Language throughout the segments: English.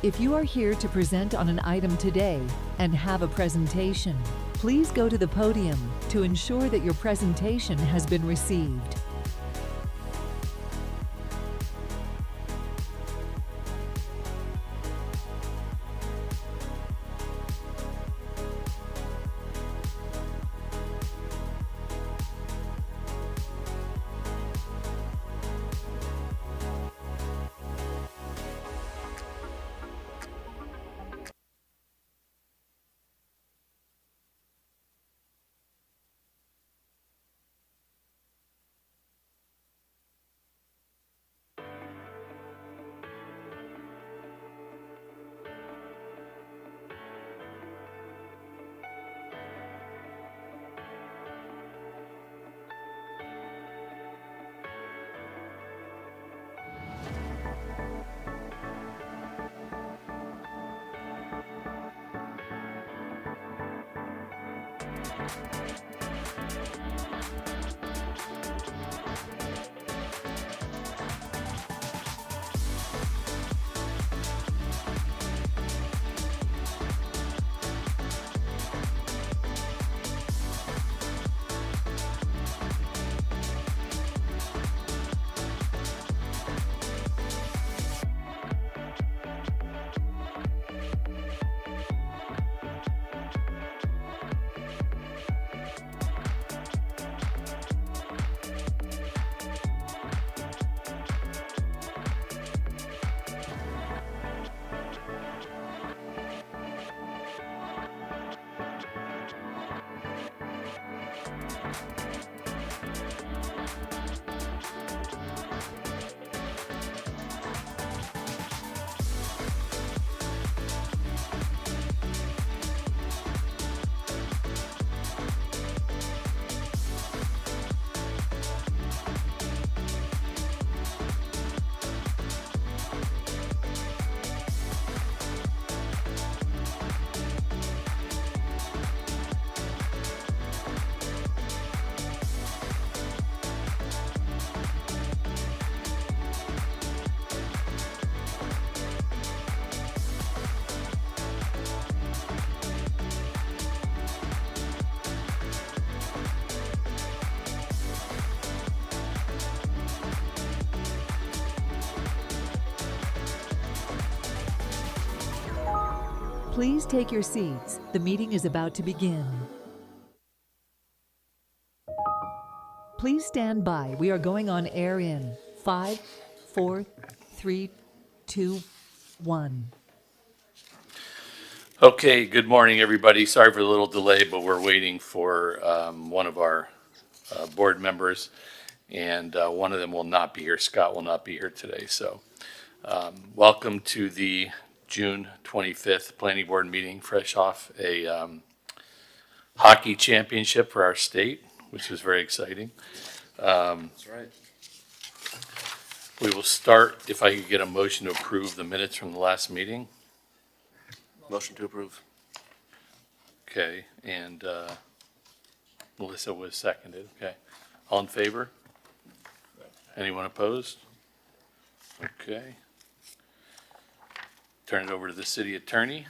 If you are here to present on an item today and have a presentation, please go to the podium to ensure that your presentation has been received. Please take your seats. The meeting is about to begin. Please stand by. We are going on air in 5, 4, 3, 2, 1. Okay, good morning, everybody. Sorry for the little delay, but we're waiting for one of our board members, and one of them will not be here. Scott will not be here today. So welcome to the June 25th Planning Board meeting, fresh off a hockey championship for our state, which was very exciting. That's right. We will start, if I could get a motion to approve the minutes from the last meeting. Motion to approve. Okay, and Melissa was seconded. Okay. All in favor? Anyone opposed? Okay. Turn it over to the city attorney.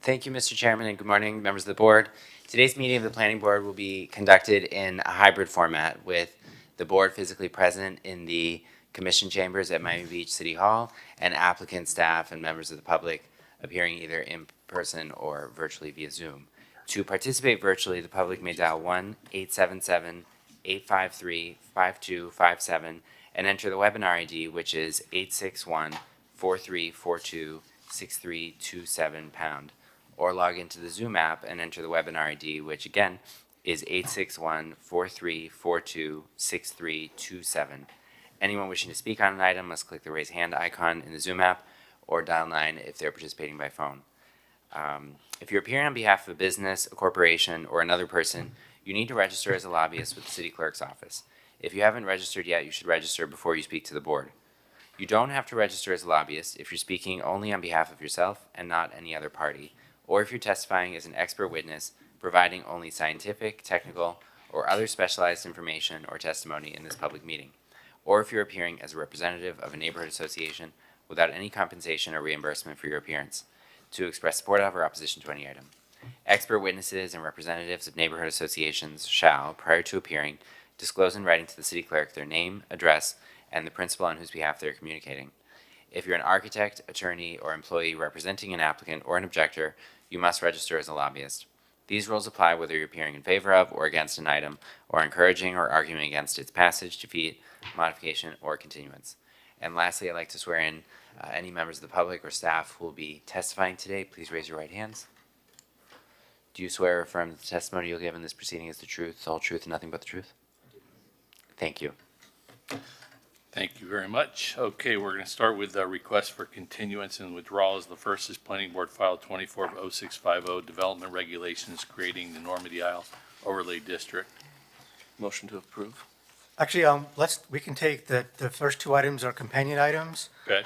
Thank you, Mr. Chairman, and good morning, members of the board. Today's meeting of the Planning Board will be conducted in a hybrid format with the board physically present in the commission chambers at Miami Beach City Hall and applicant staff and members of the public appearing either in person or virtually via Zoom. To participate virtually, the public may dial 1-877-853-5257 and enter the webinar ID, which is 861-4342-6327#, or log into the Zoom app and enter the webinar ID, which again is 861-4342-6327. Anyone wishing to speak on an item must click the raise hand icon in the Zoom app or dial 9 if they're participating by phone. If you're appearing on behalf of a business, a corporation, or another person, you need to register as a lobbyist with the city clerk's office. If you haven't registered yet, you should register before you speak to the board. You don't have to register as a lobbyist if you're speaking only on behalf of yourself and not any other party, or if you're testifying as an expert witness, providing only scientific, technical, or other specialized information or testimony in this public meeting, or if you're appearing as a representative of a neighborhood association, without any compensation or reimbursement for your appearance, to express support of or opposition to any item. Expert witnesses and representatives of neighborhood associations shall, prior to appearing, disclose in writing to the city clerk their name, address, and the principal on whose behalf they are communicating. If you're an architect, attorney, or employee representing an applicant or an objector, you must register as a lobbyist. These rules apply whether you're appearing in favor of or against an item, or encouraging or arguing against its passage, defeat, modification, or continuance. And lastly, I'd like to swear in any members of the public or staff who will be testifying today. Please raise your right hands. Do you swear or affirm that the testimony you'll give in this proceeding is the truth, the whole truth, and nothing but the truth? Thank you. Thank you very much. Okay, we're going to start with the request for continuance and withdrawals. The first is Planning Board File 24-0650, Development Regulations Creating the Normandy Isle Overlay District. Motion to approve. Actually, we can take the first two items are companion items, Okay,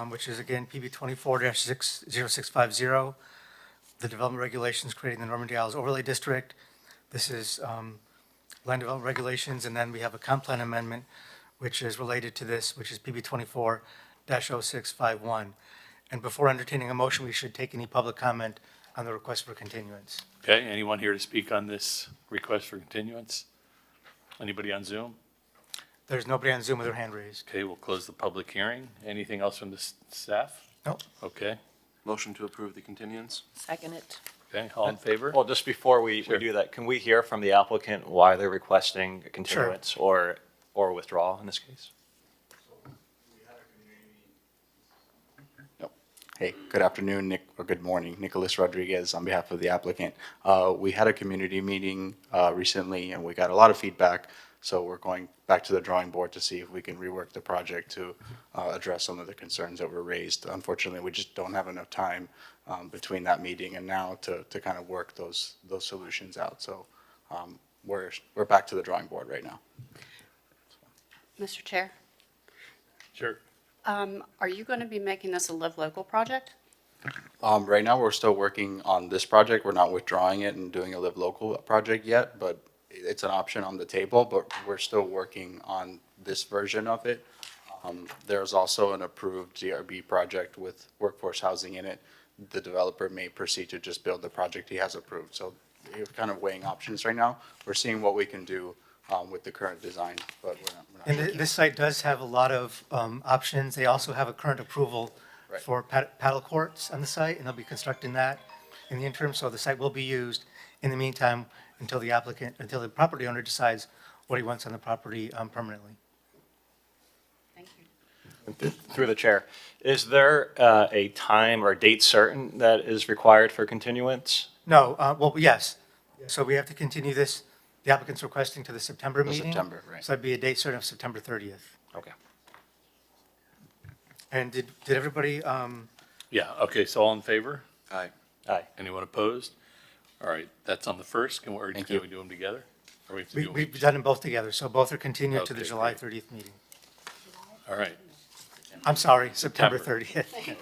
which is again PB 24-0650, the development regulations creating the Normandy Isles Overlay District. This is land development regulations, and then we have a comp plan amendment, which is related to this, which is PB 24-0651. And before entertaining a motion, we should take any public comment on the request for continuance. okay. Anyone here to speak on this request for continuance? Anybody on Zoom? There's nobody on Zoom with their hand raised. Okay, we'll close the public hearing. Anything else from the staff? No. Okay, Motion to approve the continuance. Second it. okay. All in favor? Well, just before we Sure. do that, can we hear from the applicant why they're requesting a continuance or withdrawal in this case? Hey, good afternoon, Nick, or good morning. Nicholas Rodriguez on behalf of the applicant. We had a community meeting recently, and we got a lot of feedback. So we're going back to the drawing board to see if we can rework the project to address some of the concerns that were raised. Unfortunately, we just don't have enough time between that meeting and now to kind of work those solutions out. So we're back to the drawing board right now. Mr. Chair, Sure. are you going to be making this a Live Local project? Right now, we're still working on this project. We're not withdrawing it and doing a Live Local project yet, but it's an option on the table, but we're still working on this version of it. There's also an approved DRB project with workforce housing in it. The developer may proceed to just build the project he has approved. So we're kind of weighing options right now. We're seeing what we can do with the current design, but we're not And sure. this site does have a lot of options. They also have a current approval Right. for paddle courts on the site, and they'll be constructing that in the interim, so the site will be used in the meantime until until the property owner decides what he wants on the property permanently. Thank you. Through the chair, is there a time or date certain that is required for continuance? No, well, yes. So we have to continue this, the applicant's requesting to the September The meeting. September, right. So that'd be a date certain of September 30th. Okay. And did everybody, Yeah, okay, so all in favor? Aye. Aye. Anyone opposed? All right, that's on the first. Can Thank we you. do them together? Or we have to do them we've each? done them both together, so both are continued to the Okay, July great. 30th meeting. All right. I'm sorry, September September. 30th.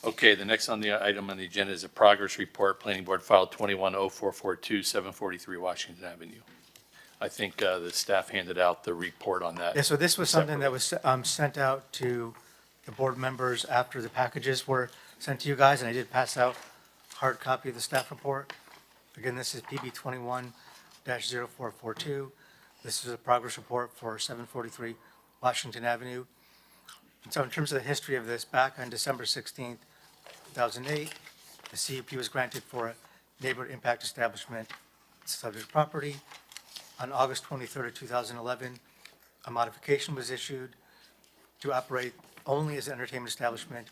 Okay, the next on the item on the agenda is a progress report, Planning Board File 210442, 743 Washington Avenue. I think the staff handed out the report on that. Yeah, so this was something that was sent out to the board members after the packages were sent to you guys, and I did pass out a hard copy of the staff report. Again, this is PB 21-0442. This is a progress report for 743 Washington Avenue. And so in terms of the history of this, back on December 16th, 2008, the CUP was granted for a neighborhood impact establishment subject property. On August 23rd of 2011, a modification was issued to operate only as an entertainment establishment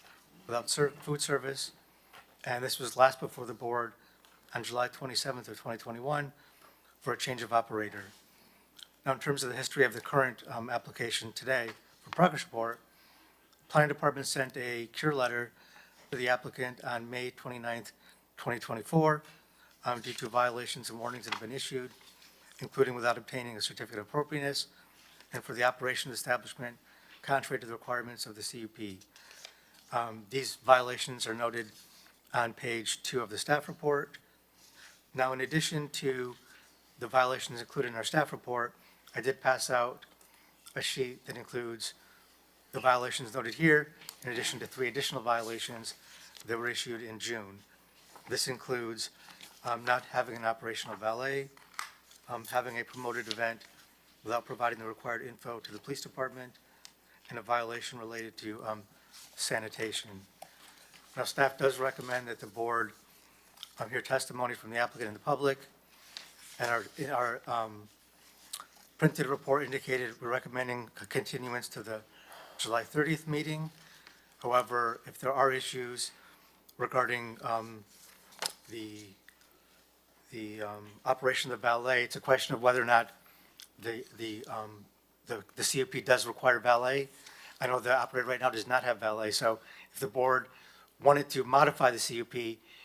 without food service, and this was last before the board on July 27th of 2021 for a change of operator. Now, in terms of the history of the current application today for progress report, Planning Department sent a cure letter to the applicant on May 29th, 2024, due to violations and warnings that have been issued, including without obtaining a certificate of appropriateness, and for the operation of the establishment contrary to the requirements of the CUP. These violations are noted on page 2 of the staff report. Now, in addition to the violations included in our staff report, I did pass out a sheet that includes the violations noted here in addition to 3 additional violations that were issued in June. This includes not having an operational valet, having a promoted event without providing the required info to the police department, and a violation related to sanitation. Now, staff does recommend that the board hear testimony from the applicant and the public. And our printed report indicated we're recommending a continuance to the July 30th meeting. However, if there are issues regarding the operation of the valet, it's a question of whether or not the CUP does require valet. I know the operator right now does not have valet, so if the board wanted to modify the CUP,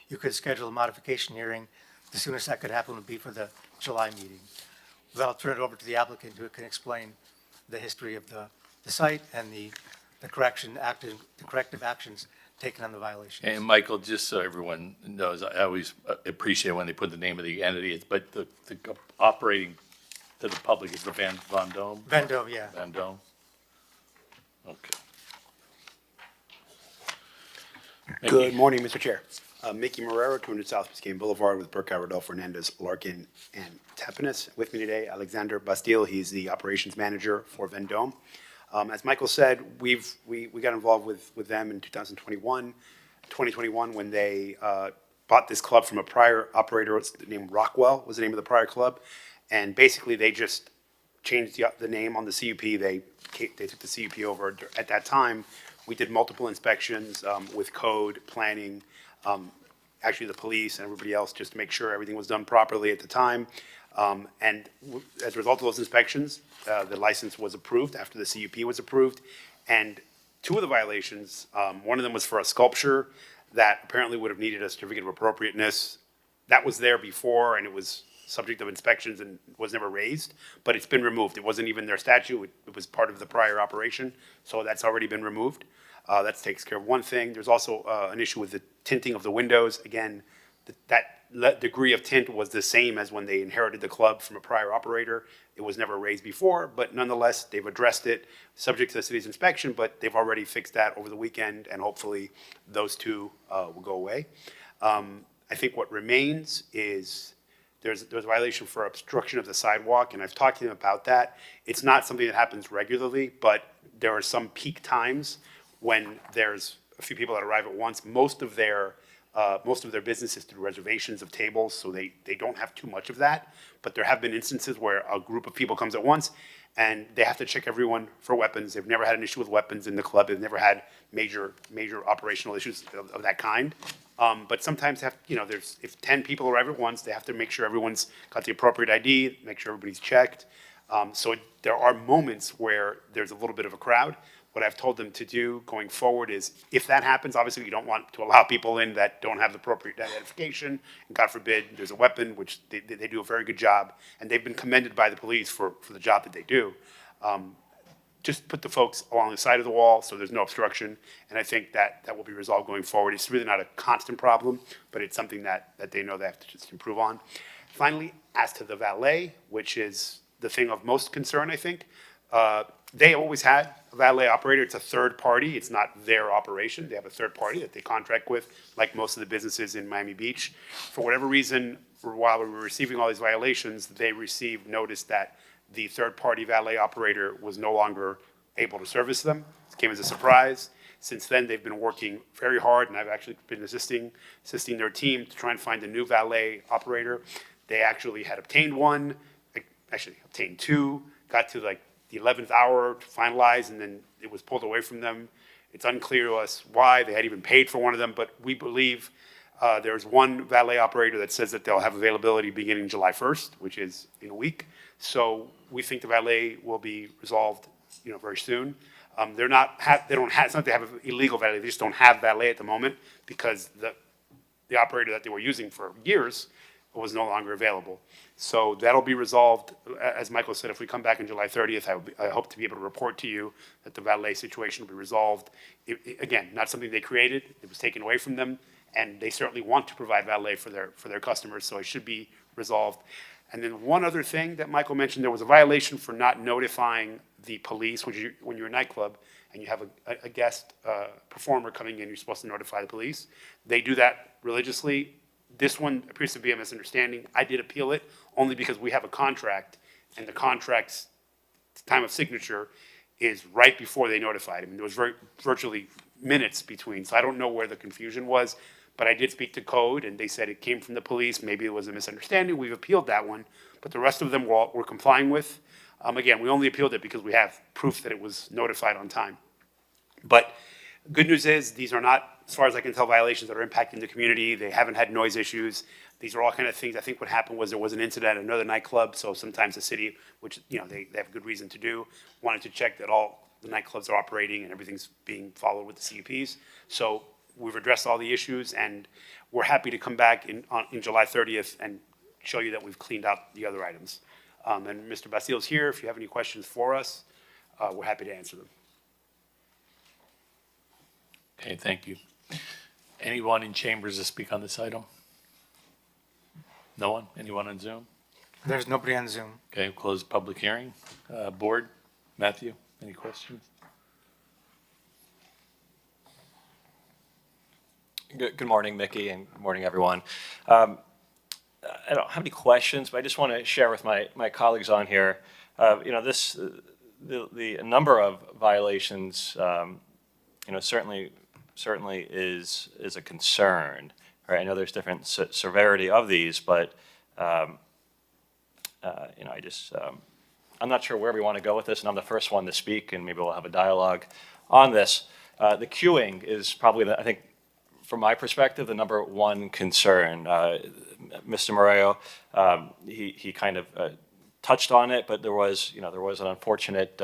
you could schedule a modification hearing. The soonest that could happen would be for the July meeting. Then I'll turn it over to the applicant who can explain the history of the site and the corrective actions taken on the violations. And Michael, just so everyone knows, I always appreciate when they put the name of the entity, but the operating to the public is the Vendome? Vendome, yeah. Vendome? Okay. Good morning, Mr. Chair. Mickey Marrero, 200 South Biscayne Boulevard with Burkhardt, Rodolfo, Fernandez, Larkin, and Tapinas. With me today, Alexander Bastille. He's the operations manager for Vendome. As Michael said, we got involved with them in 2021 when they bought this club from a prior operator named Rockwell was the name of the prior club. And basically, they just changed the name on the CUP. They took the CUP over. At that time, we did multiple inspections with code, planning, actually the police and everybody else, just to make sure everything was done properly at the time. And as a result of those inspections, the license was approved after the CUP was approved. And 2 of the violations, one of them was for a sculpture that apparently would have needed a certificate of appropriateness. That was there before, and it was subject of inspections and was never raised, but it's been removed. It wasn't even their statute. It was part of the prior operation, so that's already been removed. That takes care of one thing. There's also an issue with the tinting of the windows. Again, that degree of tint was the same as when they inherited the club from a prior operator. It was never raised before, but nonetheless, they've addressed it, subject to the city's inspection, but they've already fixed that over the weekend, and hopefully those 2 will go away. I think what remains is there's a violation for obstruction of the sidewalk, and I've talked to them about that. It's not something that happens regularly, but there are some peak times when there's a few people that arrive at once. Most of their business is through reservations of tables, so they don't have too much of that. But there have been instances where a group of people comes at once, and they have to check everyone for weapons. They've never had an issue with weapons in the club. They've never had major operational issues of that kind. But sometimes if 10 people arrive at once, they have to make sure everyone's got the appropriate ID, make sure everybody's checked. So there are moments where there's a little bit of a crowd. What I've told them to do going forward is, if that happens, obviously you don't want to allow people in that don't have the appropriate identification, and God forbid there's a weapon, which they do a very good job, and they've been commended by the police for the job that they do. Just put the folks along the side of the wall so there's no obstruction, and I think that will be resolved going forward. It's really not a constant problem, but it's something that they know they have to just improve on. Finally, as to the valet, which is the thing of most concern, I think, they always had a valet operator. It's a third party. It's not their operation. They have a third party that they contract with, like most of the businesses in Miami Beach. For whatever reason, while we were receiving all these violations, they received notice that the third-party valet operator was no longer able to service them. It came as a surprise. Since then, they've been working very hard, and I've actually been assisting their team to try and find a new valet operator. They actually had obtained one, actually obtained 2, got to like the 11th hour to finalize, and then it was pulled away from them. It's unclear to us why. They had even paid for one of them, but we believe there's one valet operator that says that they'll have availability beginning July 1st, which is in a week. So we think the valet will be resolved, very soon. It's not that they have an illegal valet, they just don't have valet at the moment because the operator that they were using for years was no longer available. So that'll be resolved. As Michael said, if we come back on July 30th, I hope to be able to report to you that the valet situation will be resolved. Again, not something they created, it was taken away from them, and they certainly want to provide valet for their customers, so it should be resolved. And then one other thing that Michael mentioned, there was a violation for not notifying the police when you're a nightclub and you have a guest performer coming in, you're supposed to notify the police. They do that religiously. This one appears to be a misunderstanding. I did appeal it only because we have a contract, and the contract's time of signature is right before they notified him. There was virtually minutes between, so I don't know where the confusion was, but I did speak to code, and they said it came from the police. Maybe it was a misunderstanding. We've appealed that one, but the rest of them we're complying with. Again, we only appealed it because we have proof that it was notified on time. But good news is, these are not, as far as I can tell, violations that are impacting the community. They haven't had noise issues. These are all kind of things. I think what happened was there was an incident at another nightclub, so sometimes the city, which, you know, they have good reason to do, wanted to check that all the nightclubs are operating and everything's being followed with the CUPs. So we've addressed all the issues, and we're happy to come back in July 30th and show you that we've cleaned out the other items. And Mr. Bastille's here. If you have any questions for us, we're happy to answer them. Okay, thank you. Anyone in chambers to speak on this item? No one? Anyone on Zoom? There's nobody on Zoom. Okay, we'll close the public hearing. Board, Matthew, any questions? Good morning, Mickey, and good morning, everyone. I don't have any questions, but I just want to share with my colleagues on here, you know, the number of violations, you know, certainly is a concern, right? I know there's different severity of these, but, you know, I'm not sure where we want to go with this, and I'm the first one to speak, and maybe we'll have a dialogue on this. The queuing is probably, I think, from my perspective, the number one concern. Mr. Moreo, he kind of touched on it, but there was an unfortunate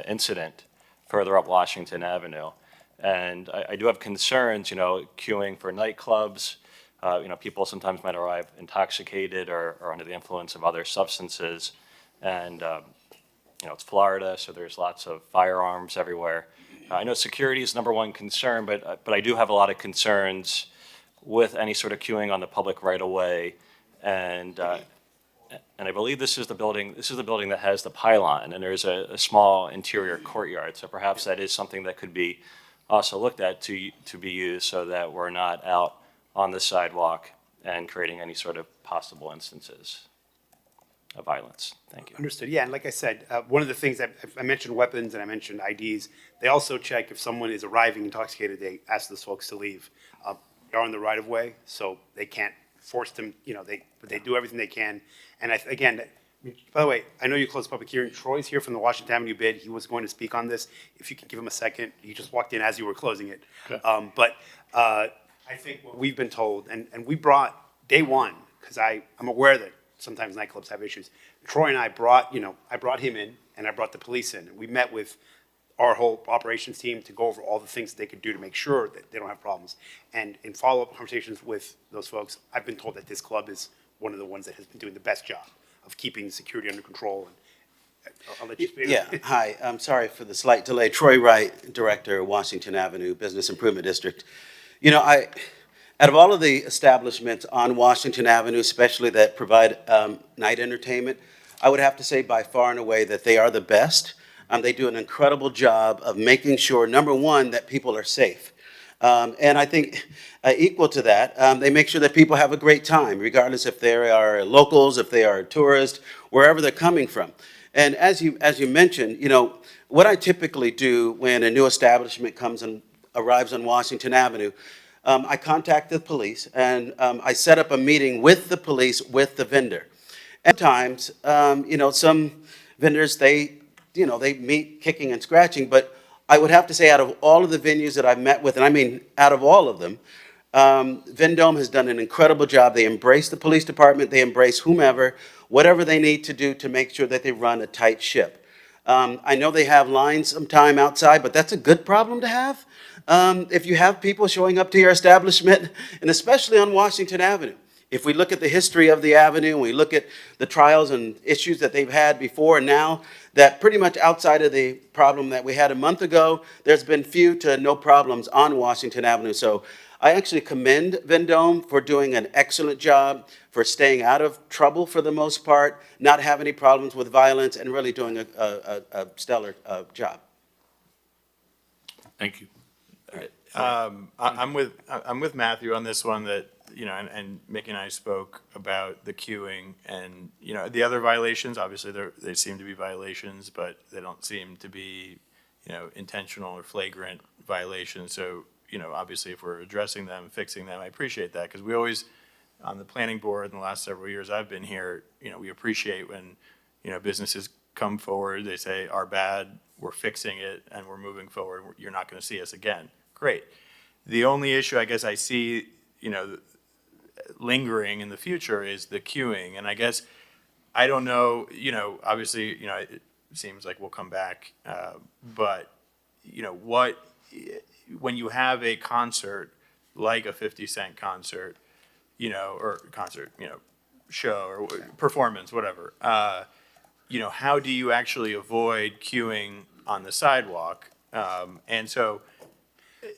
incident further up Washington Avenue. And I do have concerns, you know, queuing for nightclubs. You know, people sometimes might arrive intoxicated or under the influence of other substances. And, you know, it's Florida, so there's lots of firearms everywhere. I know security is number one concern, but I do have a lot of concerns with any sort of queuing on the public right of way. And I believe this is the building that has the pylon, and there's a small interior courtyard. So perhaps that is something that could be also looked at to be used so that we're not out on the sidewalk and creating any sort of possible instances of violence. Thank you. Understood. Yeah, and like I said, one of the things that I mentioned weapons and I mentioned IDs. They also check if someone is arriving intoxicated. They ask those folks to leave. They're on the right of way, so they can't force them. You know, they do everything they can. And again, by the way, I know you closed the public hearing. Troy's here from the Washington Avenue bid. He was going to speak on this. If you can give him a second, he just walked in as you were closing it. Okay. But I think what we've been told, and we brought day one, because I'm aware that sometimes nightclubs have issues. Troy and I brought him in, and I brought the police in. And we met with our whole operations team to go over all the things they could do to make sure that they don't have problems. And in follow-up conversations with those folks, I've been told that this club is one of the ones that has been doing the best job of keeping security under control. And I'll let you speak. Yeah, hi, I'm sorry for the slight delay. Troy Wright, Director, Washington Avenue Business Improvement District. You know, out of all of the establishments on Washington Avenue, especially that provide night entertainment, I would have to say by far and away that they are the best. They do an incredible job of making sure, number one, that people are safe. And I think equal to that, they make sure that people have a great time, regardless if they are locals, if they are tourists, wherever they're coming from. And as you mentioned, you know, what I typically do when a new establishment comes and arrives on Washington Avenue, I contact the police and I set up a meeting with the police, with the vendor. At times, you know, some vendors, they meet kicking and scratching, but I would have to say out of all of the venues that I've met with, and I mean out of all of them, Vendome has done an incredible job. They embrace the police department, they embrace whomever, whatever they need to do to make sure that they run a tight ship. I know they have lines sometime outside, but that's a good problem to have. If you have people showing up to your establishment, and especially on Washington Avenue. If we look at the history of the avenue, and we look at the trials and issues that they've had before and now, that pretty much outside of the problem that we had a month ago, there's been few to no problems on Washington Avenue. So I actually commend Vendome for doing an excellent job, for staying out of trouble for the most part, not having any problems with violence, and really doing a stellar job. Thank you. I'm with Matthew on this one that, and Mickey and I spoke about the queuing and, the other violations, obviously they seem to be violations, but they don't seem to be, intentional or flagrant violations. So, obviously if we're addressing them, fixing them, I appreciate that because we always, on the planning board in the last several years I've been here, we appreciate when, businesses come forward, they say, our bad, we're fixing it and we're moving forward. You're not going to see us again. Great. The only issue I guess I see, lingering in the future is the queuing. And I guess, I don't know, obviously, it seems like we'll come back. But, when you have a concert, like a 50 Cent concert, or concert, show or performance, whatever, how do you actually avoid queuing on the sidewalk? And so,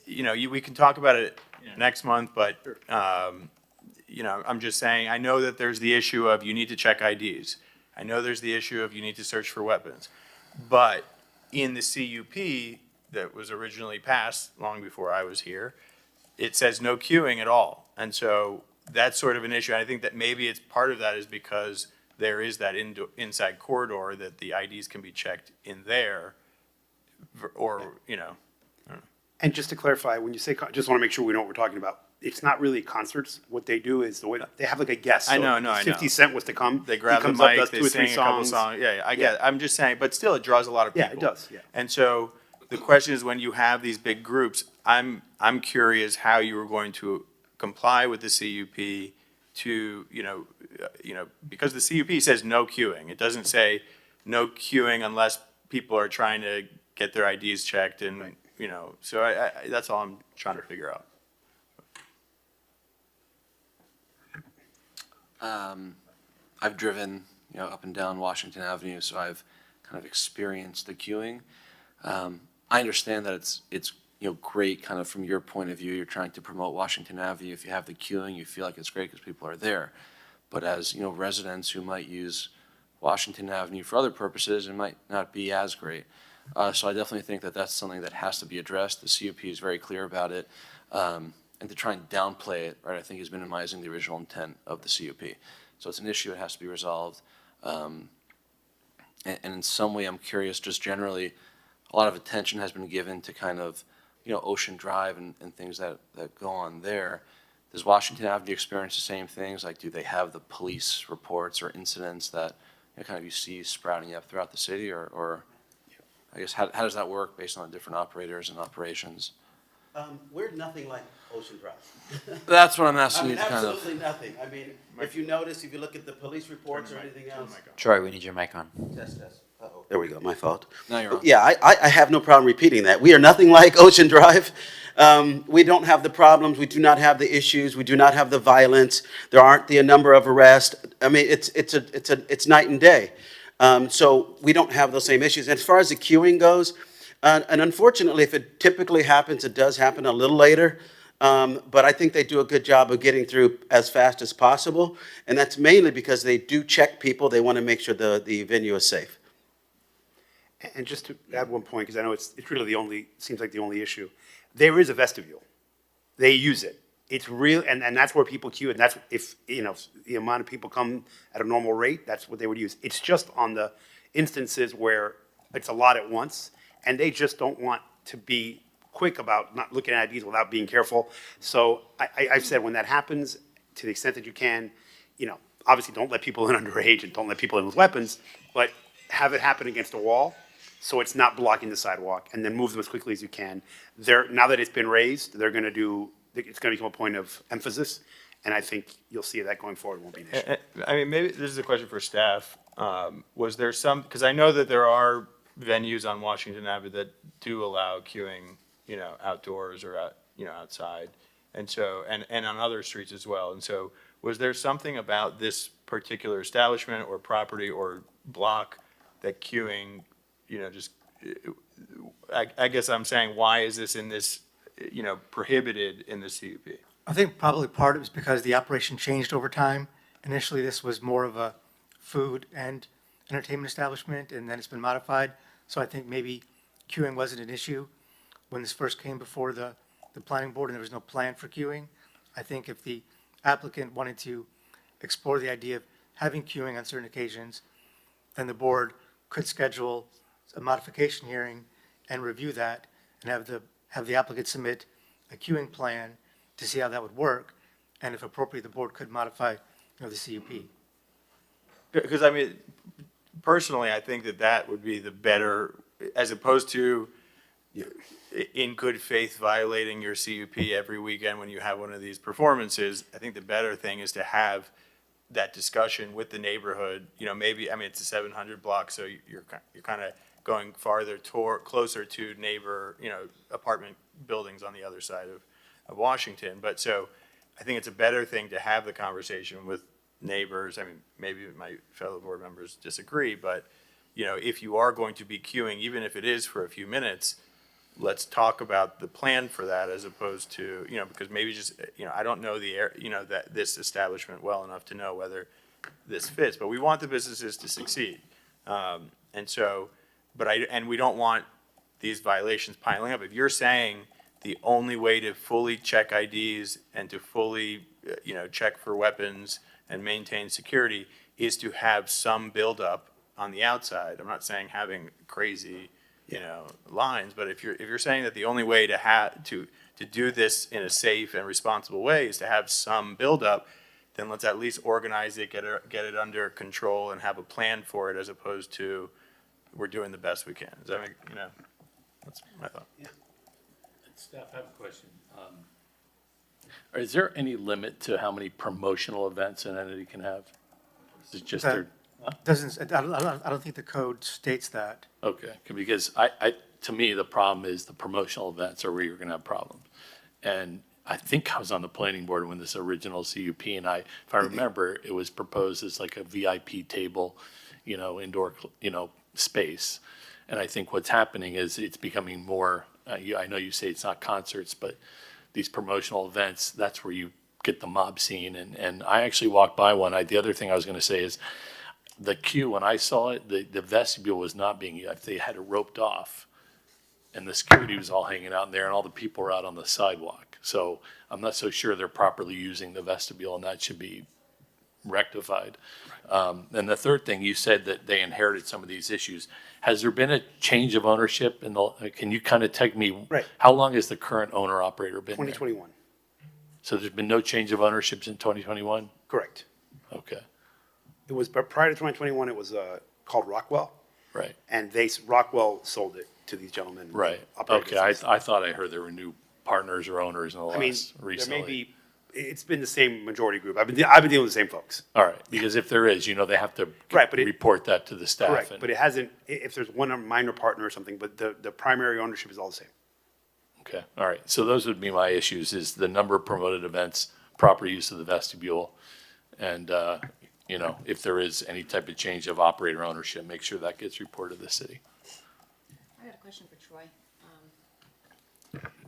we can talk about it next month, but, I'm just saying, I know that there's the issue of you need to check IDs. I know there's the issue of you need to search for weapons. But in the CUP that was originally passed long before I was here, it says no queuing at all. And so that's sort of an issue. I think that maybe it's part of that is because there is that inside corridor that the IDs can be checked in there or, And just to clarify, when you say, just want to make sure we know what we're talking about. It's not really concerts. What they do is the way they have like a guest. I So know, if 50 Cent was to come. They grab the he comes up, mic, does they two or three sing a couple songs. songs. Yeah, I get it. I'm just saying, but still it draws a lot of people. Yeah, it does, yeah. And so the question is when you have these big groups, I'm curious how you are going to comply with the CUP to, because the CUP says no queuing. It doesn't say no queuing unless people are trying to get their IDs checked and, so I that's all I'm trying to figure out. I've driven, up and down Washington Avenue, so I've kind of experienced the queuing. I understand that it's great kind of from your point of view, you're trying to promote Washington Avenue. If you have the queuing, you feel like it's great because people are there. But as, residents who might use Washington Avenue for other purposes, it might not be as great. So I definitely think that that's something that has to be addressed. The CUP is very clear about it. And to try and downplay it, right, I think is minimizing the original intent of the CUP. So it's an issue that has to be resolved. And in some way, I'm curious, just generally, a lot of attention has been given to kind of, Ocean Drive and things that go on there. Does Washington Avenue experience the same things? Like, do they have the police reports or incidents that kind of you see sprouting up throughout the city? Or I guess, how does that work based on the different operators and operations? We're nothing like Ocean Drive. That's what I'm I asking mean, you to kind of. absolutely nothing. I mean, if you notice, if you look at the police reports or anything else. Troy, we need your mic on. Test. Uh-oh. There we go, my fault. No, you're on. Yeah, I have no problem repeating that. We are nothing like Ocean Drive. We don't have the problems. We do not have the issues. We do not have the violence. There aren't the number of arrests. I mean, it's night and day. So we don't have those same issues. As far as the queuing goes, and unfortunately, if it typically happens, it does happen a little later. But I think they do a good job of getting through as fast as possible. And that's mainly because they do check people. They want to make sure the venue is safe. And just to add one point, because I know it's really seems like the only issue. There is a vestibule. They use it. It's real, and that's where people queue, and that's if, the amount of people come at a normal rate, that's what they would use. It's just on the instances where it's a lot at once, and they just don't want to be quick about not looking at IDs without being careful. So I've said when that happens, to the extent that you can, obviously don't let people in underage and don't let people in with weapons, but have it happen against a wall so it's not blocking the sidewalk, and then move them as quickly as you can. Now that it's been raised, it's going to become a point of emphasis, and I think you'll see that going forward won't be an issue. I mean, maybe this is a question for staff. Was there because I know that there are venues on Washington Avenue that do allow queuing, outdoors or outside, and so and on other streets as well. And so, was there something about this particular establishment or property or block that queuing, just I guess I'm saying, why is this in this, prohibited in the CUP? I think probably part of it is because the operation changed over time. Initially, this was more of a food and entertainment establishment, and then it's been modified. So I think maybe queuing wasn't an issue. when this first came before the planning board and there was no plan for queuing. I think if the applicant wanted to explore the idea of having queuing on certain occasions, then the board could schedule a modification hearing and review that and have the applicant submit a queuing plan to see how that would work. And if appropriate, the board could modify, the CUP. Because I mean, personally, I think that would be the better, as opposed to in good faith violating your CUP every weekend when you have one of these performances. I think the better thing is to have that discussion with the neighborhood. Maybe, I mean, it's a 700 block, so you're kind of going closer to neighbor, apartment buildings on the other side of Washington. But so I think it's a better thing to have the conversation with neighbors. I mean, maybe my fellow board members disagree, but, if you are going to be queuing, even if it is for a few minutes, let's talk about the plan for that as opposed to, because maybe just, I don't know that this establishment well enough to know whether this fits, but we want the businesses to succeed. And so, and we don't want these violations piling up. If you're saying the only way to fully check IDs and to fully, check for weapons and maintain security is to have some buildup on the outside. I'm not saying having crazy, lines, but if you're saying that the only way to do this in a safe and responsible way is to have some buildup, then let's at least organize it, get it under control, and have a plan for it, as opposed to we're doing the best we can. Does that make, that's my thought. Yeah. Staff, I have a question. Is there any limit to how many promotional events an entity can have? Is it just their? Doesn't, I don't think the code states that. Okay, because to me, the problem is the promotional events are where you're gonna have problems. And I think I was on the planning board when this original CUP, and if I remember, it was proposed as like a VIP table, indoor, space. And I think what's happening is it's becoming more, I know you say it's not concerts, but these promotional events, that's where you get the mob scene. And I actually walked by one. The other thing I was gonna say is, the queue, when I saw it, the vestibule was not being used. They had it roped off, and the security was all hanging out in there, and all the people were out on the sidewalk. So I'm not so sure they're properly using the vestibule, and that should be rectified. And the third thing, you said that they inherited some of these issues. Has there been a change of ownership? Can you kind of take me? Right. How long has the current owner-operator been there? 2021. So there's been no change of ownership in 2021? Correct. Okay, It was, but prior to 2021, it was called Rockwell, right. and Rockwell sold it to these gentlemen. Right, operated okay, business. I thought I heard there were new partners or owners in the I mean, last, there recently. may be, it's been the same majority group. I've been dealing with the same folks. All right, because if there is, they have to Right, but report that to the staff. Correct, and- but it hasn't, if there's one minor partner or something, but the primary ownership is all the same. Okay, all right, so those would be my issues, is the number of promoted events, proper use of the vestibule, and, if there is any type of change of operator ownership, make sure that gets reported to the city. I got a question for Troy.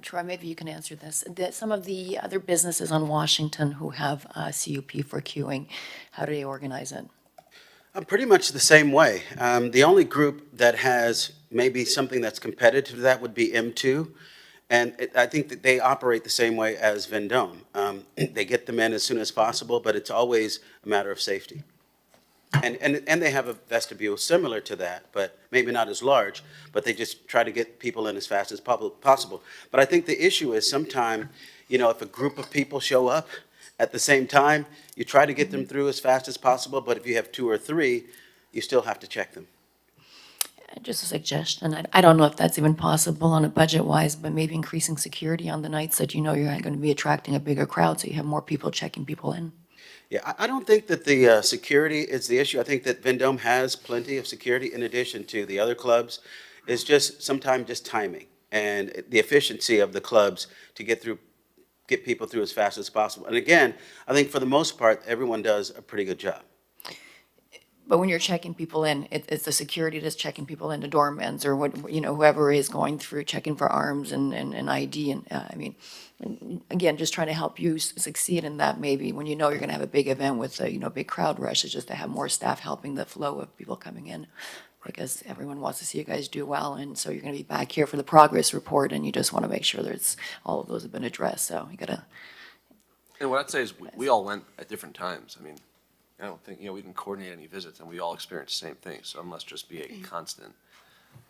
Troy, maybe you can answer this. Some of the other businesses on Washington who have CUP for queuing, how do they organize it? Pretty much the same way. The only group that has maybe something that's competitive to that would be M2. And I think that they operate the same way as Vendome. They get them in as soon as possible, but it's always a matter of safety. And they have a vestibule similar to that, but maybe not as large, but they just try to get people in as fast as possible. But I think the issue is sometime, if a group of people show up at the same time, you try to get them through as fast as possible, but if you have 2 or 3, you still have to check them. Just a suggestion, I don't know if that's even possible on a budget-wise, but maybe increasing security on the nights that you're going to be attracting a bigger crowd, so you have more people checking people in. Yeah, I don't think that the security is the issue. I think that Vendome has plenty of security in addition to the other clubs. It's just sometimes just timing and the efficiency of the clubs to get people through as fast as possible. And again, I think for the most part, everyone does a pretty good job. But when you're checking people in, it's the security that's checking people into doormans or whoever is going through checking for arms and ID. And again, just trying to help you succeed in that. Maybe when you're going to have a big event with a big crowd rush, is just to have more staff helping the flow of people coming in. because everyone wants to see you guys do well, and so you're gonna be back here for the progress report, and you just wanna make sure that all of those have been addressed, so you gotta. And what I'd say is we all went at different times. I mean, I don't think, we didn't coordinate any visits and we all experienced the same thing, so it must just be a constant.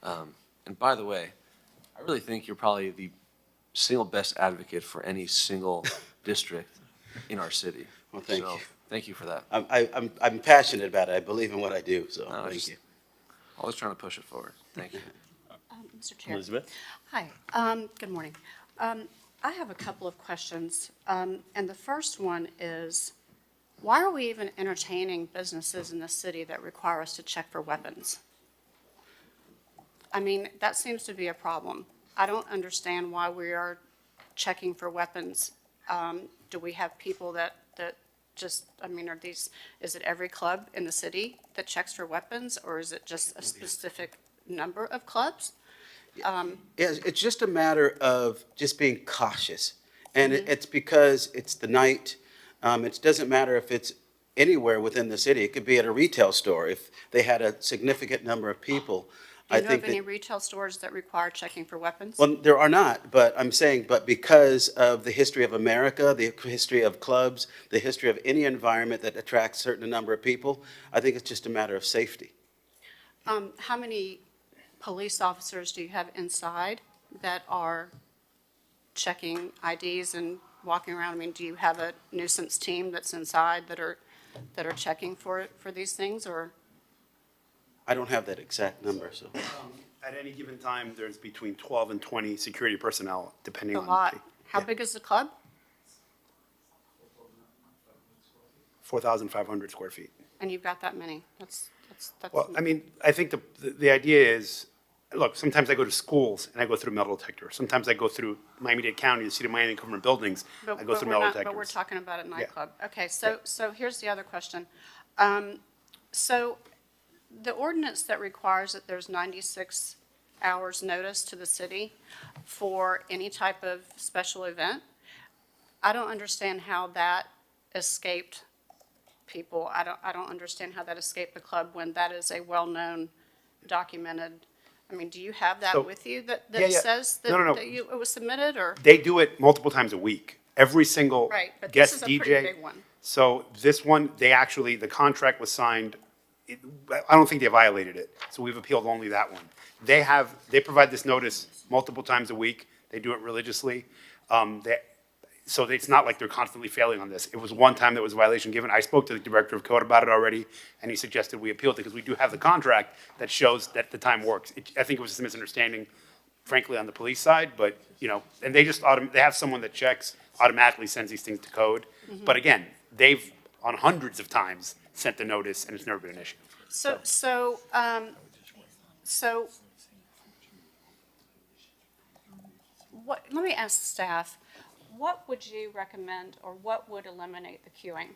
And by the way, I really think you're probably the single best advocate for any single district in our city. Well, thank So, you. thank you for that. I'm passionate about it. I believe in what I do, so No, thank just you. Always trying to push it forward. Thank you. Mr. Chair. Elizabeth? Hi, good morning. I have a couple of questions, and the first one is, why are we even entertaining businesses in the city that require us to check for weapons? I mean, that seems to be a problem. I don't understand why we are checking for weapons. Do we have people that just, I mean, is it every club in the city that checks for weapons, or is it just a specific number of clubs? Yes, it's just a matter of just being cautious. And it's because it's the night. It doesn't matter if it's anywhere within the city. It could be at a retail store. If they had a significant number of people, Do I you know think of any that, retail stores that require checking for weapons? well, there are not, but I'm saying, but because of the history of America, the history of clubs, the history of any environment that attracts a certain number of people, I think it's just a matter of safety. How many police officers do you have inside that are checking IDs and walking around? I mean, do you have a nuisance team that's inside that are checking for these things, or? I don't have that exact number, so. At any given time, there's between 12 and 20 security personnel, depending A on. lot. How yeah. big is the club? 4,500 square feet. And you've got that many? That's. Well, I mean, I think the idea is, look, sometimes I go to schools and I go through metal detector. Sometimes I go through Miami-Dade County, the city of Miami, government buildings, I go through metal detectors. But we're talking about a nightclub. Okay, so here's the other question. So the ordinance that requires that there's 96 hours notice to the city for any type of special event, I don't understand how that escaped people. I don't understand how that escaped the club when that is a well-known, documented. I mean, do you have that So- with you that Yeah. says that No. that it was submitted, or? They do it multiple times a week. Every single Right, but this guest is a pretty DJ. big one. So this one, the contract was signed, I don't think they violated it, so we've appealed only that one. They provide this notice multiple times a week. They do it religiously. So it's not like they're constantly failing on this. It was one time that was a violation given. I spoke to the director of code about it already, and he suggested we appeal it because we do have the contract that shows that the time works. I think it was just a misunderstanding, frankly, on the police side, but, and they just, they have someone that checks, automatically sends these things to code. But again, they've, on hundreds of times, sent the notice, and it's never been an issue. So let me ask staff, what would you recommend, or what would eliminate the queuing?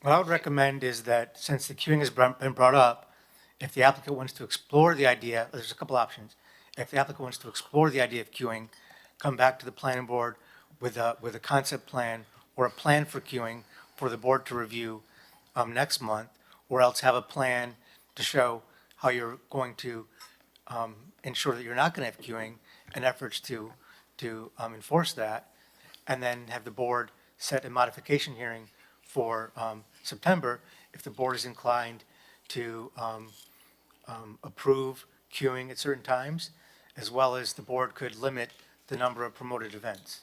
What I would recommend is that, since the queuing has been brought up, if the applicant wants to explore the idea, there's a couple options. If the applicant wants to explore the idea of queuing, come back to the planning board with a concept plan or a plan for queuing for the board to review next month, or else have a plan to show how you're going to ensure that you're not going to have queuing and efforts to enforce that, and then have the board set a modification hearing for September if the board is inclined to approve queuing at certain times, as well as the board could limit the number of promoted events.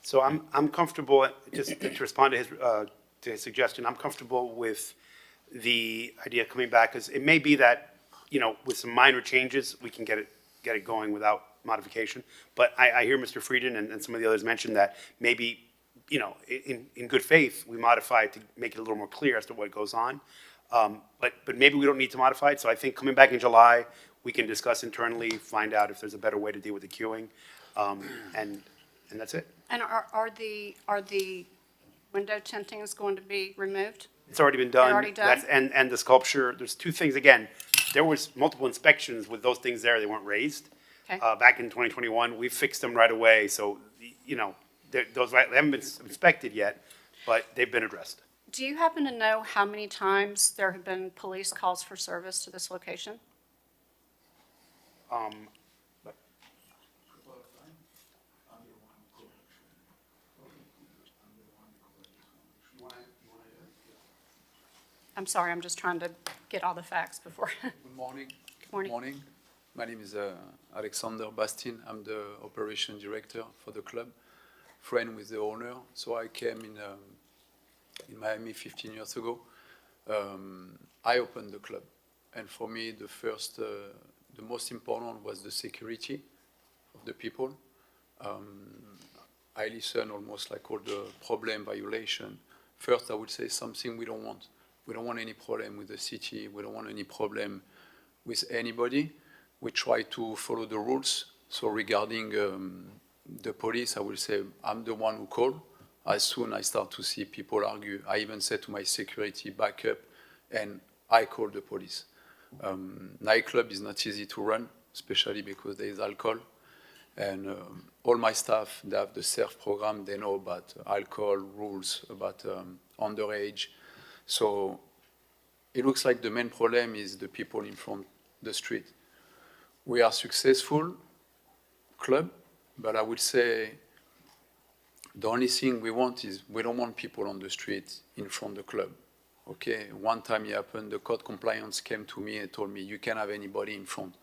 So I'm comfortable, just to respond to his suggestion, I'm comfortable with the idea of coming back, because it may be that, with some minor changes, we can get it going without modification. But I hear Mr. Frieden and some of the others mention that maybe, in good faith, we modify it to make it a little more clear as to what goes on. But maybe we don't need to modify it. So I think coming back in July, we can discuss internally, find out if there's a better way to deal with the queuing, and that's it. And are the window tintings going to be removed? It's already been done. They're already done? And the sculpture, there's two things, again, there was multiple inspections with those things there, they weren't raised. Okay. Back in 2021, we fixed them right away, so, they haven't been inspected yet, but they've been addressed. Do you happen to know how many times there have been police calls for service to this location? I'm sorry, I'm just trying to get all the facts before. Good morning. Good morning. My name is Alexander Bastin. I'm the operation director for the club, friend with the owner. So I came in Miami 15 years ago. I opened the club, and for me, the most important was the security of the people. I listen almost like all the problem violation. First, I would say something we don't want. We don't want any problem with the city. We don't want any problem with anybody. We try to follow the rules. So regarding the police, I will say I'm the one who called. As soon as I start to see people argue, I even said to my security, back up, and I call the police. Nightclub is not easy to run, especially because there is alcohol. And all my staff, they have the SERF program. They know about alcohol rules, about underage. So it looks like the main problem is the people in front of the street. We are successful club, but I would say the only thing we want is we don't want people on the street in front of the club. Okay, one time it happened, the code compliance came to me and told me you can't have anybody in front.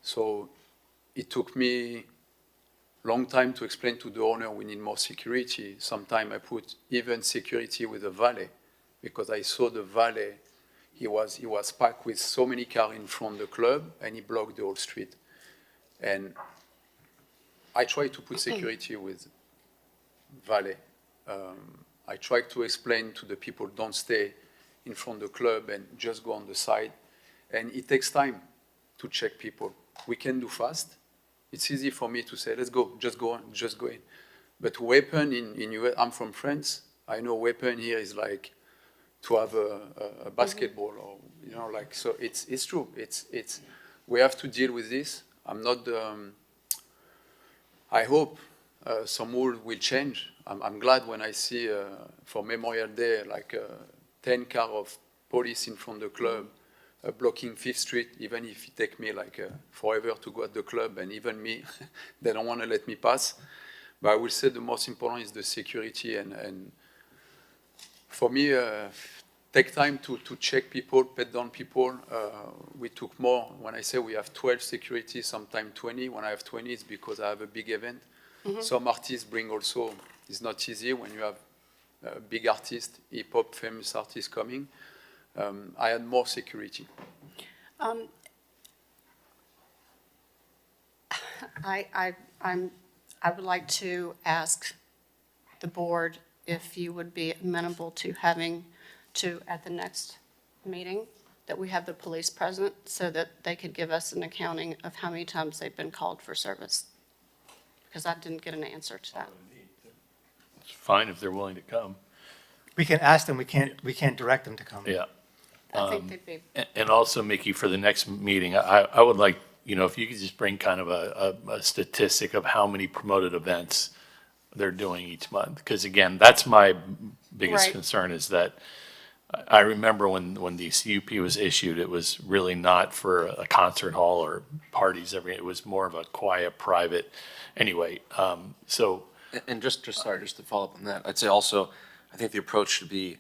So it took me long time to explain to the owner we need more security. Sometimes I put even security with a valet, because I saw the valet, he was packed with so many cars in front of the club, and he blocked the whole street. And I tried to put security with valet. I tried to explain to the people, don't stay in front of the club and just go on the side. And it takes time to check people. We can do fast. It's easy for me to say, let's go, just go on, just go in. But weapon in US, I'm from France. I know weapon here is like to have a basketball, or like, so it's true. It's we have to deal with this. I'm not. I hope some rule will change. I'm glad when I see for Memorial Day like 10 cars of police in front of the club blocking 5th Street, even if it take me like forever to go at the club, and even me, they don't want to let me pass. But I will say the most important is the security, and for me, take time to check people, pet down people. We took more. When I say we have 12 security, sometimes 20. When I have 20, it's because I have a big event. Some artists bring also, it's not easy when you have a big artist, hip-hop, famous artists coming. I had more security. I would like to ask the board if you would be amenable to having to, at the next meeting, that we have the police present so that they could give us an accounting of how many times they've been called for service. Because I didn't get an answer to that. It's fine if they're willing to come. We can ask them, we can't direct them to come. Yeah. I think they'd be, And also, Mickey, for the next meeting, I would like, if you could just bring kind of a statistic of how many promoted events they're doing each month. Because again, that's my biggest Right. concern, is that I remember when the CUP was issued, it was really not for a concert hall or parties. It was more of a quiet, private, anyway, so. And just to follow up on that, I'd say also, I think the approach should be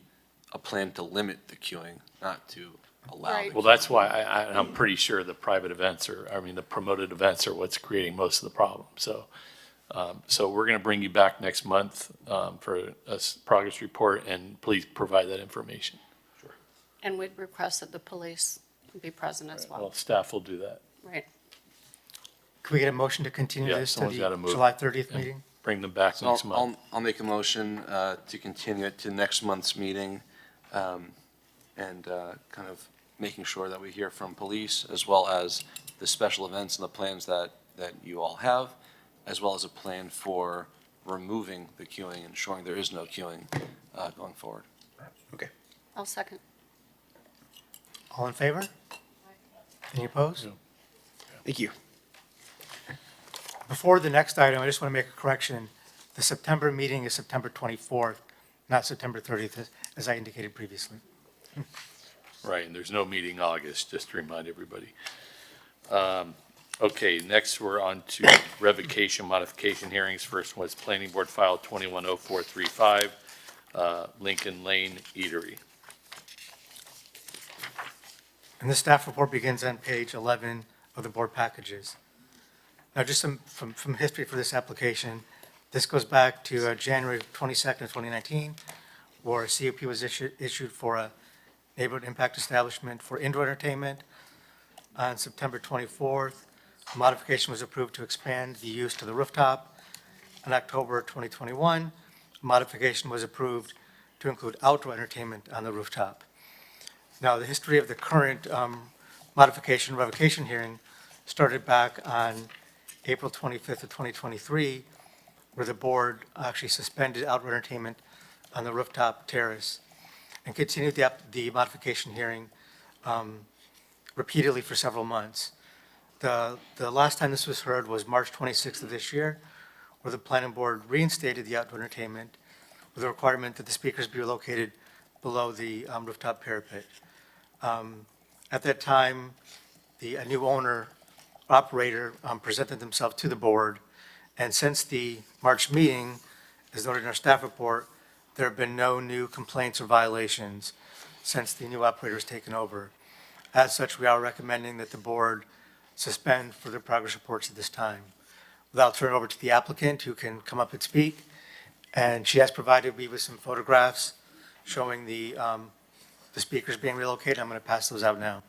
a plan to limit the queuing, not to allow. Right. Well, that's why I'm pretty sure the private events the promoted events are what's creating most of the problem. So, so we're going to bring you back next month for a progress report, and please provide that information. and we'd request that the police be present as Well, well. staff will do that. Right. Could we get a motion to continue Yeah, this to someone's gotta the move. July 30th Yeah. meeting? Bring them back So next month. I'll make a motion to continue it to next month's meeting, and kind of making sure that we hear from police, as well as the special events and the plans that you all have, as well as a plan for removing the queuing, ensuring there is no queuing going forward. Okay. I'll second. All in favor? Any opposed? No. Thank you. Before the next item, I just want to make a correction. The September meeting is September 24th, not September 30th, as I indicated previously. Right, and there's no meeting August, just to remind everybody. Okay, next we're on to revocation modification hearings. First was Planning Board File 210435, Lincoln Lane Eatery. And the staff report begins on page 11 of the board packages. Now, just some from history for this application, this goes back to January 22nd of 2019, where a CUP was issued for a neighborhood impact establishment for indoor entertainment. On September 24th, a modification was approved to expand the use to the rooftop. In October 2021, a modification was approved to include outdoor entertainment on the rooftop. Now, the history of the current modification revocation hearing started back on April 25th of 2023, where the board actually suspended outdoor entertainment on the rooftop terrace and continued the modification hearing repeatedly for several months. The last time this was heard was March 26th of this year, where the planning board reinstated the outdoor entertainment with the requirement that the speakers be located below the rooftop parapet. At that time, a new owner operator presented themselves to the board, and since the March meeting, as noted in our staff report, there have been no new complaints or violations since the new operator has taken over. As such, we are recommending that the board suspend further progress reports at this time. I'll turn it over to the applicant, who can come up and speak, and she has provided me with some photographs showing the speakers being relocated. I'm going to pass those out now.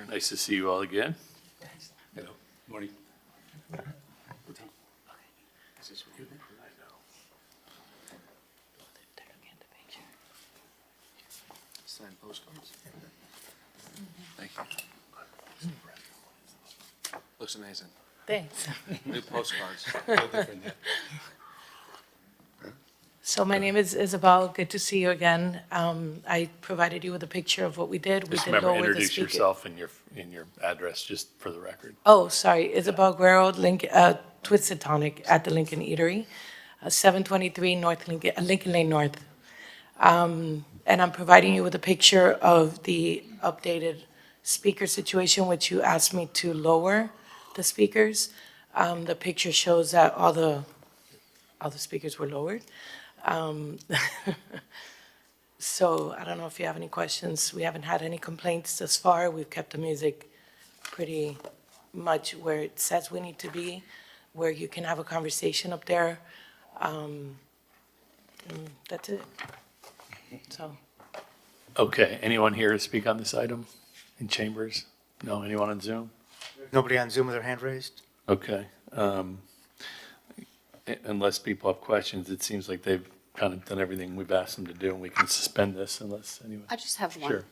Nice to see you all again. Hello, morning. Sign postcards. Thank you. Looks amazing. Thanks. New postcards. So my name is Isabel. Good to see you again. I provided you with a picture of what we did. We Just did remember, lower the introduce speaker. yourself and your address, just for the record. Oh, sorry, Isabel Guerrero, Twisted Tonic at the Lincoln Eatery, 723 North Lincoln, Lincoln Lane North. And I'm providing you with a picture of the updated speaker situation, which you asked me to lower the speakers. The picture shows that all the speakers were lowered. So I don't know if you have any questions. We haven't had any complaints thus far. We've kept the music pretty much where it says we need to be, where you can have a conversation up there. And that's it. So. Okay, anyone here to speak on this item in chambers? No, anyone on Zoom? Nobody on Zoom with their hand raised? Okay. Unless people have questions, it seems like they've kind of done everything we've asked them to do, and we can suspend this unless anyone. I just have one. Sure.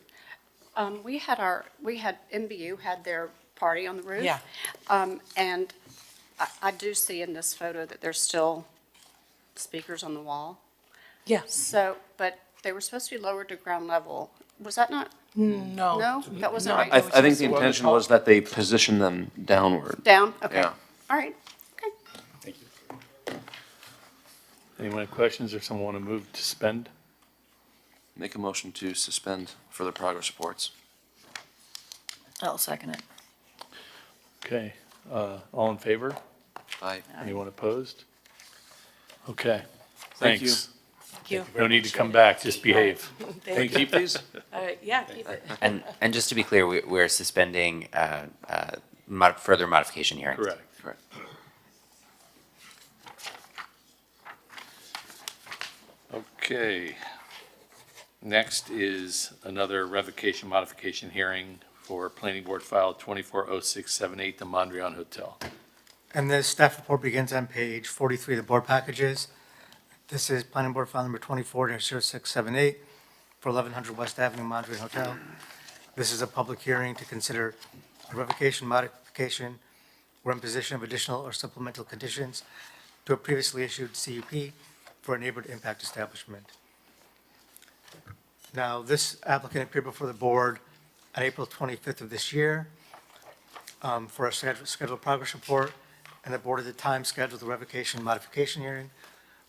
We had MBU had their party on the roof. Yeah. And I do see in this photo that there's still speakers on the wall. Yeah. So, but they were supposed to be lowered to ground level. Was that not? No. No, that wasn't No, right? I think the intention was that they position them downward. Down? Okay. Yeah. All right. Anyone have questions or someone want to move to suspend? Make a motion to suspend further progress reports. I'll second it. Okay, all in favor? Aye. Anyone opposed? Okay, Thank you. thanks. Thank you. No need to come back, just behave. Can we keep these? Yeah, keep it. And just to be clear, we're suspending further modification hearings. Correct. Correct. Okay. Next is another revocation modification hearing for Planning Board File 240678, the Mondrian Hotel. And the staff report begins on page 43 of the board packages. This is Planning Board File number 24-0678 for 1100 West Avenue, Mondrian Hotel. This is a public hearing to consider a revocation, modification, or imposition of additional or supplemental conditions to a previously issued CUP for a neighborhood impact establishment. Now, this applicant appeared before the board on April 25th of this year. for a scheduled progress report, and the board at the time scheduled the revocation modification hearing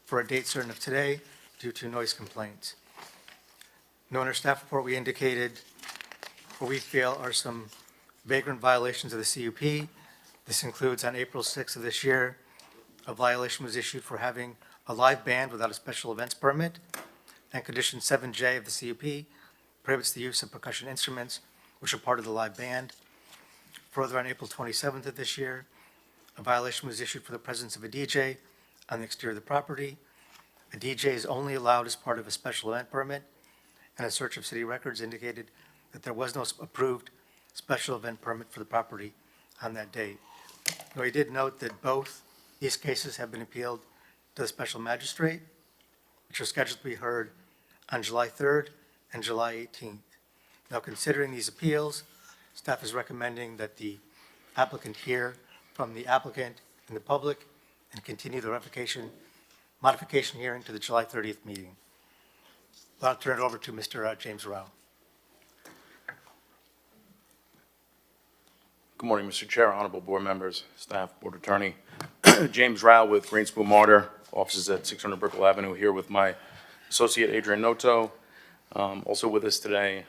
for a date certain of today due to noise complaints. No, in our staff report, we indicated what we feel are some vagrant violations of the CUP. This includes on April 6th of this year, a violation was issued for having a live band without a special events permit, and condition 7J of the CUP prohibits the use of percussion instruments which are part of the live band. Further, on April 27th of this year, a violation was issued for the presence of a DJ on the exterior of the property. A DJ is only allowed as part of a special event permit, and a search of city records indicated that there was no approved special event permit for the property on that date. Now, we did note that both these cases have been appealed to the special magistrate, which are scheduled to be heard on July 3rd and July 18th. Now, considering these appeals, staff is recommending that the applicant hear from the applicant and the public and continue the modification hearing to the July 30th meeting. I'll turn it over to Mr. James Rao. Good morning, Mr. Chair, honorable board members, staff, board attorney. James Rao with Greenspoon Martyr, offices at 600 Brickell Avenue, here with my associate Adrian Noto. Also with us today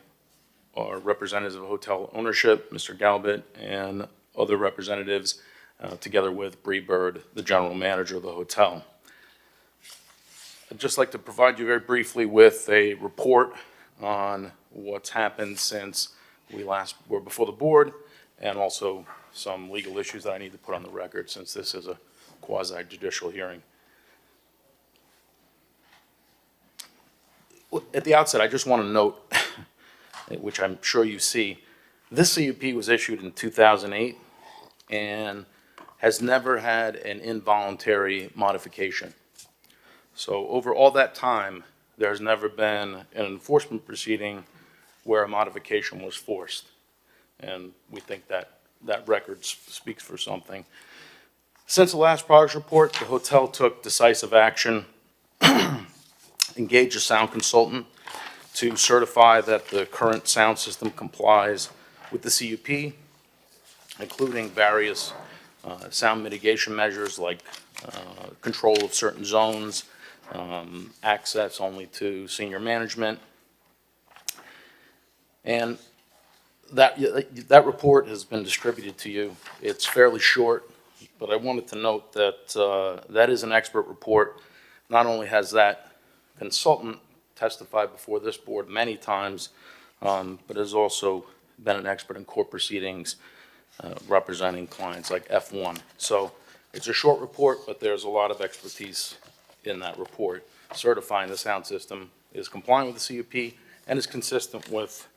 are representatives of hotel ownership, Mr. Galbert, and other representatives, together with Bree Bird, the general manager of the hotel. I'd just like to provide you very briefly with a report on what's happened since we last were before the board, and also some legal issues that I need to put on the record since this is a quasi-judicial hearing. At the outset, I just want to note, which I'm sure you see, this CUP was issued in 2008 and has never had an involuntary modification. So over all that time, there's never been an enforcement proceeding where a modification was forced. And we think that that record speaks for something. Since the last progress report, the hotel took decisive action, engaged a sound consultant to certify that the current sound system complies with the CUP, including various sound mitigation measures like control of certain zones, access only to senior management. And that report has been distributed to you. It's fairly short, but I wanted to note that that is an expert report. Not only has that consultant testified before this board many times, but has also been an expert in court proceedings representing clients like F1. So it's a short report, but there's a lot of expertise in that report, certifying the sound system is compliant with the CUP and is consistent with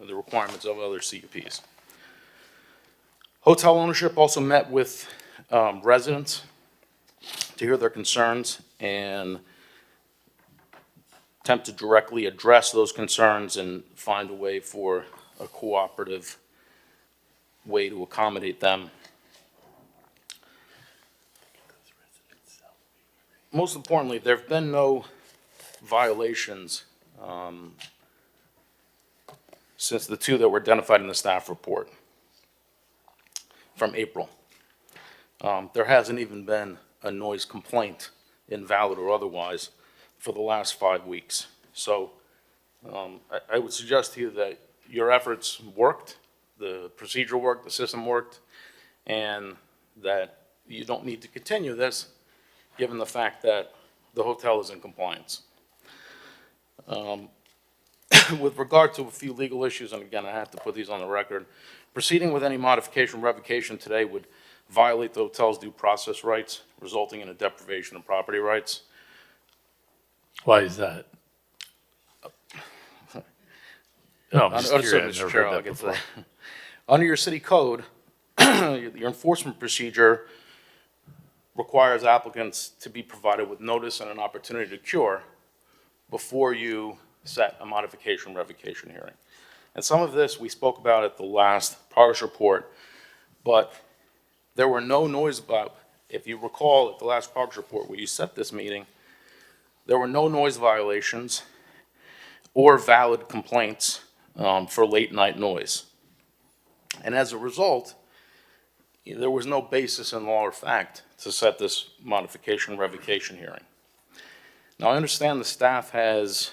the requirements of other CUPs. Hotel ownership also met with residents to hear their concerns and attempt to directly address those concerns and find a way for a cooperative way to accommodate them. Most importantly, there have been no violations since the two that were identified in the staff report from April. There hasn't even been a noise complaint, invalid or otherwise, for the last 5 weeks. So I would suggest to you that your efforts worked, the procedure worked, the system worked, and that you don't need to continue this given the fact that the hotel is in compliance. With regard to a few legal issues, and again, I have to put these on the record, proceeding with any modification or revocation today would violate the hotel's due process rights, resulting in a deprivation of property rights. Why is that? No, I'm just curious. I've never heard that before. Under your city code, your enforcement procedure requires applicants to be provided with notice and an opportunity to cure before you set a modification revocation hearing. And some of this we spoke about at the last progress report, but there were no noise about, if you recall at the last progress report where you set this meeting, there were no noise violations or valid complaints for late night noise. And as a result, there was no basis in law or fact to set this modification revocation hearing. Now, I understand the staff has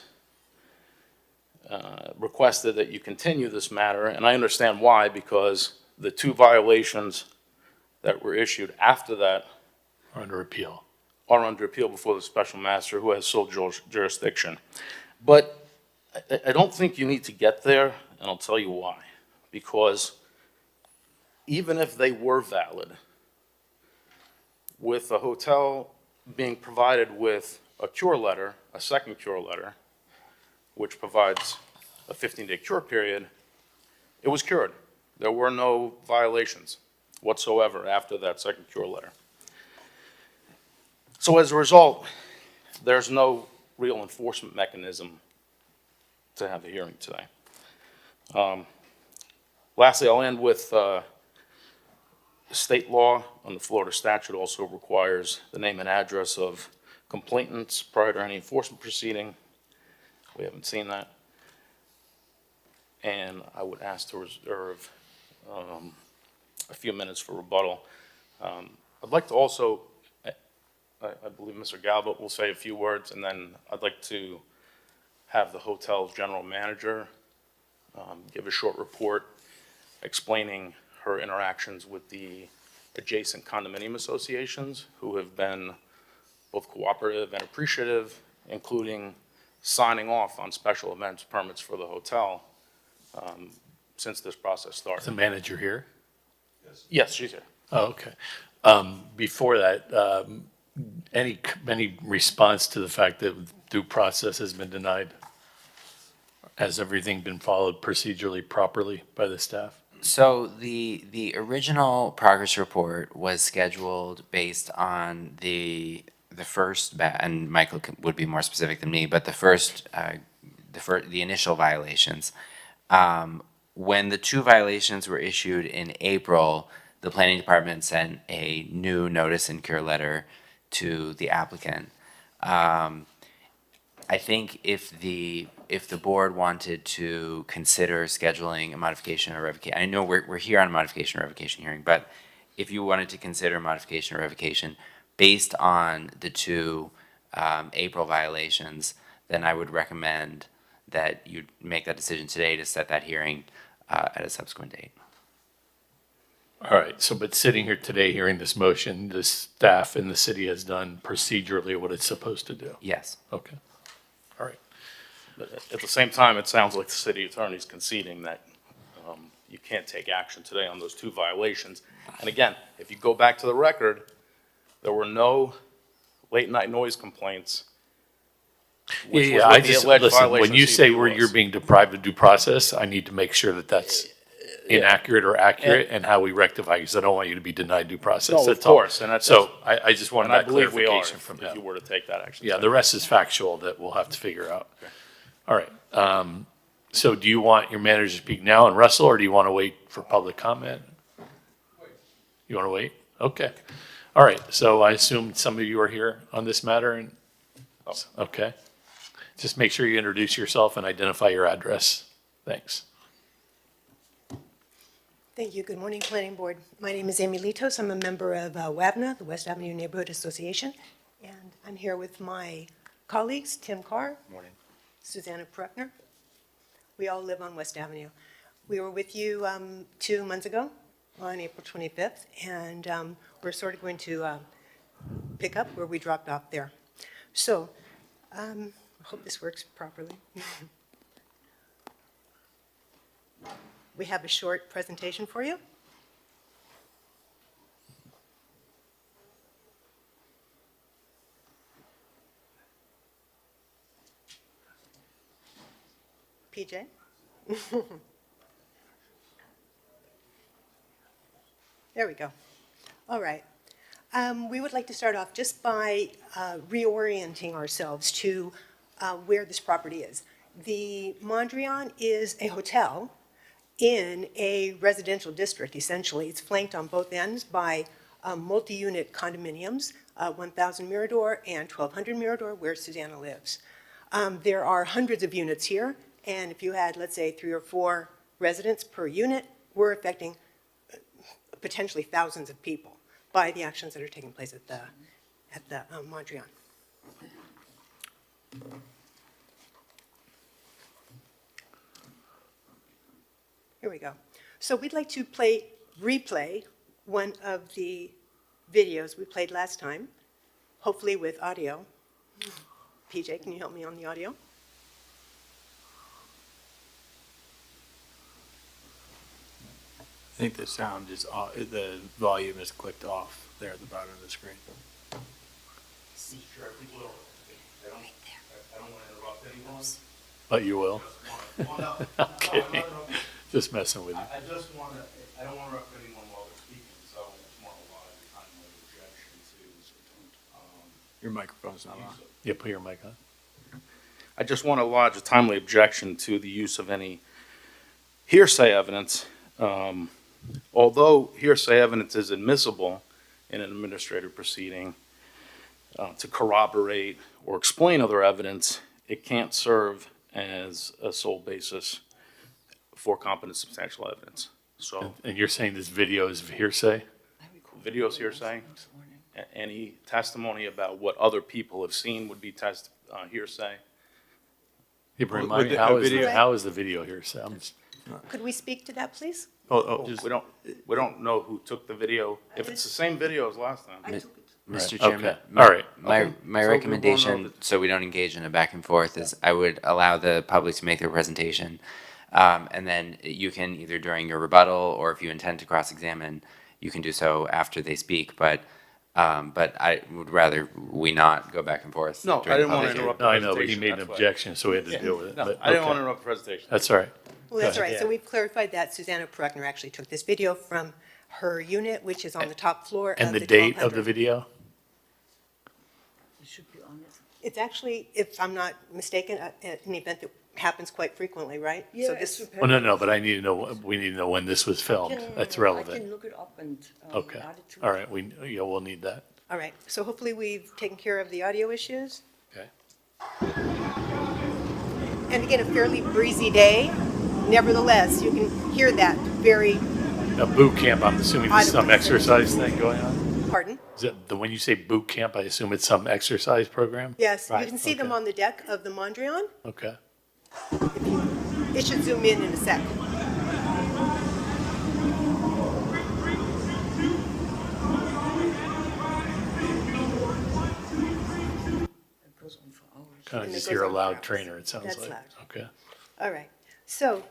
requested that you continue this matter, and I understand why, because the 2 violations that were issued after that Are under appeal. are under appeal before the special master who has sole jurisdiction. But I don't think you need to get there, and I'll tell you why. Because even if they were valid, with the hotel being provided with a cure letter, a second cure letter, which provides a 15-day cure period, it was cured. There were no violations whatsoever after that second cure letter. So as a result, there's no real enforcement mechanism to have a hearing today. Lastly, I'll end with state law on the Florida statute also requires the name and address of complainants prior to any enforcement proceeding. We haven't seen that. And I would ask to reserve a few minutes for rebuttal. I'd like to also, I believe Mr. Galbert will say a few words, and then I'd like to have the hotel's general manager give a short report explaining her interactions with the adjacent condominium associations who have been both cooperative and appreciative, including signing off on special events permits for the hotel since this process started. Is the manager here? Yes, she's here. Oh, okay. Before that, any response to the fact that due process has been denied? Has everything been followed procedurally properly by the staff? So the original progress report was scheduled based on the first and Michael would be more specific than me, but the initial violations. When the 2 violations were issued in April, the planning department sent a new notice and cure letter to the applicant. I think if the board wanted to consider scheduling a modification or revocation, I know we're here on a modification or revocation hearing, but if you wanted to consider modification or revocation based on the 2 April violations, then I would recommend that you make that decision today to set that hearing at a subsequent date. All right, so but sitting here today, hearing this motion, the staff in the city has done procedurally what it's supposed to do? Yes. Okay, all right. But at the same time, it sounds like the city attorney's conceding that you can't take action today on those 2 violations. And again, if you go back to the record, there were no late-night noise complaints. which was Yeah, I what the just, alleged listen, when violation you say CUP where was. you're being deprived of due process, I need to make sure that that's inaccurate or accurate and how we rectify, because I don't want you to be denied due process. No, of That's all. course, and that's. So I just wanted And I that believe we are, clarification from if him. you were to take that action. Yeah, today. the rest is factual that we'll have to figure out. All right, so do you want your manager to speak now and Russell, or do you want to wait for public comment? You want to wait? Okay. All right, so I assume some of you are here on this matter and, okay. Just make sure you introduce yourself and identify your address. Thanks. Thank you. Good morning, Planning Board. My name is Amy Litos. I'm a member of WABNA, the West Avenue Neighborhood Association, and I'm here with my colleagues, Tim Carr. Morning. Susanna Pruckner. We all live on West Avenue. We were with you 2 months ago on April 25th, and we're sort of going to pick up where we dropped off there. So I hope this works properly. We have a short presentation for you. PJ? There we go. All right. We would like to start off just by reorienting ourselves to where this property is. The Mondrian is a hotel in a residential district, essentially. It's flanked on both ends by multi-unit condominiums, 1,000 Mirador and 1,200 Mirador, where Susanna lives. There are hundreds of units here, and if you had, let's say, 3 or 4 residents per unit, we're affecting potentially thousands of people by the actions that are taking place at the Mondrian. Here we go. So we'd like to replay one of the videos we played last time, hopefully with audio. PJ, can you help me on the audio? I think the sound is, the volume is clicked off there at the bottom of the screen. Sure, people don't, I don't want to interrupt anyone. But you will? Well, no, I'm no, kidding. no. Just messing with you. I just want to, I don't want to interrupt anyone while they're speaking, so it's more of a lot of time of objection to, Your microphone's not on. Yeah, put your mic on. I just want to lodge a timely objection to the use of any hearsay evidence. Although hearsay evidence is admissible in an administrative proceeding to corroborate or explain other evidence, it can't serve as a sole basis for competent substantial evidence. So And you're saying this video is hearsay? video's hearsay. Any testimony about what other people have seen would be hearsay. Hey, Brent, With the- how a is video- how is the video hearsay? Could we speak to that, please? We don't know who took the video, if it's the same video as last time. Mr. Right, Chairman, okay, all right. my Okay. my So recommendation, so we don't engage in a back and forth, is I would allow the public to make their presentation. And then you can either during your rebuttal, or if you intend to cross-examine, you can do so after they speak. But I would rather we not go back and forth. No, during I didn't the want to public interrupt the No, I know, but he presentation, made an that's why. objection, so we had to Yeah. deal with it. No, but I didn't okay. want to interrupt the presentation. That's all right. Well, that's Go all ahead. right. So we've clarified that Susanna Bruckner actually took this video from her unit, which is on the top floor of And the the date of the 1200. video? It's actually, if I'm not mistaken, an event that happens quite frequently, right? So this, Well, no, but I need to know, we need to know when this was filmed. That's relevant. I can look it up and Okay, add it to all right, we'll need that. all right. So hopefully we've taken care of the audio issues. Okay. And again, a fairly breezy day. Nevertheless, you can hear that very, Now, boot camp, I'm assuming there's some exercise thing going on? pardon? Is it, when you say boot camp, I assume it's some exercise program? Yes, you Right, can see them okay. on the deck of the Mondrian. Okay. It should zoom in a sec. It goes on for hours. Kind And of it just goes hear a on for loud hours. trainer, it sounds That's like. loud. Okay. All right. So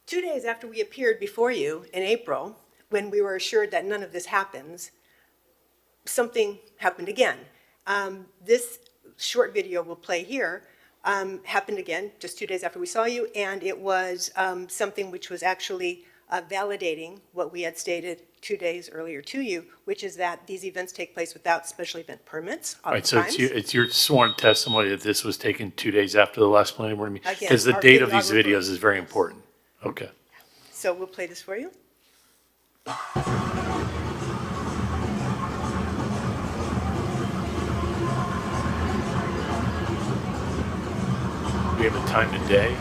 2 days after we appeared before you in April, when we were assured that none of this happens, something happened again. This short video we'll play here happened again just 2 days after we saw you, and it was something which was actually validating what we had stated 2 days earlier to you, which is that these events take place without special event permits All right, so oftentimes. it's your sworn testimony that this was taken 2 days after the last planning board meeting? Again, Because the our date of these videographer- videos is very important. Okay. So we'll play this for you. Do we have a time of day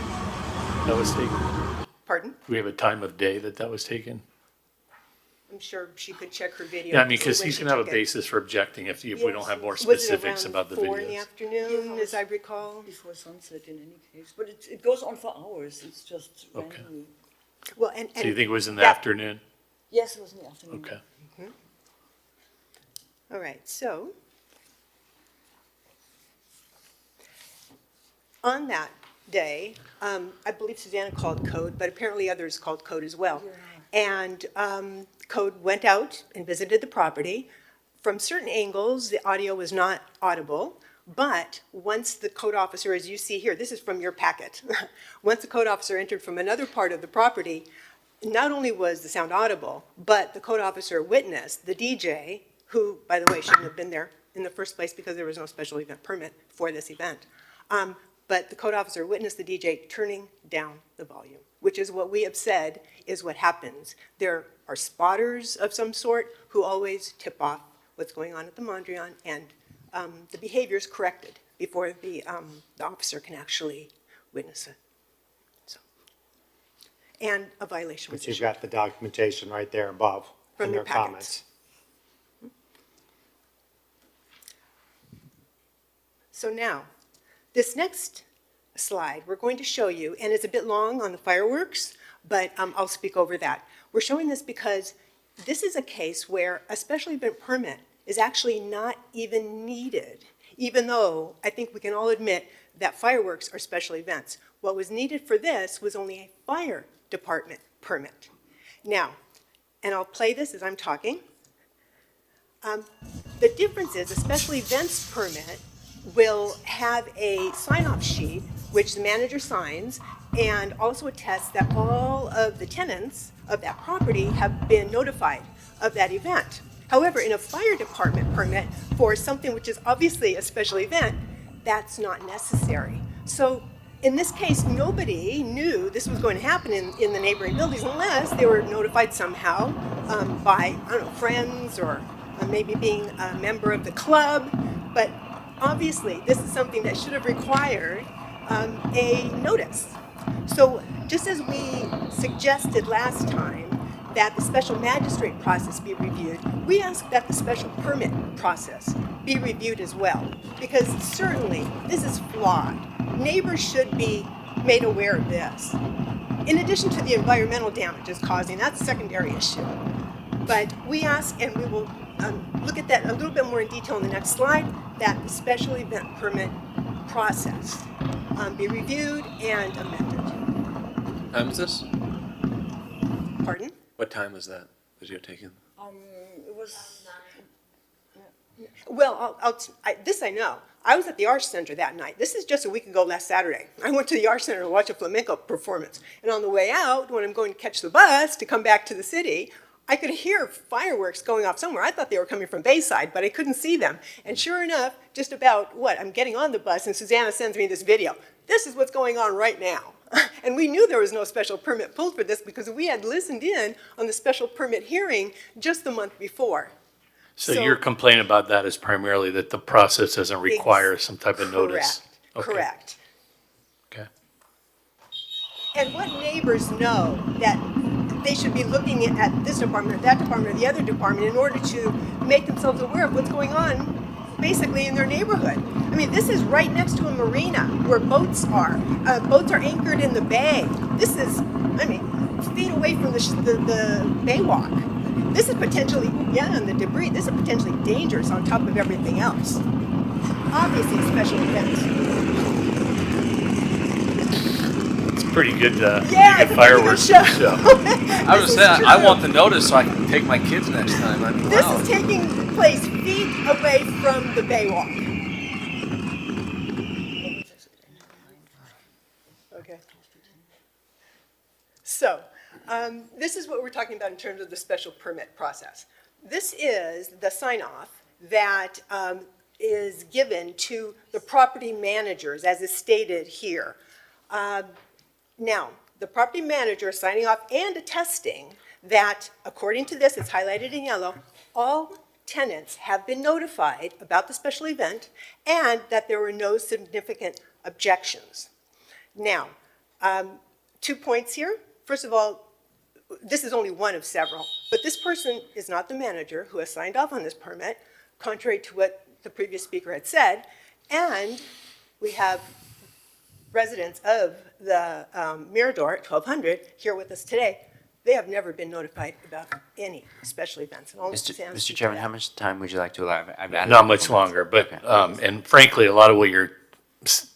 that was taken? Pardon? Do we have a time of day that was taken? I'm sure she could check her video. Yeah, I mean, to see because when he's she going to have took a it. basis for objecting if we don't have more Was it specifics around about the 4 in the videos. afternoon, as I recall? Before sunset in any case, but it goes on for hours, it's just Okay. randomly. Well, and. So you think it was in the that- afternoon? Yes, it was in the afternoon. Okay. All right, so. On that day, I believe Susanna called code, but apparently others called code as well. And code went out and visited the property. From certain angles, the audio was not audible, but once the code officer, as you see here, this is from your packet. Once the code officer entered from another part of the property, not only was the sound audible, but the code officer witnessed the DJ, who, by the way, shouldn't have been there in the first place because there was no special event permit for this event. But the code officer witnessed the DJ turning down the volume, which is what we have said is what happens. There are spotters of some sort who always tip off what's going on at the Mondrian, and the behavior is corrected before the officer can actually witness it. So, and a violation was But you've issued. got the documentation right there above. from and your their packets. comments. So now, this next slide, we're going to show you, and it's a bit long on the fireworks, but I'll speak over that. We're showing this because this is a case where a special event permit is actually not even needed, even though I think we can all admit that fireworks are special events. What was needed for this was only a fire department permit. Now, and I'll play this as I'm talking. The difference is a special events permit will have a sign-off sheet which the manager signs and also attests that all of the tenants of that property have been notified of that event. However, in a fire department permit for something which is obviously a special event, that's not necessary. So in this case, nobody knew this was going to happen in the neighboring buildings unless they were notified somehow by, I don't know, friends or maybe being a member of the club. But obviously, this is something that should have required a notice. So just as we suggested last time that the special magistrate process be reviewed, we ask that the special permit process be reviewed as well, because certainly this is flawed. Neighbors should be made aware of this. In addition to the environmental damages causing, that's a secondary issue. But we ask, and we will look at that a little bit more in detail in the next slide, that the special event permit process be reviewed and amended. What time is this? Pardon? What time was that video taken? It was. Well, this I know. I was at the Arts Center that night. This is just a week ago last Saturday. I went to the Arts Center to watch a flamenco performance. And on the way out, when I'm going to catch the bus to come back to the city, I could hear fireworks going off somewhere. I thought they were coming from Bayside, but I couldn't see them. And sure enough, just about I'm getting on the bus and Susanna sends me this video. This is what's going on right now. And we knew there was no special permit pulled for this because we had listened in on the special permit hearing just the month before. So your complaint about that is primarily that the process doesn't require some type of notice? Correct, Okay. correct. Okay. And what neighbors know that they should be looking at this department or that department or the other department in order to make themselves aware of what's going on basically in their neighborhood. I mean, this is right next to a marina where boats are. Boats are anchored in the bay. This is, I mean, feet away from the baywalk. This is potentially, and the debris, this is potentially dangerous on top of everything else. Obviously, a special event. It's pretty good, Yeah, pretty good fireworks show. I was saying, I want the notice so I can take my kids next time. I mean, This wow. is taking place feet away from the baywalk. Okay. So, this is what we're talking about in terms of the special permit process. This is the sign-off that is given to the property managers, as is stated here. Now, the property manager is signing off and attesting that, according to this, it's highlighted in yellow, all tenants have been notified about the special event and that there were no significant objections. Now, 2 points here. First of all, this is only one of several, but this person is not the manager who has signed off on this permit, contrary to what the previous speaker had said, and we have residents of the Mirador at 1200 here with us today. They have never been notified about any special events. And all Mr. Chairman, how much time would you like to allow? I've added Not a much couple longer, but, Okay. and frankly, a lot of what you're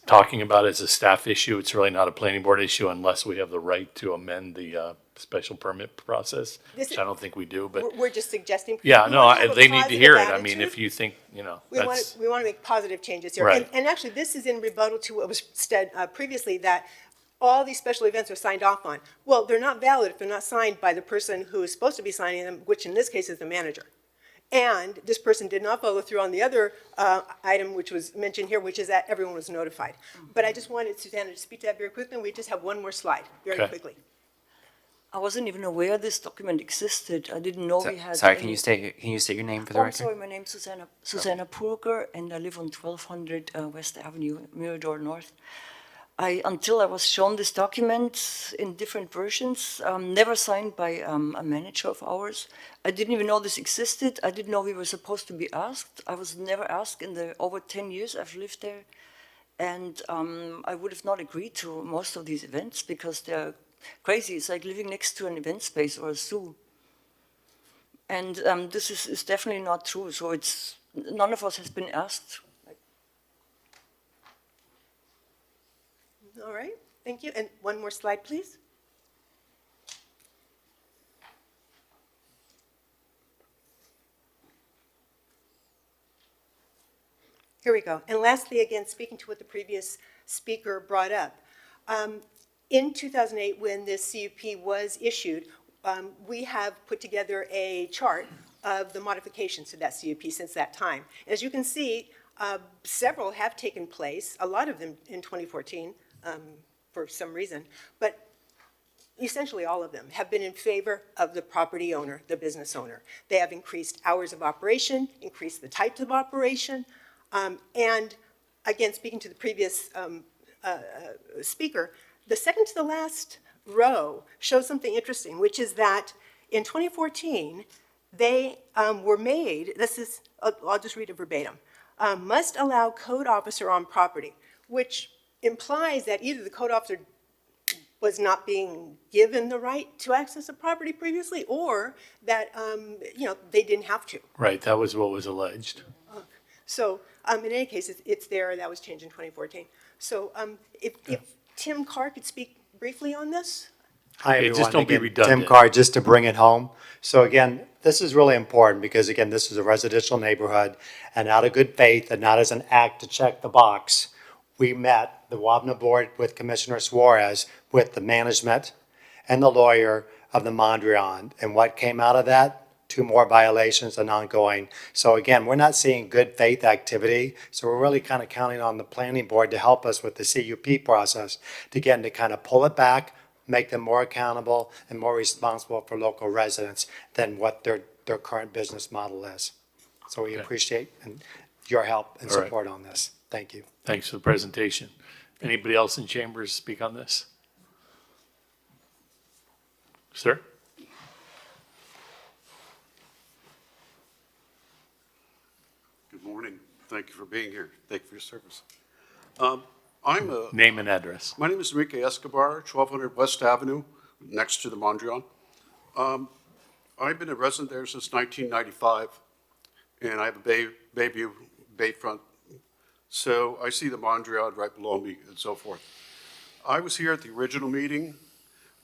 talking about is a staff issue. It's really not a planning board issue unless we have the right to amend the special permit process, This which is- I don't think we do, but We're just suggesting. yeah, we no, want to have a they need to positive hear it. I mean, attitude. if you think, We want that's, to make positive changes here. Right. And actually, this is in rebuttal to what was said previously, that all these special events are signed off on. Well, they're not valid if they're not signed by the person who is supposed to be signing them, which in this case is the manager. And this person did not follow through on the other item which was mentioned here, which is that everyone was notified. But I just wanted Susanna to speak to that very quickly, and we just have one more slide, very Okay. quickly. I wasn't even aware this document existed. I didn't know we had. Sorry, any- can you state your name for the Oh, I'm record? sorry, my name's Susanna Purger, and I live on 1200 West Avenue, Mirador North. until I was shown this document in different versions, never signed by a manager of ours. I didn't even know this existed. I didn't know we were supposed to be asked. I was never asked in the over 10 years I've lived there. And I would have not agreed to most of these events because they're crazy. It's like living next to an event space or a zoo. And this is definitely not true. So none of us has been asked. All right, thank you. And one more slide, please. Here we go. And lastly, again, speaking to what the previous speaker brought up, in 2008, when this CUP was issued, we have put together a chart of the modifications to that CUP since that time. As you can see, several have taken place, a lot of them in 2014 for some reason, but essentially all of them have been in favor of the property owner, the business owner. They have increased hours of operation, increased the types of operation, and again, speaking to the previous speaker, the second to the last row shows something interesting, which is that in 2014, they were made, I'll just read it verbatim, must allow code officer on property, which implies that either the code officer was not being given the right to access a property previously, or that, they didn't have to. Right, that was what was alleged. So in any case, it's there. That was changed in 2014. So if Tim Carr could speak briefly on this. Hi, Hey, everyone. just don't be Again, redundant. Tim Carr, just to bring it home. So again, this is really important because, again, this is a residential neighborhood, and out of good faith and not as an act to check the box, we met, the WABNA board with Commissioner Suarez, with the management and the lawyer of the Mondrian. And what came out of that? 2 more violations and ongoing. So again, we're not seeing good faith activity. So we're really kind of counting on the planning board to help us with the CUP process to kind of pull it back, make them more accountable and more responsible for local residents than what their current business model is. So we appreciate your help and All right. support on this. Thank you. Thanks for the presentation. Anybody else in chambers speak on this? Sir? Good morning. Thank you for being here. Thank you for your service. I'm a... Name and address. My name is Enrique Escobar, 1200 West Avenue, next to the Mondrian. I've been a resident there since 1995, and I have a bayfront. So I see the Mondrian right below me and so forth. I was here at the original meeting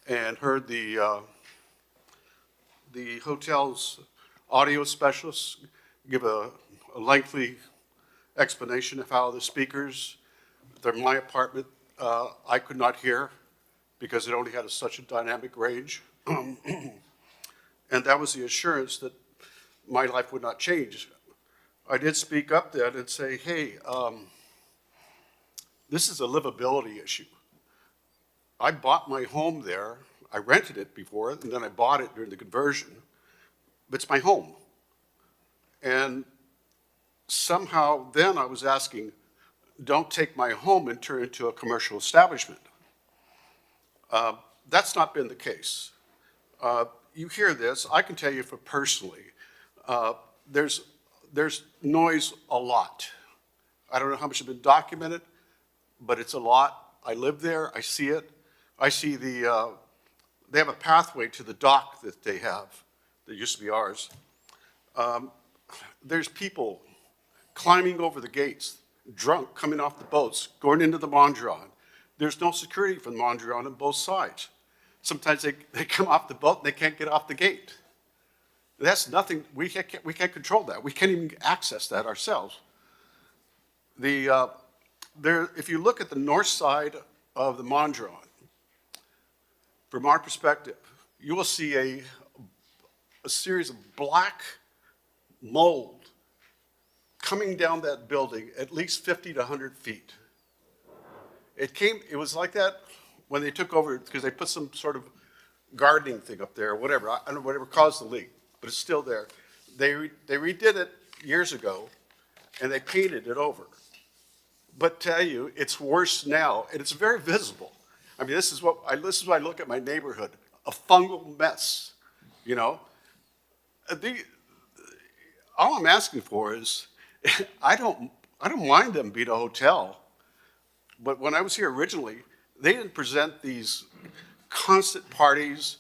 and heard the hotel's audio specialist give a lengthy explanation of how the speakers, they're my apartment, I could not hear because it only had such a dynamic range. And that was the assurance that my life would not change. I did speak up then and say, hey, this is a livability issue. I bought my home there. I rented it before, and then I bought it during the conversion. But it's my home. And somehow then I was asking, don't take my home and turn it into a commercial establishment. That's not been the case. You hear this, I can tell you for personally, there's noise a lot. I don't know how much has been documented, but it's a lot. I live there, I see it. I see they have a pathway to the dock that they have, that used to be ours. There's people climbing over the gates, drunk, coming off the boats, going into the Mondrian. There's no security from the Mondrian on both sides. Sometimes they come off the boat and they can't get off the gate. That's nothing, we can't control that. We can't even access that ourselves. If you look at the north side of the Mondrian, from our perspective, you will see a series of black mold coming down that building at least 50 to 100 feet. It was like that when they took over, because they put some sort of gardening thing up there, or whatever. I don't know, whatever caused the leak, but it's still there. They redid it years ago, and they painted it over. but tell you, it's worse now, and it's very visible. I mean, this is what I look at my neighborhood, a fungal mess, you know? All I'm asking for is, I don't mind them being a hotel, but when I was here originally, they didn't present these constant parties,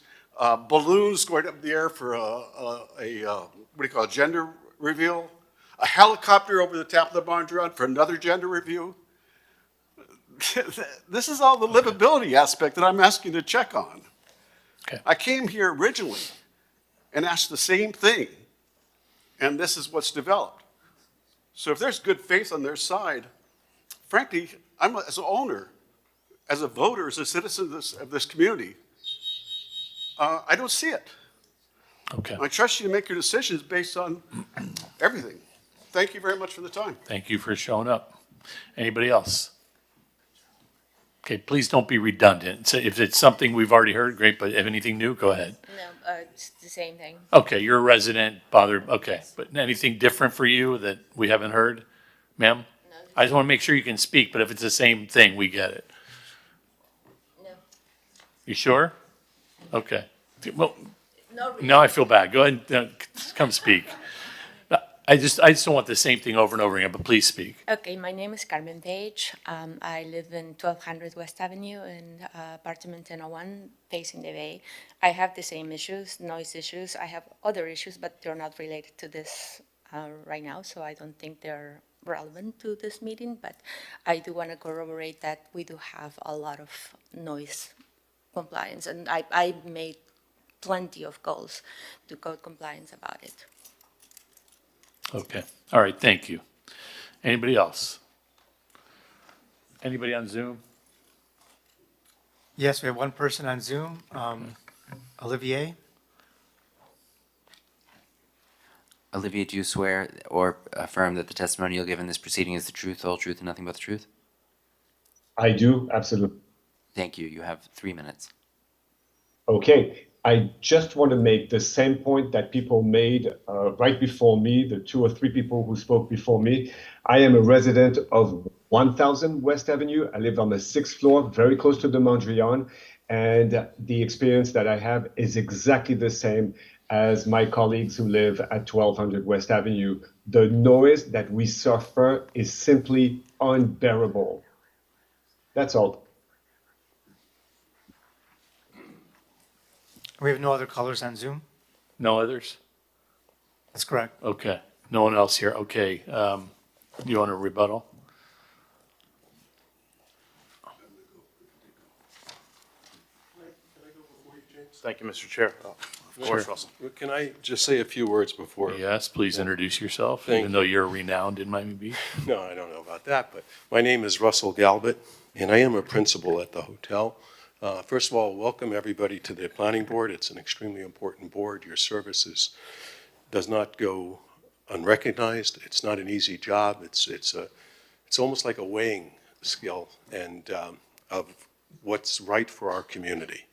balloons going up in the air for what do you call it, gender reveal, a helicopter over the top of the Mondrian for another gender review. This is all the livability aspect that I'm asking to check on. Okay. I came here originally and asked the same thing, and this is what's developed. So if there's good faith on their side, frankly, as an owner, as a voter, as a citizen of this community, I don't see it. Okay. I trust you to make your decisions based on everything. Thank you very much for the time. Thank you for showing up. Anybody else? Okay, please don't be redundant. So if it's something we've already heard, great, but if anything new, go ahead. No, it's the same thing. Okay, you're a resident, okay, but anything different for you that we haven't heard, ma'am? No. I just want to make sure you can speak, but if it's the same thing, we get it. No. You sure? Okay. Well, Not really. now I feel bad. Go ahead, come speak. I just don't want the same thing over and over again, but please speak. Okay, my name is Carmen Page. I live in 1200 West Avenue in apartment 1001 facing the bay. I have the same issues, noise issues. I have other issues, but they're not related to this right now, so I don't think they're relevant to this meeting, but I do want to corroborate that we do have a lot of noise compliance, and I made plenty of calls to code compliance about it. Okay, all right, thank you. Anybody else? Anybody on Zoom? Yes, we have one person on Zoom, Olivier. Olivia, do you swear or affirm that the testimony you'll give in this proceeding is the truth, the whole truth, and nothing but the truth? I do, absolutely. Thank you. You have 3 minutes. Okay, I just want to make the same point that people made right before me, the 2 or 3 people who spoke before me. I am a resident of 1000 West Avenue. I live on the 6th floor, very close to the Mondrian, and the experience that I have is exactly the same as my colleagues who live at 1200 West Avenue. The noise that we suffer is simply unbearable. That's all. We have no other callers on Zoom? No others? That's correct. Okay, no one else here, okay. You want a rebuttal? Thank you, Mr. Chair. Of course, Russell. Can I just say a few words before? Yes, please introduce yourself, Thank even though you're renowned in Miami Beach. No, I don't know about that, but my name is Russell Galbert, and I am a principal at the hotel. First of all, welcome everybody to the planning board. It's an extremely important board. Your services does not go unrecognized. It's not an easy job. It's almost like a weighing scale and of what's right for our community.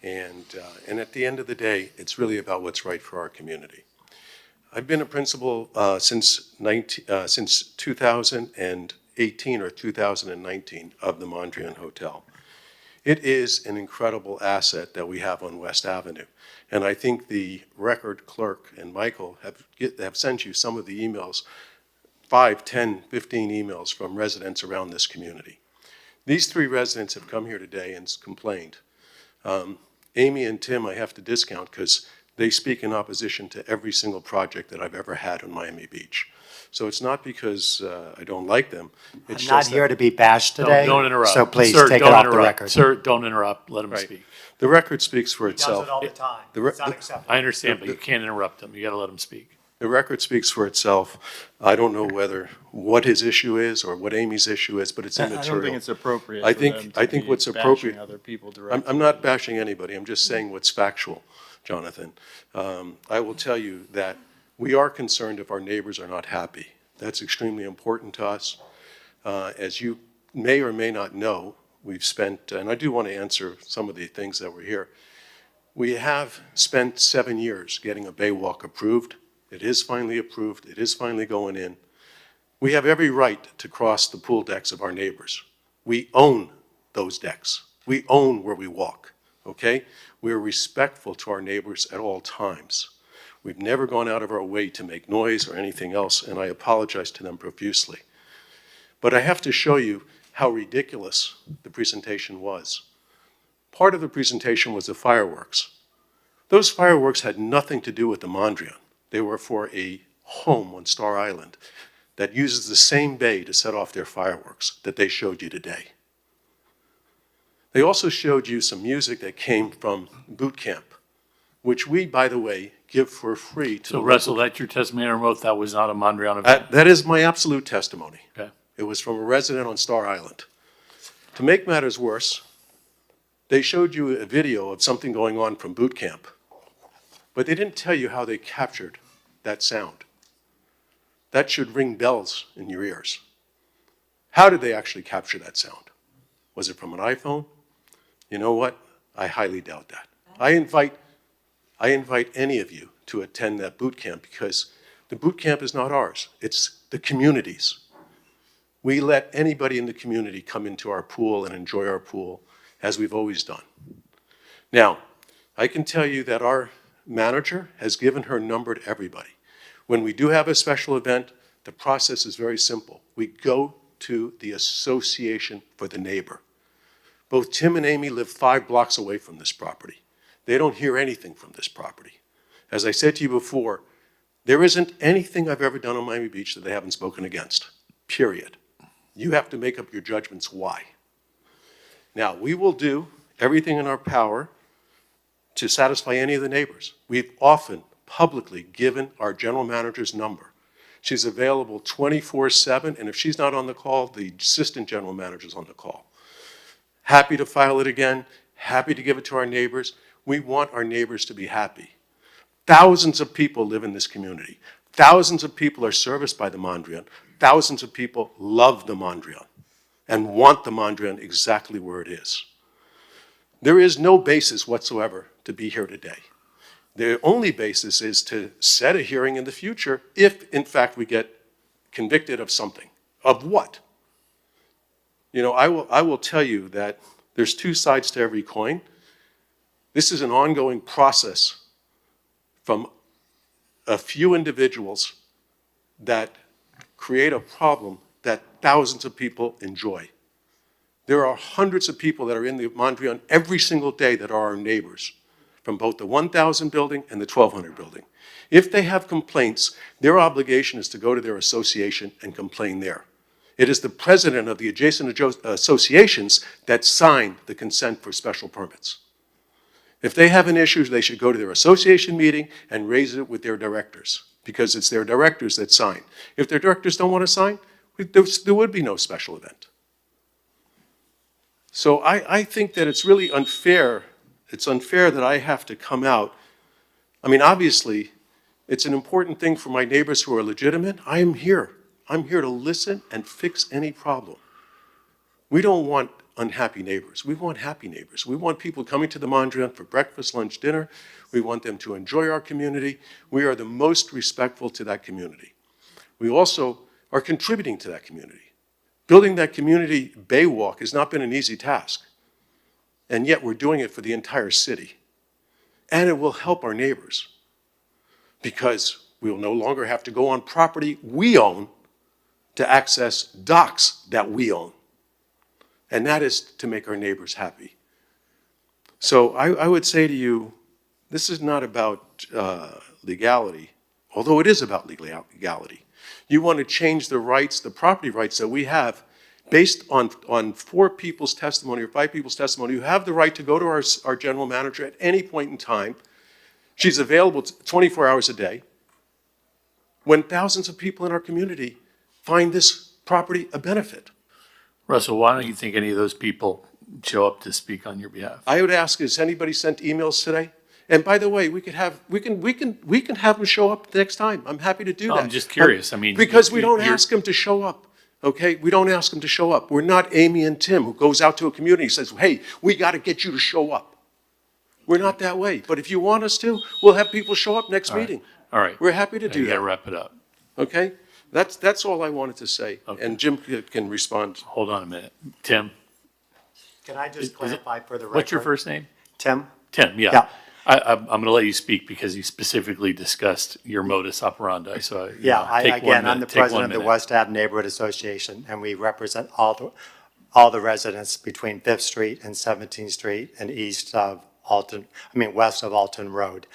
And at the end of the day, it's really about what's right for our community. I've been a principal since 2018 or 2019 of the Mondrian Hotel. It is an incredible asset that we have on West Avenue. And I think the record clerk and Michael have sent you some of the emails, 5, 10, 15 emails from residents around this community. These 3 residents have come here today and complained. Amy and Tim I have to discount because they speak in opposition to every single project that I've ever had on Miami Beach. So it's not because I don't like them. It's I'm not here to be bashed today. Don't interrupt. So please Sir, take it don't off the interrupt. record. Sir, don't interrupt. Let him Right. speak. The record speaks for He does itself. it all the time. It's unacceptable. I understand, but you can't interrupt him. You got to let him speak. The record speaks for itself. I don't know what his issue is or what Amy's issue is, but it's immaterial. I don't think it's appropriate I for think them to I think be what's bashing appropriate. other people directly. I'm not bashing anybody. I'm just saying what's factual, Jonathan. I will tell you that we are concerned if our neighbors are not happy. That's extremely important to us. As you may or may not know, we've spent, and I do want to answer some of the things that were here. We have spent 7 years getting a Baywalk approved. It is finally approved. It is finally going in. We have every right to cross the pool decks of our neighbors. We own those decks. We own where we walk, okay? We are respectful to our neighbors at all times. We've never gone out of our way to make noise or anything else, and I apologize to them profusely. But I have to show you how ridiculous the presentation was. Part of the presentation was the fireworks. Those fireworks had nothing to do with the Mondrian. They were for a home on Star Island that uses the same bay to set off their fireworks that they showed you today. They also showed you some music that came from boot camp, which we, by the way, give for free to So the Russell, local- that's your testimony under oath, that was not a Mondrian event? That is my absolute testimony. Okay. It was from a resident on Star Island. To make matters worse, they showed you a video of something going on from boot camp, but they didn't tell you how they captured that sound. That should ring bells in your ears. How did they actually capture that sound? Was it from an iPhone? You know what? I highly doubt that. I invite any of you to attend that boot camp because the boot camp is not ours. It's the community's. We let anybody in the community come into our pool and enjoy our pool as we've always done. Now, I can tell you that our manager has given her number to everybody. When we do have a special event, the process is very simple. We go to the association for the neighbor. Both Tim and Amy live 5 blocks away from this property. They don't hear anything from this property. As I said to you before, there isn't anything I've ever done on Miami Beach that they haven't spoken against, period. You have to make up your judgments why. Now, we will do everything in our power to satisfy any of the neighbors. We've often publicly given our general manager's number. She's available 24/7, and if she's not on the call, the assistant general manager's on the call. Happy to file it again, happy to give it to our neighbors. We want our neighbors to be happy. Thousands of people live in this community. Thousands of people are serviced by the Mondrian. Thousands of people love the Mondrian and want the Mondrian exactly where it is. There is no basis whatsoever to be here today. The only basis is to set a hearing in the future if, in fact, we get convicted of something. Of what? You know, I will tell you that there's 2 sides to every coin. This is an ongoing process from a few individuals that create a problem that thousands of people enjoy. There are hundreds of people that are in the Mondrian every single day that are our neighbors, from both the 1,000 building and the 1,200 building. If they have complaints, their obligation is to go to their association and complain there. It is the president of the adjacent associations that signed the consent for special permits. If they have an issue, they should go to their association meeting and raise it with their directors, because it's their directors that sign. If their directors don't want to sign, there would be no special event. So I think that it's really unfair. It's unfair that I have to come out. I mean, obviously, it's an important thing for my neighbors who are legitimate. I am here. I'm here to listen and fix any problem. We don't want unhappy neighbors. We want happy neighbors. We want people coming to the Mondrian for breakfast, lunch, dinner. We want them to enjoy our community. We are the most respectful to that community. We also are contributing to that community. Building that community bay walk has not been an easy task, and yet we're doing it for the entire city. And it will help our neighbors because we will no longer have to go on property we own to access docks that we own. And that is to make our neighbors happy. So I would say to you, this is not about legality, although it is about legality. You want to change the rights, the property rights that we have based on 4 people's testimony or 5 people's testimony. You have the right to go to our general manager at any point in time. She's available 24 hours a day. When thousands of people in our community find this property a benefit. Russell, why don't you think any of those people show up to speak on your behalf? I would ask, has anybody sent emails today? And by the way, we can have them show up the next time. I'm happy to do No, that. I'm just curious. I mean, because we don't you're- ask them to show up. Okay, we don't ask them to show up. We're not Amy and Tim who goes out to a community and says, hey, we got to get you to show up. We're not that way. But if you want us to, we'll have people show up next meeting. All right. We're happy to do You got to that. wrap it up. Okay? That's all I wanted to say. And Jim can respond. Hold on a minute. Tim? Can I Is just it- clarify for the record? What's your first name? Tim? Tim, yeah. Yeah. I'm going to let you speak because you specifically discussed your modus operandi, so. Yeah, take 1 again, I'm minute, the take 1 president of the minute. West Ave Neighborhood Association, and we represent all the residents between Fifth Street and 17th Street and west of Alton Road.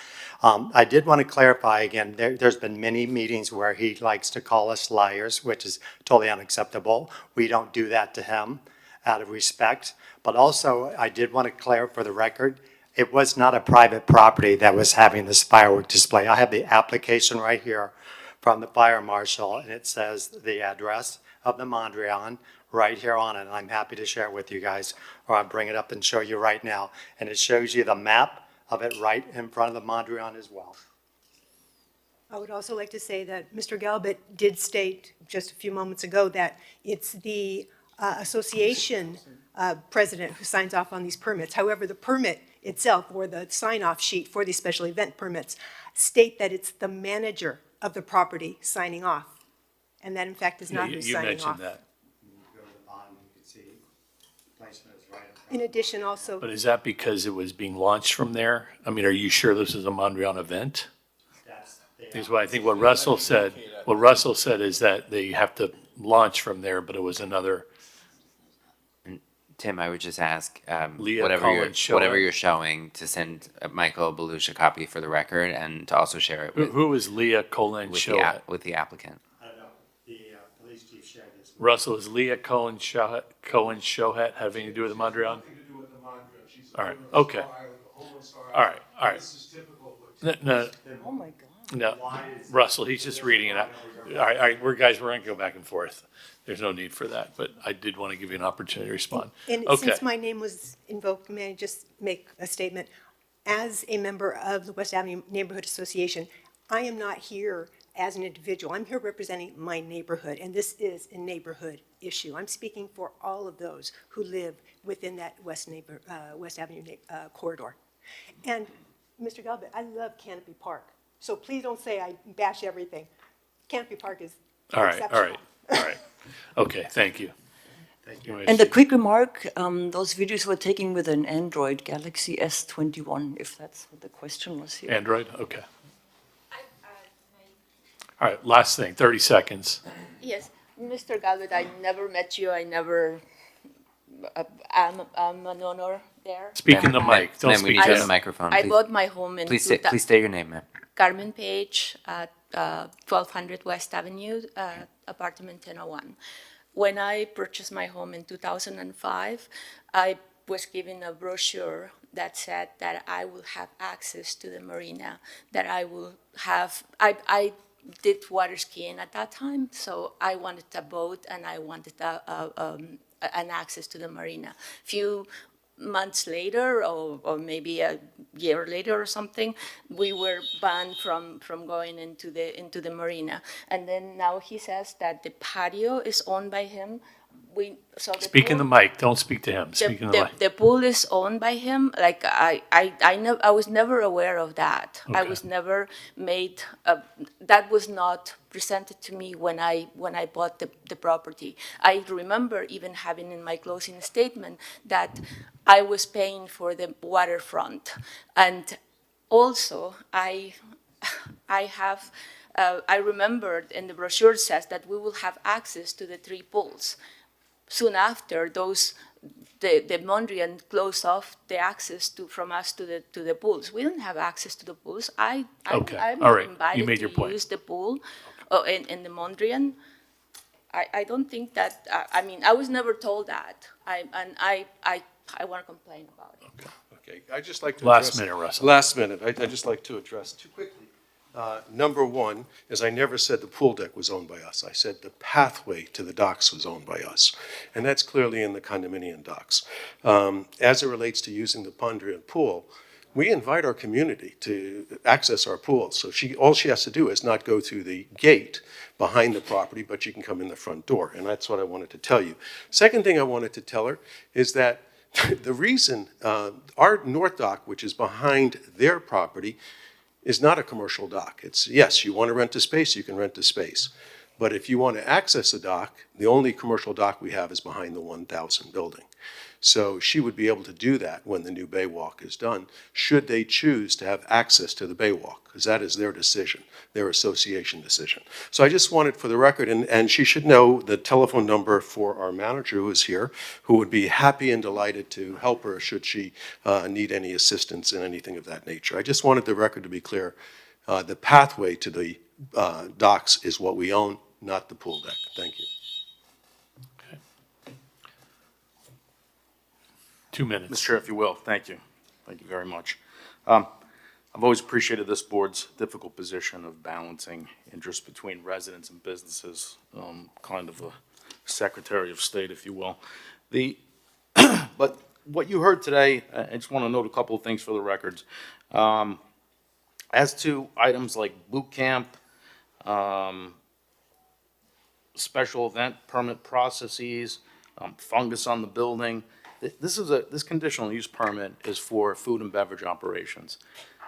I did want to clarify again, there's been many meetings where he likes to call us liars, which is totally unacceptable. We don't do that to him out of respect. But also, I did want to clarify for the record, it was not a private property that was having this firework display. I have the application right here from the fire marshal, and it says the address of the Mondrian right here on it. And I'm happy to share it with you guys, or I'll bring it up and show you right now. And it shows you the map of it right in front of the Mondrian as well. I would also like to say that Mr. Galbert did state just a few moments ago that it's the association president who signs off on these permits. However, the permit itself, or the sign-off sheet for these special event permits, state that it's the manager of the property signing off. And that in fact is Yeah, not who's you signing mentioned off. that. Go to the bottom, you can see placement is right. In addition, also, But is that because it was being launched from there? I mean, are you sure this is a Mondrian event? Because I think what Russell said is that they have to launch from there, but it was another. Tim, I would just ask, Leah whatever Collins-Shoat. you're showing, to send Michael Belush a copy for the record and to also share it with, Who is Leah Collins-Shoat? with the applicant. I don't know, the police chief shared this. Russell, is Leah Cohen-Shohat have anything to do with the Mondrian? All right, okay. All right. No, Oh, my God. no, Russell, he's just reading it out. All right, we're going to go back and forth. There's no need for that, but I did want to give you an opportunity to respond. and Okay. since my name was invoked, may I just make a statement? As a member of the West Avenue Neighborhood Association, I am not here as an individual. I'm here representing my neighborhood, and this is a neighborhood issue. I'm speaking for all of those who live within that West Avenue corridor. And Mr. Galbert, I love Canopy Park, so please don't say I bash everything. Canopy Park is exceptional. All right. Okay, thank you. And a quick remark, those videos were taken with an Android Galaxy S21, if that's what the question was here. Android, okay. All right, last thing, 30 seconds. Yes, Mr. Galvin, I never met you. I never, I'm an owner there. Speak in the mic, don't Ma'am, we speak need you to on the him. microphone. I Please- bought my home in Please state your name, ma'am. Carmen Page at 1200 West Avenue, apartment 1001. When I purchased my home in 2005, I was given a brochure that said that I will have access to the marina, that I will have, I did water skiing at that time, so I wanted a boat and I wanted an access to the marina. Few months later, or maybe a year later or something, we were banned from going into the marina. And then now he says that the patio is owned by him. Speak in the mic, don't speak to him, speak in the mic. The pool is owned by him. Like I was never aware of that. I Okay. was never made. That was not presented to me when I bought the property. I remember even having in my closing statement that I was paying for the waterfront, and also I have. I remembered, and the brochure says that we will have access to the 3 pools. Soon after, the Mondrian closed off the access from us to the pools. We don't have access to the pools. I'm Okay, not all right. You invited made to your point. use the pool in the Mondrian. I don't think that. I mean, I was never told that. I want to complain about it. Okay, I'd just like to Last address. minute, Russell. Last minute, I'd just like to address too quickly. Number one is I never said the pool deck was owned by us. I said the pathway to the docks was owned by us. And that's clearly in the condominium docs. As it relates to using the Mondrian pool, we invite our community to access our pool. So all she has to do is not go through the gate behind the property, but she can come in the front door. And that's what I wanted to tell you. Second thing I wanted to tell her is that the reason our north dock, which is behind their property, is not a commercial dock. It's, yes, you want to rent a space, you can rent a space. But if you want to access a dock, the only commercial dock we have is behind the 1,000 building. So she would be able to do that when the new Bay Walk is done, should they choose to have access to the Bay Walk, because that is their decision, their association decision. So I just wanted for the record, and she should know the telephone number for our manager who is here, who would be happy and delighted to help her should she need any assistance in anything of that nature. I just wanted the record to be clear. The pathway to the docks is what we own, not the pool deck. Thank you. 2 minutes. Mr. Chair, if you will, thank you. Thank you very much. I've always appreciated this board's difficult position of balancing interests between residents and businesses, kind of a Secretary of State, if you will. But what you heard today, I just want to note a couple of things for the records. As to items like boot camp, special event permit processes, fungus on the building, this conditional use permit is for food and beverage operations.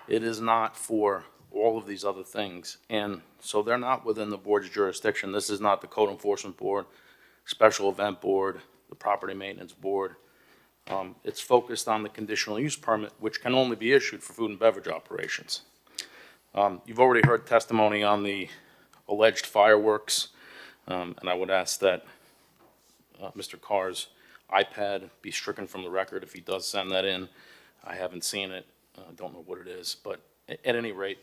It is not for all of these other things. And so they're not within the board's jurisdiction. This is not the code enforcement board, special event board, the property maintenance board. It's focused on the conditional use permit, which can only be issued for food and beverage operations. You've already heard testimony on the alleged fireworks, and I would ask that Mr. Carr's iPad be stricken from the record if he does send that in. I haven't seen it. I don't know what it is, but at any rate,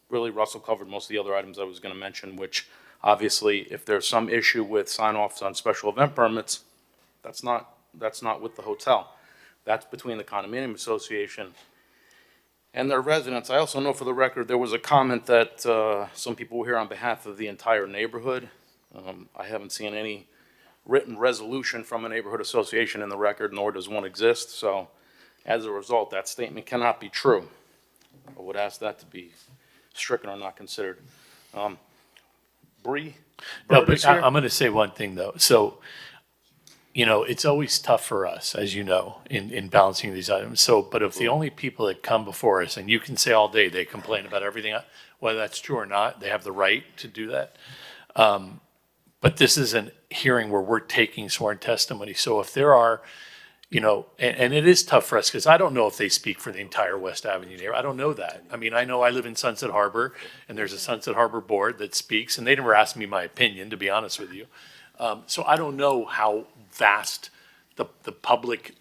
really Russell covered most of the other items I was going to mention, which obviously if there's some issue with sign-offs on special event permits, that's not with the hotel. That's between the condominium association and their residents. I also know for the record there was a comment that some people were here on behalf of the entire neighborhood. I haven't seen any written resolution from a neighborhood association in the record, nor does one exist. So as a result, that statement cannot be true. I would ask that to be stricken or not considered. Bree? No, but I'm going to say one thing, though. So, you know, it's always tough for us, as you know, in balancing these items. So, but if the only people that come before us, and you can say all day they complain about everything, whether that's true or not, they have the right to do that. But this is a hearing where we're taking sworn testimony. So if there are, you know, and it is tough for us because I don't know if they speak for the entire West Avenue neighborhood. I don't know that. I mean, I know I live in Sunset Harbor, and there's a Sunset Harbor board that speaks, and they never asked me my opinion, to be honest with you. So I don't know how vast the public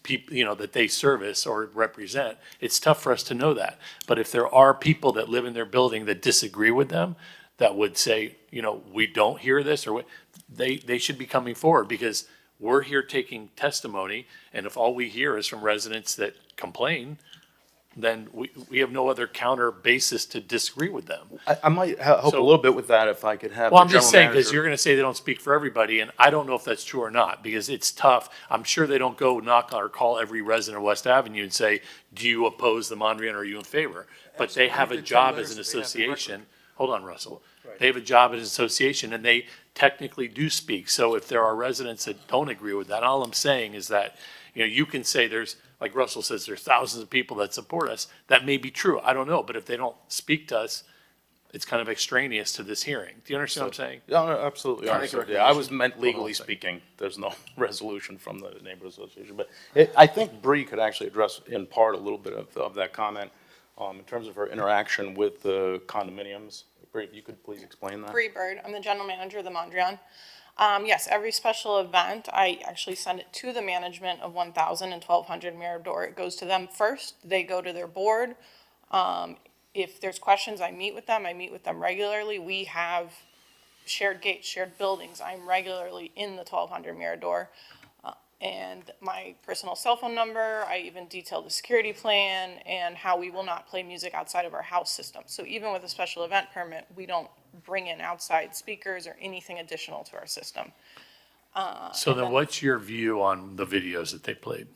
people, you know, that they service or represent. It's tough for us to know that. But if there are people that live in their building that disagree with them, that would say, you know, we don't hear this, or they should be coming forward, because we're here taking testimony, and if all we hear is from residents that complain, then we have no other counter basis to disagree with them. I might help a little bit with that if I could have Well, the I'm just general saying, because manager- you're gonna say they don't speak for everybody, and I don't know if that's true or not, because it's tough. I'm sure they don't go knock or call every resident of West Avenue and say, do you oppose the Mondrian, or are you in favor? But they have a job as an association. Hold on, Russell. They have a job as an association, and they technically do speak. So if there are residents that don't agree with that, all I'm saying is that, you know, you can say there's, like Russell says, there's thousands of people that support us. That may be true. I don't know. But if they don't speak to us, it's kind of extraneous to this hearing. Do you understand what I'm saying? Yeah, no, absolutely. Can I make a Understood. Yeah, I was meant legally speaking. There's no resolution from the neighborhood association. But I think Bree could actually address in part a little bit of that comment in terms of her interaction with the condominiums. Bree, if you could please explain that. Bree Bird, I'm the general manager of the Mondrian. Yes, every special event, I actually send it to the management of 1,000 and 1,200 Mirador. It goes to them first. They go to their board. If there's questions, I meet with them. I meet with them regularly. We have shared gates, shared buildings. I'm regularly in the 1,200 Mirador. And my personal cell phone number, I even detail the security plan and how we will not play music outside of our house system. So even with a special event permit, we don't bring in outside speakers or anything additional to our system. So then what's your view on the videos that they played?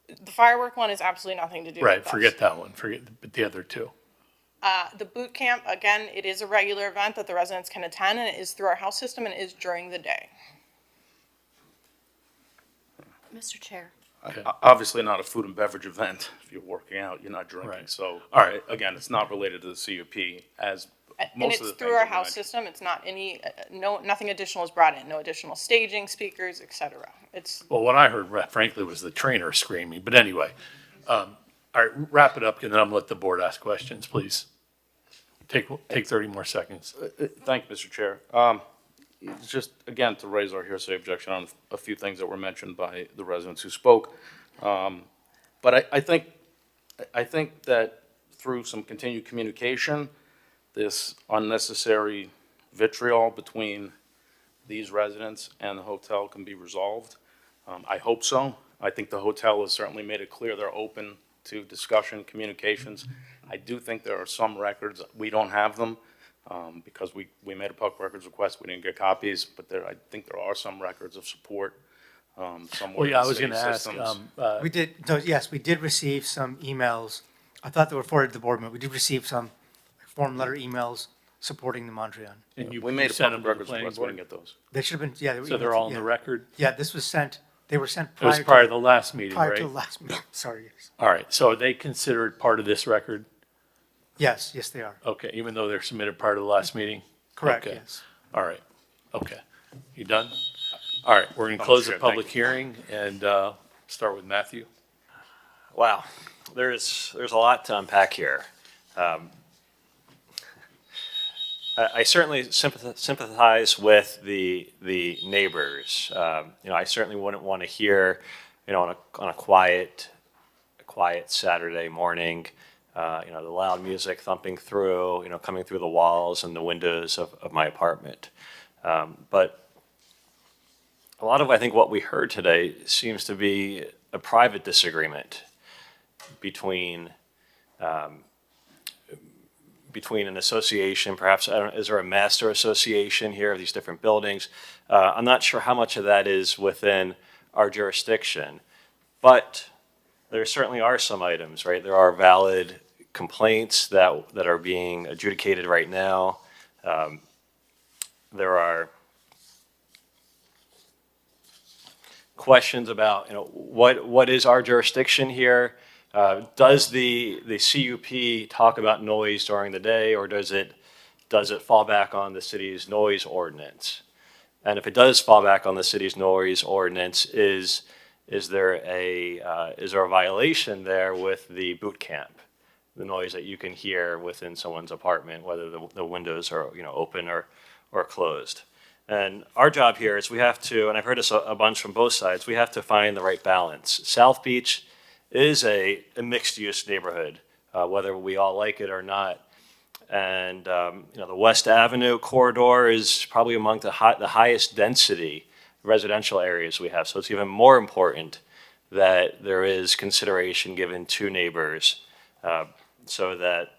The firework one is absolutely nothing to do with Right, us. forget that one, forget the other two. The boot camp, again, it is a regular event that the residents can attend, and it is through our house system, and it is during the day. Mr. Chair. Obviously not a food and beverage event. If you're working out, you're not drinking. So, again, it's not related to the CUP as And Most it's of the through things our are house mentioned. system, it's not any, nothing additional is brought in, no additional staging, speakers, et cetera. It's, Well, what I heard, frankly, was the trainer screaming, but anyway. All right, wrap it up, and then I'm gonna let the board ask questions, please. Take 30 more seconds. Thank you, Mr. Chair. Just, again, to raise our hearsay objection on a few things that were mentioned by the residents who spoke. But I think that through some continued communication, this unnecessary vitriol between these residents and the hotel can be resolved. I hope so. I think the hotel has certainly made it clear they're open to discussion, communications. I do think there are some records, we don't have them, because we made a public records request, we didn't get copies, but I think there are some records of support, somewhere Well, in yeah, I the was city gonna ask, systems. We did, no, yes, we did receive some emails. I thought they were forwarded to the board, but we did receive some form letter emails supporting the Mondrian. And you We made a sent public them to the records planning request, we board? didn't get those. They should have been, yeah. So they're all on the yeah. record? Yeah, this was sent, they were sent It was prior. prior to the last meeting, Prior to right? the last meeting, sorry, yes. All right, so are they considered part of this record? Yes, yes, they are. Okay, even though they're submitted prior to the last meeting? Correct, Okay. yes. All right, okay. You done? All right, we're gonna close the public hearing and start with Matthew. Wow, there's a lot to unpack here. I certainly sympathize with the neighbors. I certainly wouldn't want to hear, on a quiet Saturday morning, the loud music thumping through, coming through the walls and the windows of my apartment. But a lot of, I think, what we heard today seems to be a private disagreement between an association, perhaps, is there a master association here of these different buildings? I'm not sure how much of that is within our jurisdiction, but there certainly are some items, right? There are valid complaints that are being adjudicated right now. There are questions about, what is our jurisdiction here? Does the CUP talk about noise during the day, or does it fall back on the city's noise ordinance? And if it does fall back on the city's noise ordinance, is there a violation there with the boot camp? The noise that you can hear within someone's apartment, whether the windows are open or closed. And our job here is we have to, and I've heard this a bunch from both sides, we have to find the right balance. South Beach is a mixed-use neighborhood, whether we all like it or not. And the West Avenue corridor is probably among the highest density residential areas we have. So it's even more important that there is consideration given to neighbors so that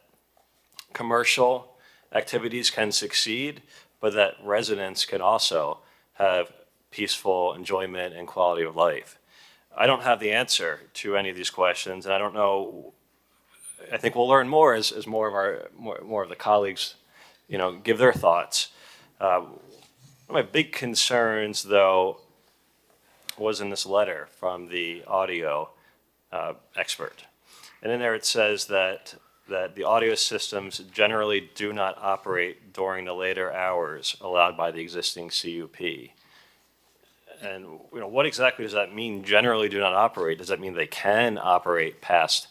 commercial activities can succeed, but that residents can also have peaceful enjoyment and quality of life. I don't have the answer to any of these questions, and I don't know. I think we'll learn more as more of the colleagues, give their thoughts. One of my big concerns, though, was in this letter from the audio expert, and in there it says that the audio systems generally do not operate during the later hours allowed by the existing CUP. And what exactly does that mean, generally do not operate? Does that mean they can operate past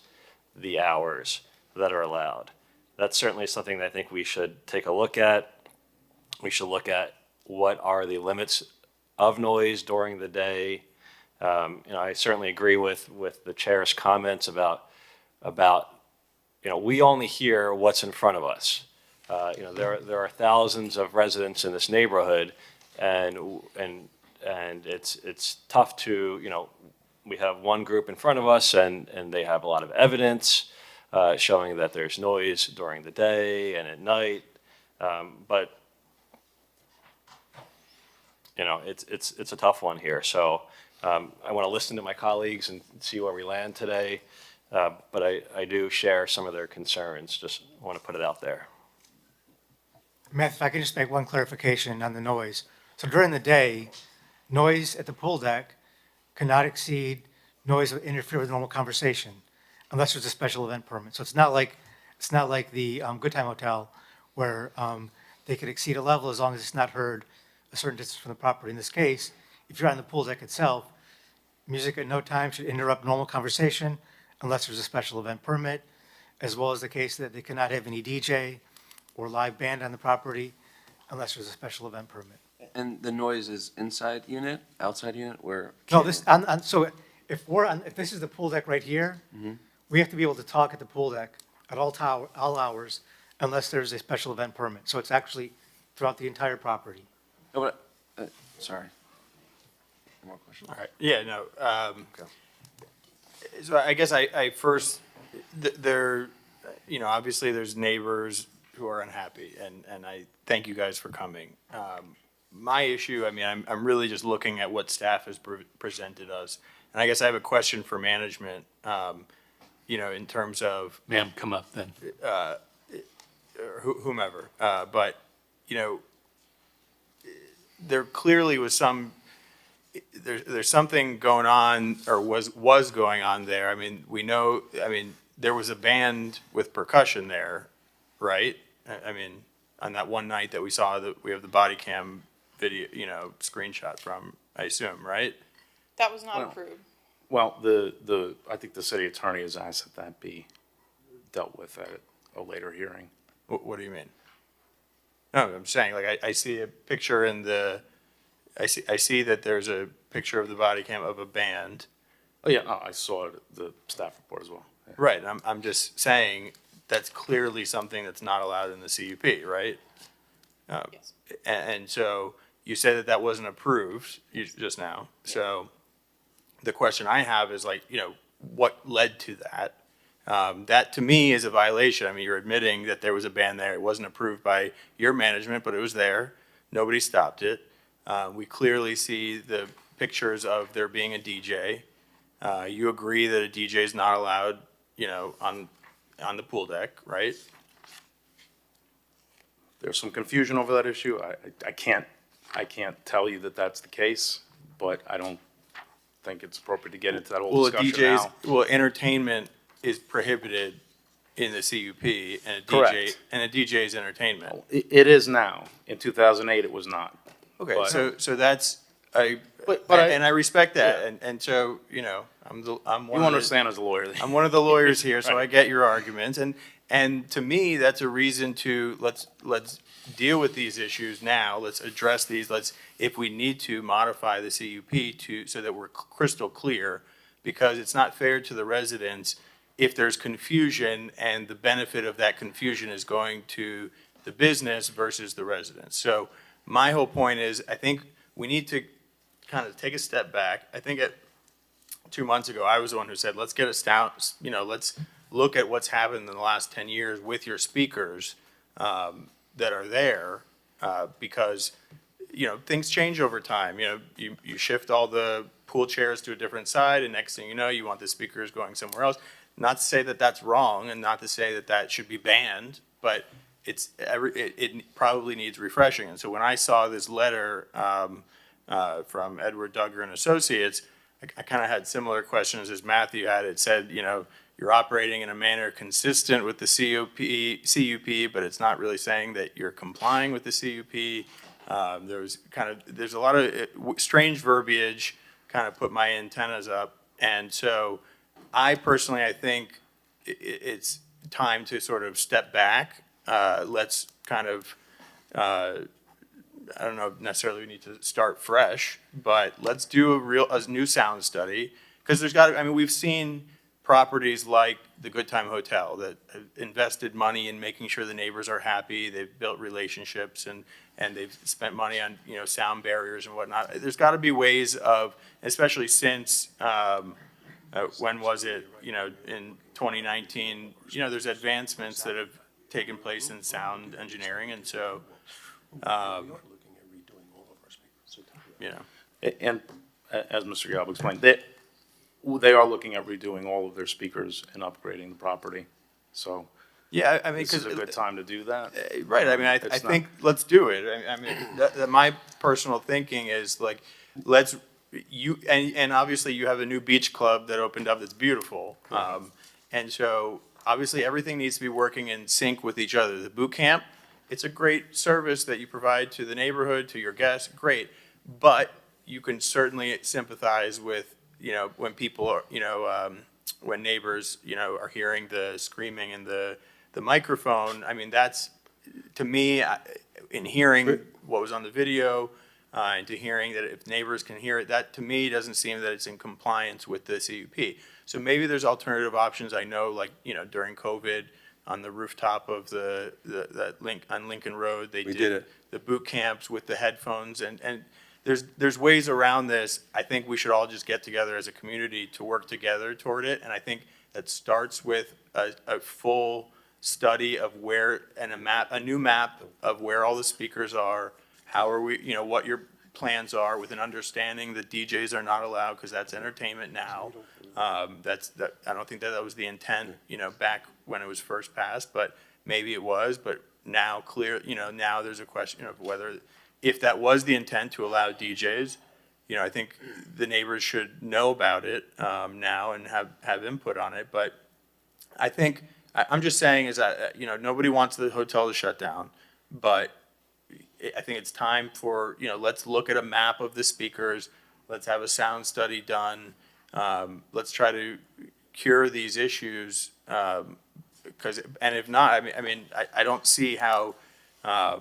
the hours that are allowed? That's certainly something that I think we should take a look at. We should look at what are the limits of noise during the day. I certainly agree with the chair's comments about we only hear what's in front of us. There are thousands of residents in this neighborhood, and it's tough to, we have one group in front of us and they have a lot of evidence showing that there's noise during the day and at night. But it's a tough one here. So I want to listen to my colleagues and see where we land today. But I do share some of their concerns. Just want to put it out there. Matt, if I can just make one clarification on the noise. So during the day, noise at the pool deck cannot exceed noise that interfere with normal conversation unless there's a special event permit. So it's not like the Good Time Hotel where they could exceed a level as long as it's not heard a certain distance from the property. In this case, if you're on the pool deck itself, music at no time should interrupt normal conversation unless there's a special event permit, as well as the case that they cannot have any DJ or live band on the property unless there's a special event permit. And the noise is inside unit, outside unit, where? No, so if this is the pool deck right here, we have to be able to talk at the pool deck at all hours unless there's a special event permit. So it's actually throughout the entire property. No, but, sorry. More questions? All right, yeah, no, so I guess I first, there, you know, obviously there's neighbors who are unhappy, and I thank you guys for coming. My issue, I mean, I'm really just looking at what staff has presented us, and I guess I have a question for management, you know, in terms of. Ma'am, come up then. Whomever, but, you know, there clearly was there's something going on, or was going on there. I mean, we know, I mean, there was a band with percussion there, right? I mean, on that one night that we saw we have the body cam video, you know, screenshot from, I assume, right? That was not approved. Well, I think the city attorney has asked that be dealt with at a later hearing. What do you mean? No, I'm saying, like, I see a picture I see that there's a picture of the body cam of a band. Oh, yeah, I saw the staff report as well. Yeah. Right, I'm just saying that's clearly something that's not allowed in the CUP, right? Yes. And so you said that wasn't approved just now. So the question I have is, like, you know, what led to that? That to me is a violation. I mean, you're admitting that there was a ban there. It wasn't approved by your management, but it was there. Nobody stopped it. We clearly see the pictures of there being a DJ. You agree that a DJ is not allowed, you know, on the pool deck, right? There's some confusion over that issue. I can't tell you that that's the case, but I don't think it's appropriate to get into that whole discussion now. Well, entertainment is prohibited in the CUP, and Correct. a DJ's entertainment. It is now. In 2008, it was not. Okay, But- so that's, and I respect that, and so, you know, I'm one You of understand as a lawyer. I'm one of the lawyers here, so I Right. get your arguments, and to me, that's a reason to, let's deal with these issues now, let's address these, if we need to, modify the CUP so that we're crystal clear, because it's not fair to the residents if there's confusion and the benefit of that confusion is going to the business versus the residents. So my whole point is, I think we need to kind of take a step back. I think 2 months ago, I was the one who said, let's let's look at what's happened in the last 10 years with your speakers that are there, because, you know, things change over time. You know, you shift all the pool chairs to a different side, and next thing you know, you want the speakers going somewhere else. Not to say that that's wrong, and not to say that that should be banned, but it probably needs refreshing. And so when I saw this letter from Edward Duggar and Associates, I kind of had similar questions as Matthew had. It said, you know, you're operating in a manner consistent with the CUP, but it's not really saying that you're complying with the CUP. There's a lot of strange verbiage, kind of put my antennas up. And so I think it's time to sort of step back. Let's kind of, I don't know, necessarily we need to start fresh, but let's do a new sound study. Because we've seen properties like the Good Time Hotel that have invested money in making sure the neighbors are happy. They've built relationships and they've spent money on, you know, sound barriers and whatnot. There's got to be ways of, especially since, when was it, you know, in 2019, you know, there's advancements that have taken place in sound engineering, and so, you know. And as Mr. Galb explained, they are looking at redoing all of their speakers and upgrading the property. So Yeah, I mean, this is a good time to do that. Right, I mean, I think, let's do it. I mean, my personal thinking is, like, and obviously you have a new beach club that opened up that's beautiful. And so, obviously, everything needs to be working in sync with each other. The boot camp it's a great service that you provide to the neighborhood, to your guests, great. But you can certainly sympathize with, when people are, when neighbors, are hearing the screaming in the microphone. I mean, that's, to me, in hearing what was on the video, and to hearing that if neighbors can hear it, that to me doesn't seem that it's in compliance with the CUP. So maybe there's alternative options. I know, like, during COVID, on the rooftop of on Lincoln Road, they We did did it. the boot camps with the headphones, and there's ways around this. I think we should all just get together as a community to work together toward it, and I think that starts with a full study of where, and a new map of where all the speakers are, how are we, what your plans are, with an understanding that DJs are not allowed, because that's entertainment now. I don't think that was the intent, back when it was first passed, but maybe it was, but now now there's a question of whether, if that was the intent to allow DJs, I think the neighbors should know about it, now and have input on it. But I think, I'm just saying is that, nobody wants the hotel to shut down, but I think it's time for, let's look at a map of the speakers. Let's have a sound study done. Let's try to cure these issues. And if not, I don't see how, I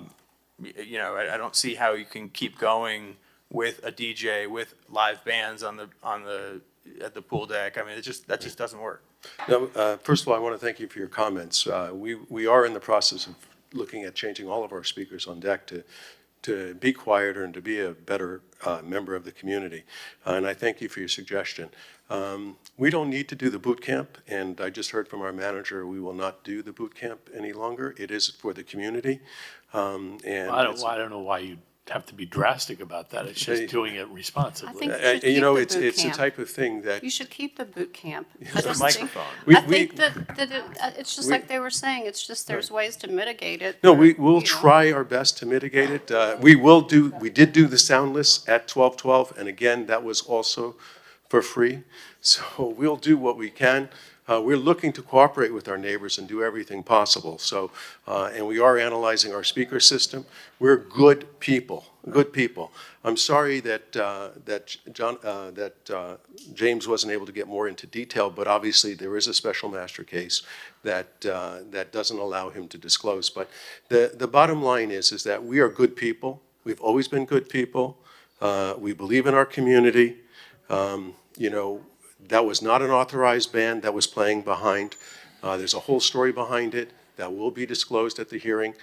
don't see how you can keep going with a DJ, with live bands at the pool deck. I mean, that just doesn't work. Now, first of all, I want to thank you for your comments. We are in the process of looking at changing all of our speakers on deck to be quieter and to be a better member of the community. And I thank you for your suggestion. We don't need to do the boot camp, and I just heard from our manager, we will not do the boot camp any longer. It is for the community. And I don't know why you have to be drastic about that. It's just doing it responsibly. I think you should keep the boot it's the camp. type of thing that You should keep the boot camp. The microphone. I think that it's just like they were saying, it's just there's ways to mitigate it. No, we'll try our best to mitigate it. We did do the soundless at 1212, and again, that was also for free. So we'll do what we can. We're looking to cooperate with our neighbors and do everything possible. So, and we are analyzing our speaker system. We're good people, good people. I'm sorry that James wasn't able to get more into detail, but obviously there is a special master case that doesn't allow him to disclose. But the bottom line is that we are good people. We've always been good people. We believe in our community. That was not an authorized band that was playing behind. There's a whole story behind it that will be disclosed at the hearing.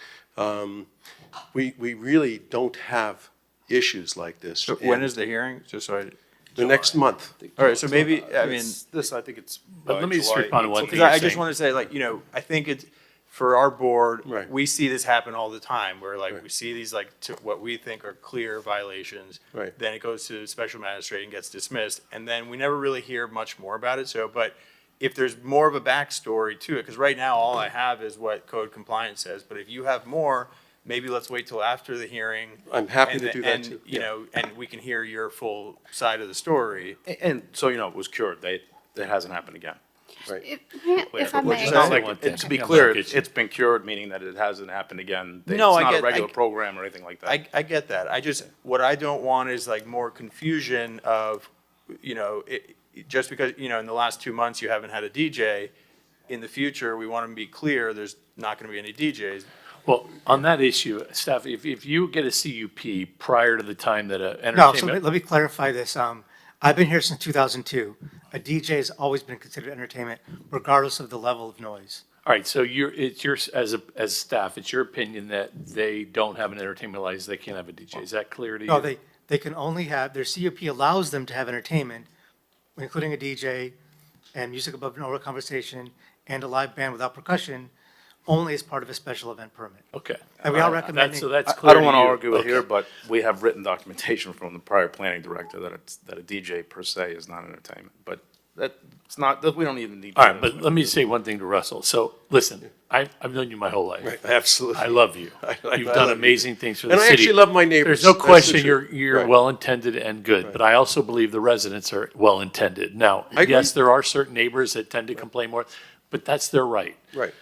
We really don't have issues like this. So when is the hearing? Just so the next month. All right, so maybe, I mean. I think it's. But let me just respond to one thing Because you're I just saying. want to say, like, I think it's, for our board, Right. we see this happen all the time, where like, we see these like, what we think are clear violations. Right. Then it goes to special magistrate and gets dismissed, and then we never really hear much more about it, so, but if there's more of a backstory to it, because right now, all I have is what code compliance says, but if you have more, maybe let's wait till after the hearing. I'm happy and to do that and, too. You know, and we can hear your full side of the story. And so, it was cured. That hasn't happened again. Right. If I may. It's not Say one like, thing. to be Yeah, clear, Mark, it's been cured, meaning that it hasn't happened again. No, It's I not get- a regular I- program or anything like that. I get that. What I don't want is like more confusion of, just because, in the last 2 months you haven't had a DJ, in the future, we want to be clear, there's not going to be any DJs. Well, on that issue, Steph, if you get a CUP prior to the time that No, so entertainment. let me clarify this. I've been here since 2002. A DJ has always been considered entertainment regardless of the level of noise. All right, so as staff, it's your opinion that they don't have an entertainment license, they can't have a DJ. Is that clear to you? No, they can only have, their CUP allows them to have entertainment, including a DJ and music above an oral conversation and a live band without percussion, only as part of a special event permit. Okay. And we are recommending. So that's I clear don't to want to you. argue it Okay. here, but we have written documentation from the prior planning director that a DJ per se is not entertainment. But we don't even need. All right, but let me say one thing to Russell. So, listen, I've known you my whole life. Right, absolutely. I love you. You've I done love you. amazing things for the And city. I actually love my neighbors. There's no That's the question truth. you're Right. well-intended and good, but I also believe the residents are well-intended. Now, I agree. yes, there are certain neighbors that tend to complain more, but that's their right. Right.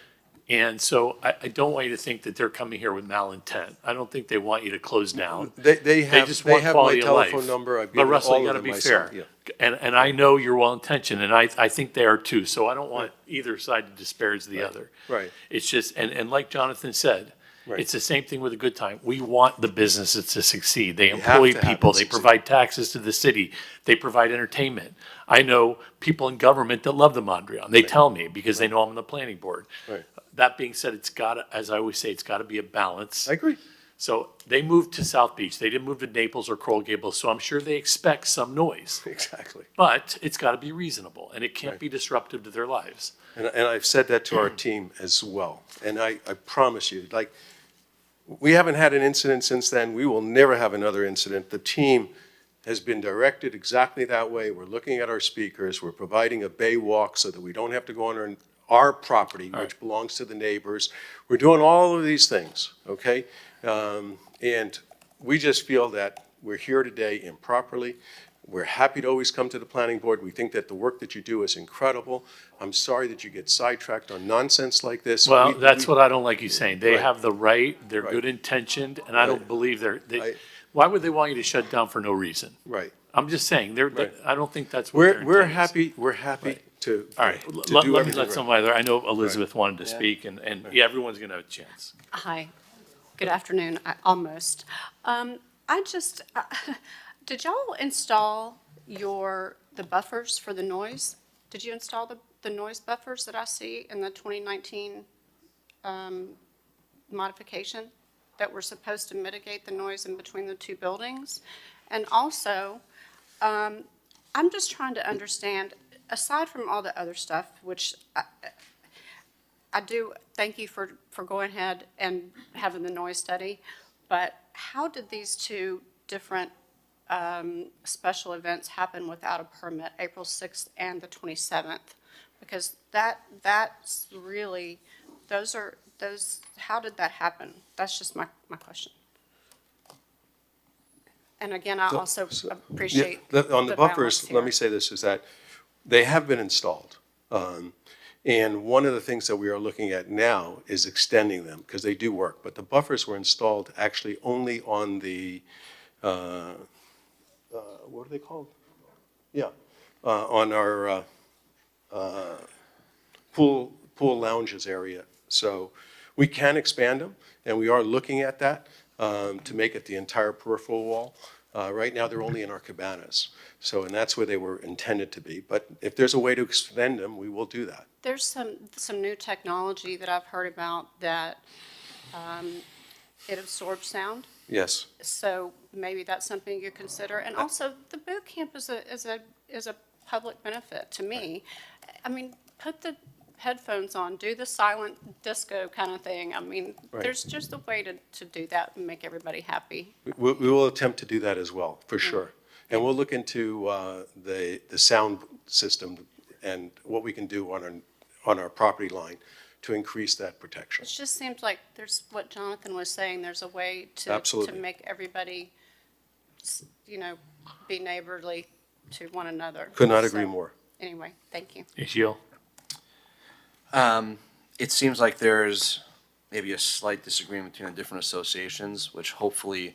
And so I don't want you to think that they're coming here with malintent. I don't think they want you to close down. They have, just they want have my quality of life. telephone number. I've But given Russell, all you of gotta them be myself. fair. Yeah. And I know you're well-intentioned, and I think they are too, so I don't want either side to disparage the other. Right. It's just, and like Jonathan said, Right. it's the same thing with a good time. We want the businesses to succeed. They have employ to have people, it they succeed. provide taxes to the city, they provide entertainment. I know people in government that love the Mondrian. They tell me because they know I'm on the planning board. Right. That being said, it's gotta, as I always say, it's gotta be a balance. I agree. So they moved to South Beach. They didn't move to Naples or Coral Gables, so I'm sure they expect some noise. Exactly. But it's gotta be reasonable, and it can't be disruptive to their lives. And I've said that to our team as well. And I promise you, like, we haven't had an incident since then. We will never have another incident. The team has been directed exactly that way. We're looking at our speakers. We're providing a bay walk so that we don't have to go on our property, which belongs to the neighbors. We're doing all of these things, okay? And we just feel that we're here today improperly. We're happy to always come to the planning board. We think that the work that you do is incredible. I'm sorry that you get sidetracked on nonsense like this. Well, that's what I don't like you saying. They Right. have the right, they're Right. good intentioned, and I don't Right. believe why would they want you to shut down for no reason? Right. I'm just saying, Right. I don't think that's what their We're intent is. happy, to All right, to let do me everything let right. somebody, I know Elizabeth wanted to Yeah. speak, and yeah, everyone's gonna have a chance. Hi, good afternoon, almost. I just, did y'all install the buffers for the noise? Did you install the noise buffers that I see in the 2019 modification that were supposed to mitigate the noise in between the two buildings? And also, I'm just trying to understand, aside from all the other stuff, which I do thank you for going ahead and having the noise study, but how did these two different special events happen without a permit, April 6th and the 27th? Because that's really, how did that happen? That's just my question. And again, I also appreciate Yeah, on the balance buffers, here. let me say this, is that they have been installed. And one of the things that we are looking at now is extending them, because they do work. But the buffers were installed actually only on the, what are they called? Yeah, on our pool lounges area. So we can expand them, and we are looking at that to make it the entire peripheral wall. Right now, they're only in our cabanas. So, and that's where they were intended to be. But if there's a way to extend them, we will do that. There's some new technology that I've heard about that it absorbs sound. Yes. So maybe that's something you consider. And also, the boot camp is a public benefit to me. I mean, put the headphones on, do the silent disco kind of thing. I mean, Right. there's just a way to do that and make everybody happy. We will attempt to do that as well, for sure. And we'll look into the sound system and what we can do on our property line to increase that protection. It just seems like there's, what Jonathan was saying, there's a way to Absolutely. make everybody, be neighborly to one another. Could not agree So, more. Anyway, thank you. Gilles? It seems like there's maybe a slight disagreement between the different associations, which hopefully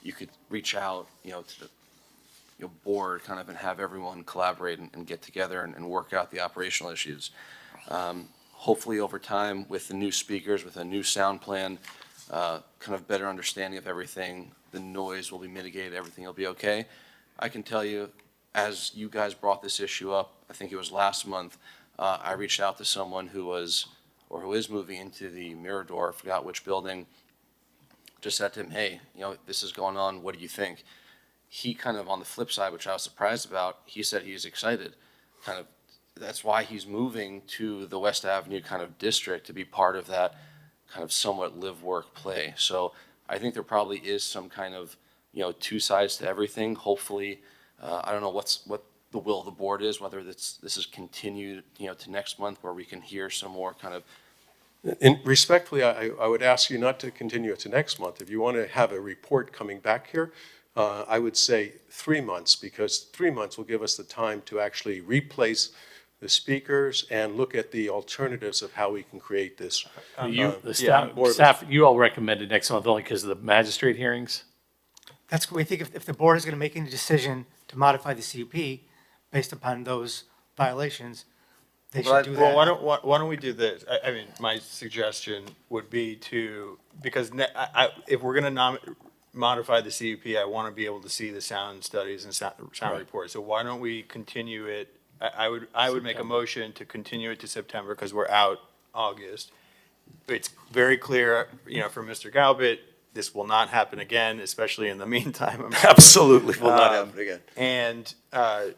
you could reach out, to the board kind of and have everyone collaborate and get together and work out the operational issues. Hopefully over time with the new speakers, with a new sound plan, kind of better understanding of everything, the noise will be mitigated, everything will be okay. I can tell you, as you guys brought this issue up, I think it was last month, I reached out to someone who is moving into the Mirador, I forgot which building, just said to him, hey, this is going on, what do you think? He kind of on the flip side, which I was surprised about, he said he's excited. Kind of, that's why he's moving to the West Avenue kind of district to be part of that kind of somewhat live, work, play. So I think there probably is some kind of, two sides to everything. Hopefully, I don't know what the will of the board is, whether this is continued, to next month where we can hear some more kind of. And respectfully, I would ask you not to continue it to next month. If you want to have a report coming back here, I would say 3 months, because 3 months will give us the time to actually replace the speakers, and look at the alternatives of how we can create this. The staff, you all recommended next month only because of the magistrate hearings? That's, we think if the board is going to make any decision to modify the CUP based upon those violations, they should do that. Well, why don't we do this? I mean, my suggestion would be to, because if we're gonna modify the CUP, I want to be able to see the sound studies and sound Right. reports. So why don't we continue it? I would make a motion to continue it to September because we're out August. It's very clear, you know, from Mr. Galbit, this will not happen again, especially in the meantime. I'm sure. Absolutely will not happen again. And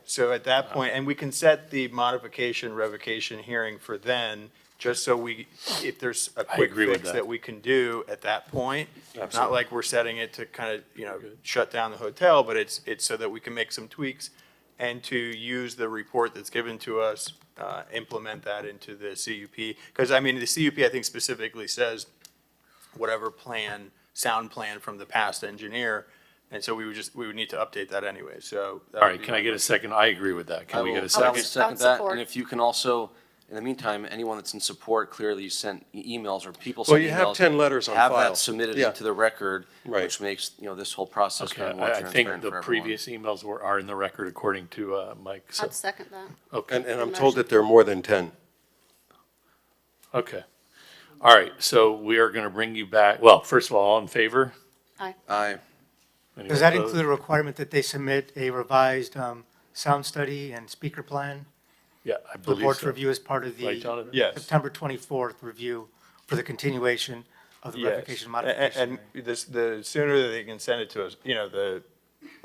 so at that point, and we can set the modification revocation hearing for then, just so if there's a quick agree with fix that. that we can do at that point. Not Absolutely. like we're setting it to kind of, you know, shut down the hotel, but it's so that we can make some tweaks and to use the report that's given to us, implement that into the CUP. Because, I mean, the CUP, I think, specifically says whatever sound plan from the past engineer, and so we would need to update that anyway, so. that All would right, be can my I get a motion. second? I agree with that. Can we get a I second? will second I'll that, support. and if you can also, in the meantime, anyone that's in support, clearly you sent emails or people Well, sent emails. you have 10 letters on Have file. that submitted Yeah. into the record, Right. which makes, you know, this whole process Okay, kind of more I think transparent the for everyone. previous emails are in the record according to Mike. So, I'd second that. okay, And I'm told that there are more than 10. okay. All right, so we are going to bring you back. Well, first of all in favor? Aye. Aye. Anyone Does that opposed? include a requirement that they submit a revised sound study and speaker plan Yeah, I for the believe board so. to review as part of Right, the Jonathan? Yes. September 24th review for the continuation of the Yes. revocation modification? And the sooner that they can send it to us, you know,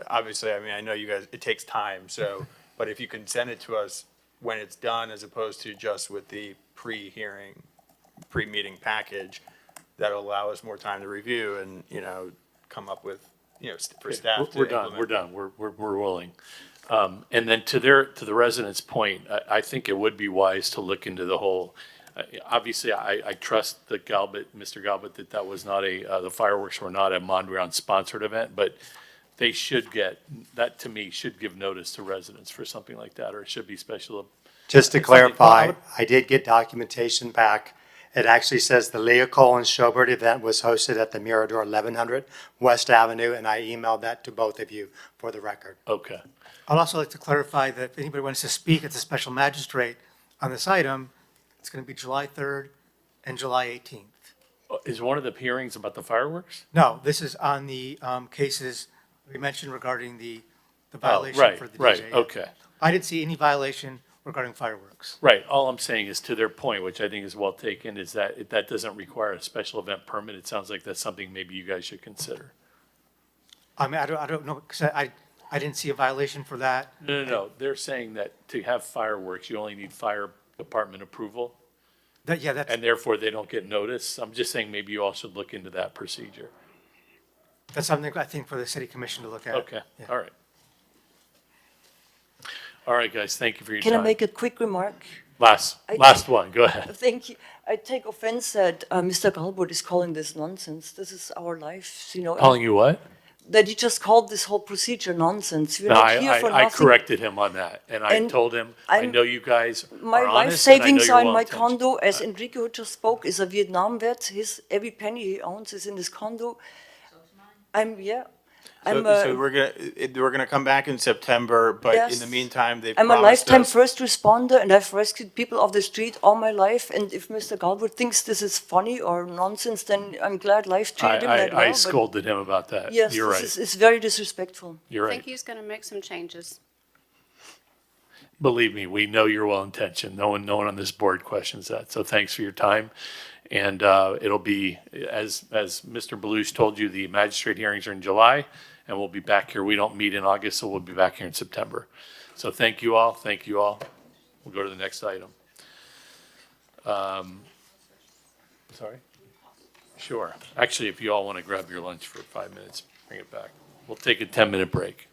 obviously, I mean, I know you guys, it takes time, so, but if you can send it to us when it's done as opposed to just with the pre-meeting package, that'll allow us more time to review and, you know, come up with, you know, for staff to We're done, implement. we're done, we're willing. And then to the residents' point, I think it would be wise to look into the whole, obviously, I trust the Mr. Galbit, that was not the fireworks were not a Mondrian-sponsored event, but they should that to me, should give notice to residents for something like that, or it should be special. Just to It's something- clarify, I did get documentation back. It actually says the Leo Cohen Showbird event was hosted at the Mirador 1100 West Avenue, and I emailed that to both of you for the record. Okay. I'd also like to clarify that if anybody wants to speak at the special magistrate on this item, it's going to be July 3rd and July 18th. Is one of the hearings about the fireworks? No, this is on the cases we mentioned regarding the violation right, for the right, DJ. okay. I didn't see any violation regarding fireworks. Right, all I'm saying is to their point, which I think is well taken, is that that doesn't require a special event permit. It sounds like that's something maybe you guys should consider. I mean, I don't know, because I didn't see a violation for that. No, they're saying that to have fireworks, you only need fire department approval, Yeah, that's, and therefore they don't get notice. I'm just saying maybe you all should look into that procedure. that's something I think for the city commission to look at. Okay, Yeah. all right. All right, guys, thank you for your time. Can I make a quick remark? Last one, go ahead. Thank you. I take offense that Mr. Galbert is calling this nonsense. This is our life, you know. Calling you what? That he just called this whole procedure nonsense. We're No, not here for I nothing. corrected him on that, and I And told him, I I'm- know you guys My are life honest, and I know savings you're are in well my intentioned. condo, as Enrico just spoke, is a Vietnam vet. Every penny he owns is in his condo. So we're gonna come back in September, but in Yes. the meantime, they've I'm a promised lifetime us. first responder, and I've rescued people off the street all my life. And if Mr. Galbert thinks this is funny or nonsense, then I'm glad life treated him that well. I but scolded him about that. Yes, You're right. this is very disrespectful. You're I right. think he's going to make some changes. Believe me, we know you're well intentioned. No one on this board questions that. So thanks for your time. And it'll be, as Mr. Belush told you, the magistrate hearings are in July, and we'll be back here. We don't meet in August, so we'll be back here in September. So thank you all. Thank you all. We'll go to the next item. Sorry? Sure. Actually, if you all want to grab your lunch for 5 minutes, bring it back. We'll take a 10-minute break.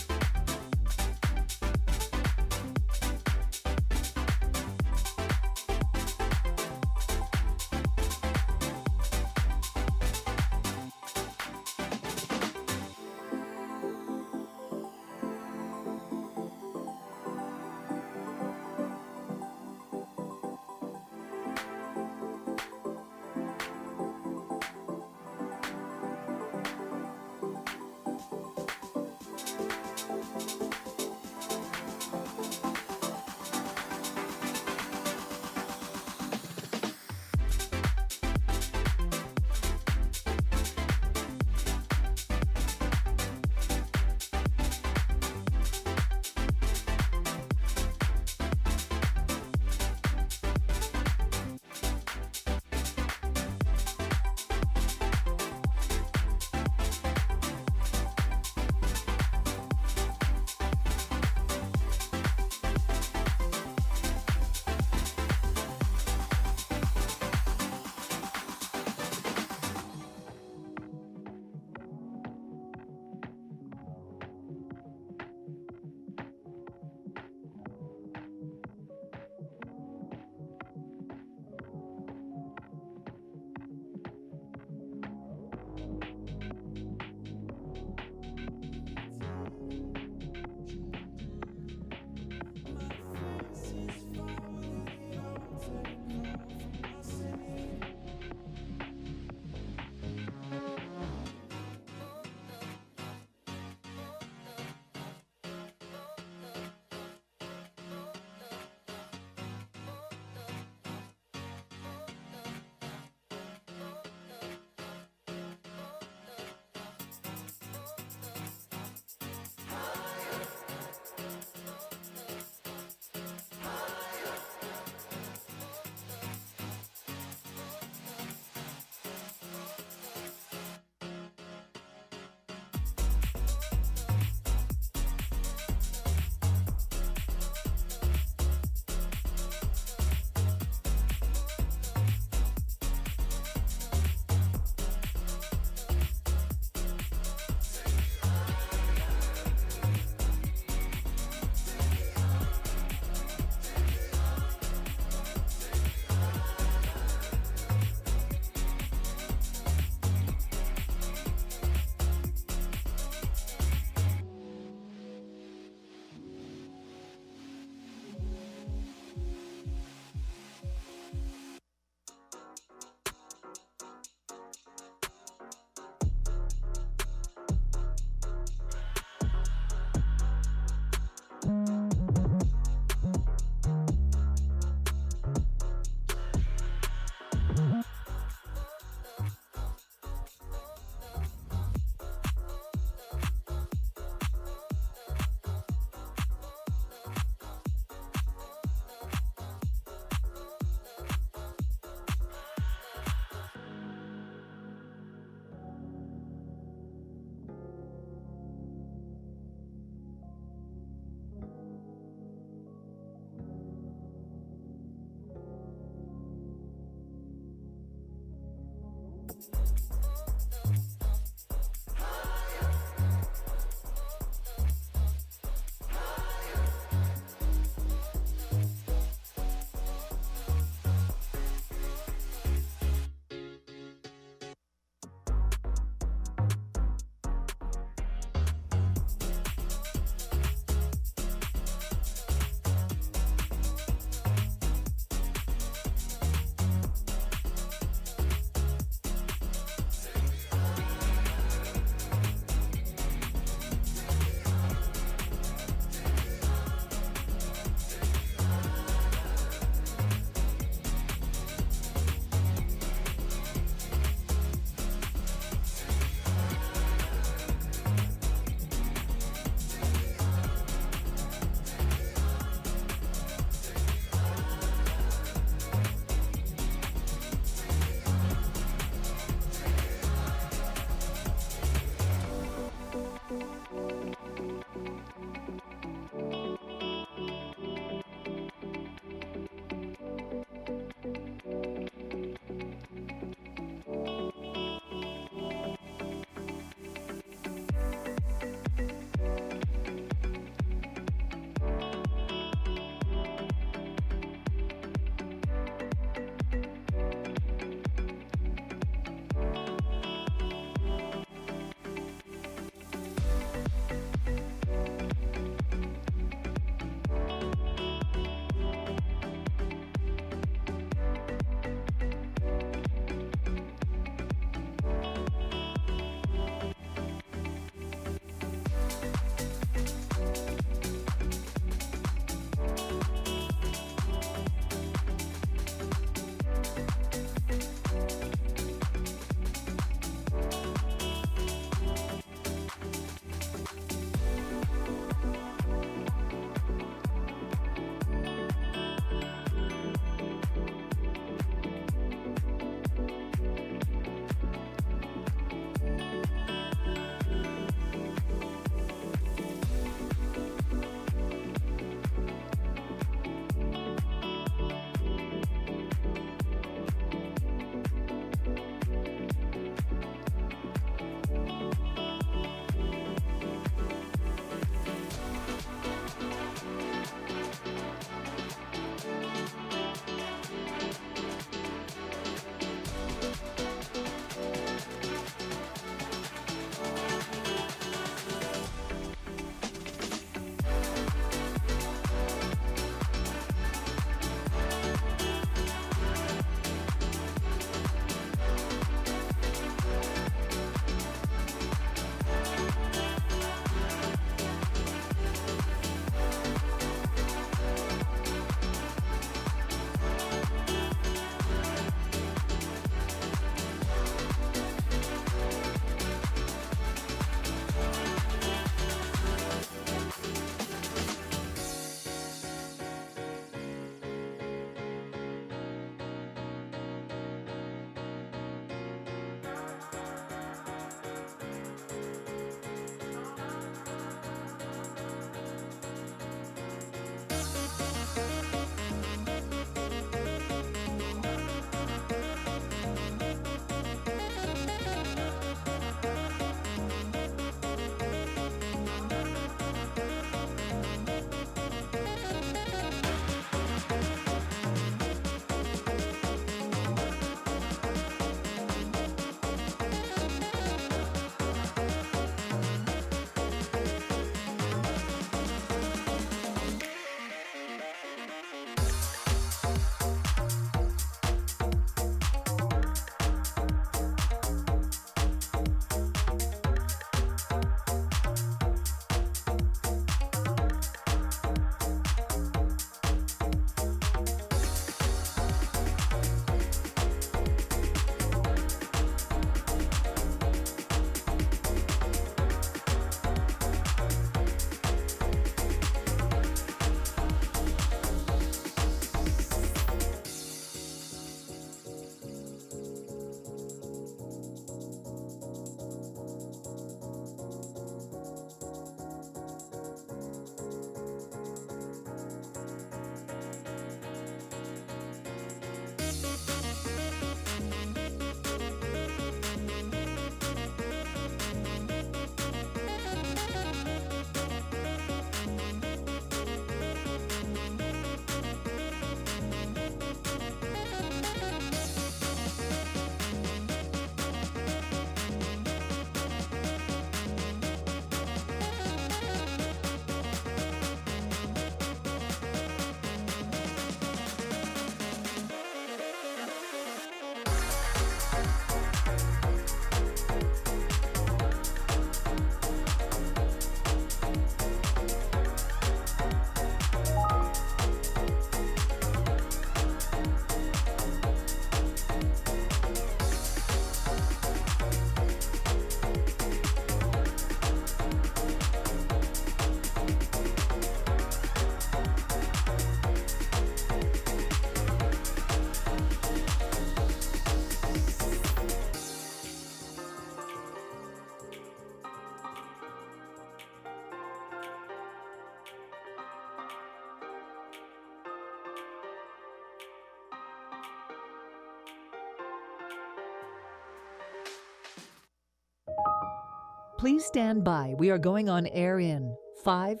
Please stand by. We are going on air in 5,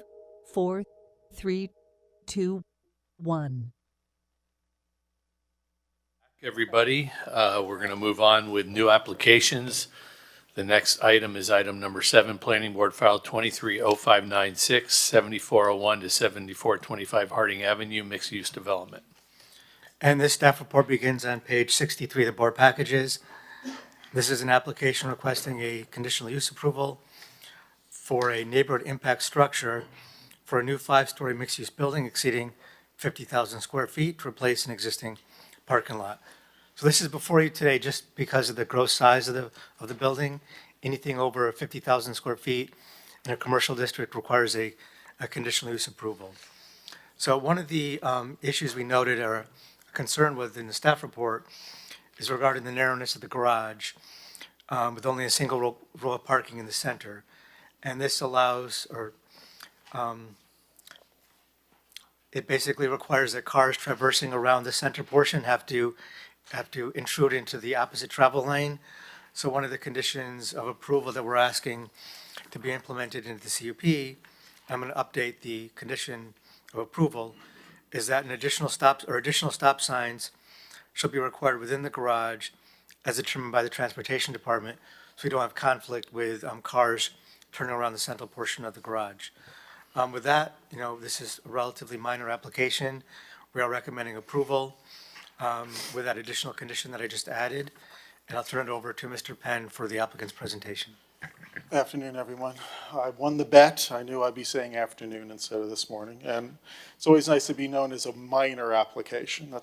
4, 3, 2, 1. Everybody, we're going to move on with new applications. The next item is item number 7, Planning Board File 230596, 7401 to 7425 Harding Avenue, mixed-use development. And this staff report begins on page 63 of the board packages. This is an application requesting a conditional use approval for a neighborhood impact structure for a new 5-story mixed-use building exceeding 50,000 square feet to replace an existing parking lot. So this is before you today just because of the gross size of the building. Anything over 50,000 square feet in a commercial district requires a conditional use approval. So one of the issues we noted or concerned with in the staff report is regarding the narrowness of the garage with only a single row of parking in the center. And this allows, or it basically requires that cars traversing around the center portion have to intrude into the opposite travel lane. So one of the conditions of approval that we're asking to be implemented into the CUP, I'm going to update the condition of approval, is that an additional stop signs shall be required within the garage as determined by the Transportation Department, so we don't have conflict with cars turning around the central portion of the garage. With that, this is a relatively minor application. We are recommending approval with that additional condition that I just added. And I'll turn it over to Mr. Penn for the applicant's presentation. Afternoon, everyone. I won the bet. I knew I'd be saying afternoon instead of this morning. And it's always nice to be known as a minor application.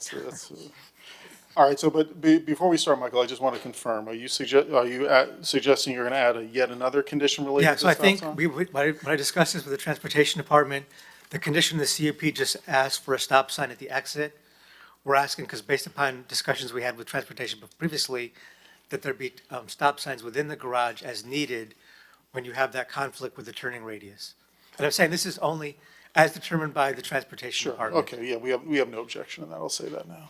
All right, so before we start, Michael, I just want to confirm, are you suggesting you're going to add yet another condition related to Yeah, so I think stop sign? when I discussed this with the Transportation Department, the condition of the CUP just asked for a stop sign at the exit. We're asking, because based upon discussions we had with Transportation previously, that there be stop signs within the garage as needed when you have that conflict with the turning radius. And I'm saying this is only as determined by the Transportation Department. Okay, yeah, we have no objection to that. I'll say that now.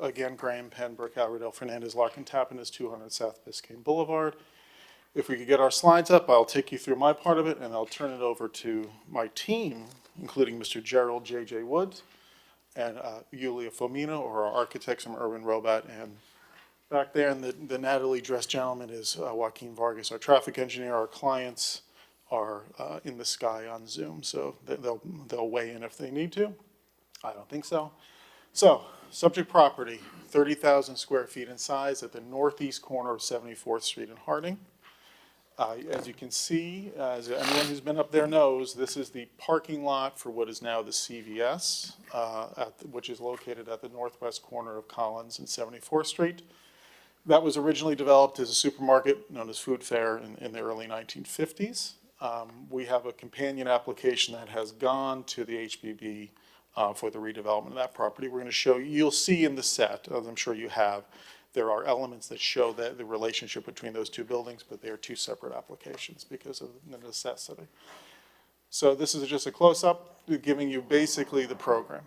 Again, Graham, Penn, Burke, Howardell, Fernandez, Larkin, Tappan is 200 South Biscayne Boulevard. If we could get our slides up, I'll take you through my part of it, and I'll turn it over to my team, including Mr. Gerald J.J. Woods and Yulia Fomina, or our architects, and Erwin Robat. And back there, and the Natalie dressed gentleman is Joaquin Vargas, our traffic engineer. Our clients are in the sky on Zoom, so they'll weigh in if they need to. I don't think so. So, subject property, 30,000 square feet in size at the northeast corner of 74th Street in Harding. As you can see, as anyone who's been up there knows, this is the parking lot for what is now the CVS, which is located at the northwest corner of Collins and 74th Street. That was originally developed as a supermarket known as Food Fair in the early 1950s. We have a companion application that has gone to the HPB for the redevelopment of that property. We're going to show you, you'll see in the set, as I'm sure you have, there are elements that show that the relationship between those two buildings, but they are two separate applications because of the necessity. So this is just a close-up giving you basically the program.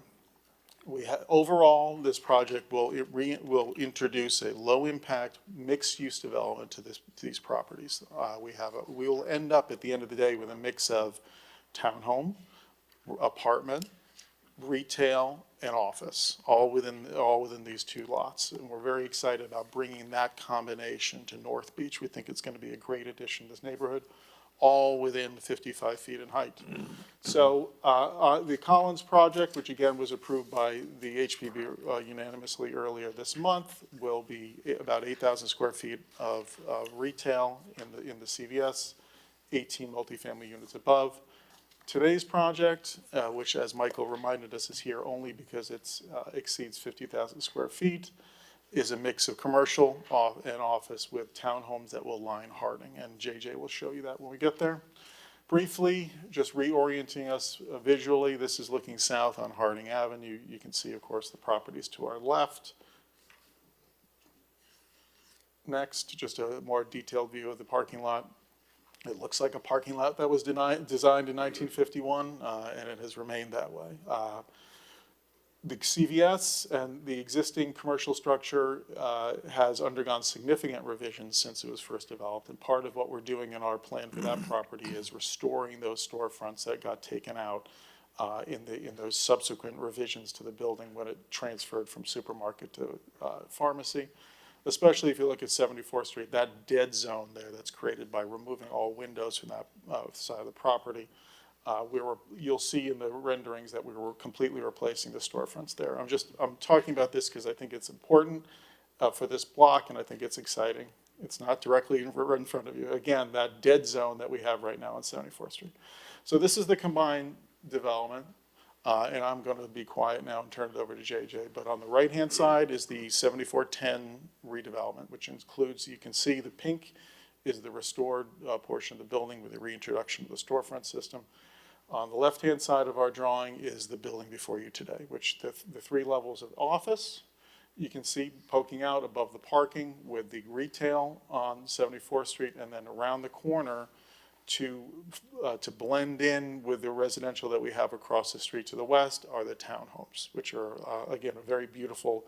Overall, this project will introduce a low-impact mixed-use development to these properties. We will end up at the end of the day with a mix of townhome, apartment, retail, and office, all within these two lots. And we're very excited about bringing that combination to North Beach. We think it's going to be a great addition to this neighborhood, all within 55 feet in height. So the Collins project, which again was approved by the HPB unanimously earlier this month, will be about 8,000 square feet of retail in the CVS, 18 multifamily units above. Today's project, which as Michael reminded us is here only because it exceeds 50,000 square feet, is a mix of commercial and office with townhomes that will line Harding, and JJ will show you that when we get there. Briefly, just reorienting us visually, this is looking south on Harding Avenue. You can see, of course, the properties to our left. Next, just a more detailed view of the parking lot. It looks like a parking lot that was designed in 1951, and it has remained that way. The CVS and the existing commercial structure has undergone significant revisions since it was first developed. And part of what we're doing in our plan for that property is restoring those storefronts that got taken out in those subsequent revisions to the building when it transferred from supermarket to pharmacy. Especially if you look at 74th Street, that dead zone there that's created by removing all windows from that side of the property. You'll see in the renderings that we were completely replacing the storefronts there. I'm talking about this because I think it's important for this block, and I think it's exciting. It's not directly right in front of you. Again, that dead zone that we have right now on 74th Street. So this is the combined development, and I'm going to be quiet now and turn it over to JJ. But on the right-hand side is the 7410 redevelopment, which includes, you can see the pink is the restored portion of the building with the reintroduction of the storefront system. On the left-hand side of our drawing is the building before you today, which the 3 levels of office, you can see poking out above the parking with the retail on 74th Street, and then around the corner to blend in with the residential that we have across the street to the west are the townhomes, which are, again, a very beautiful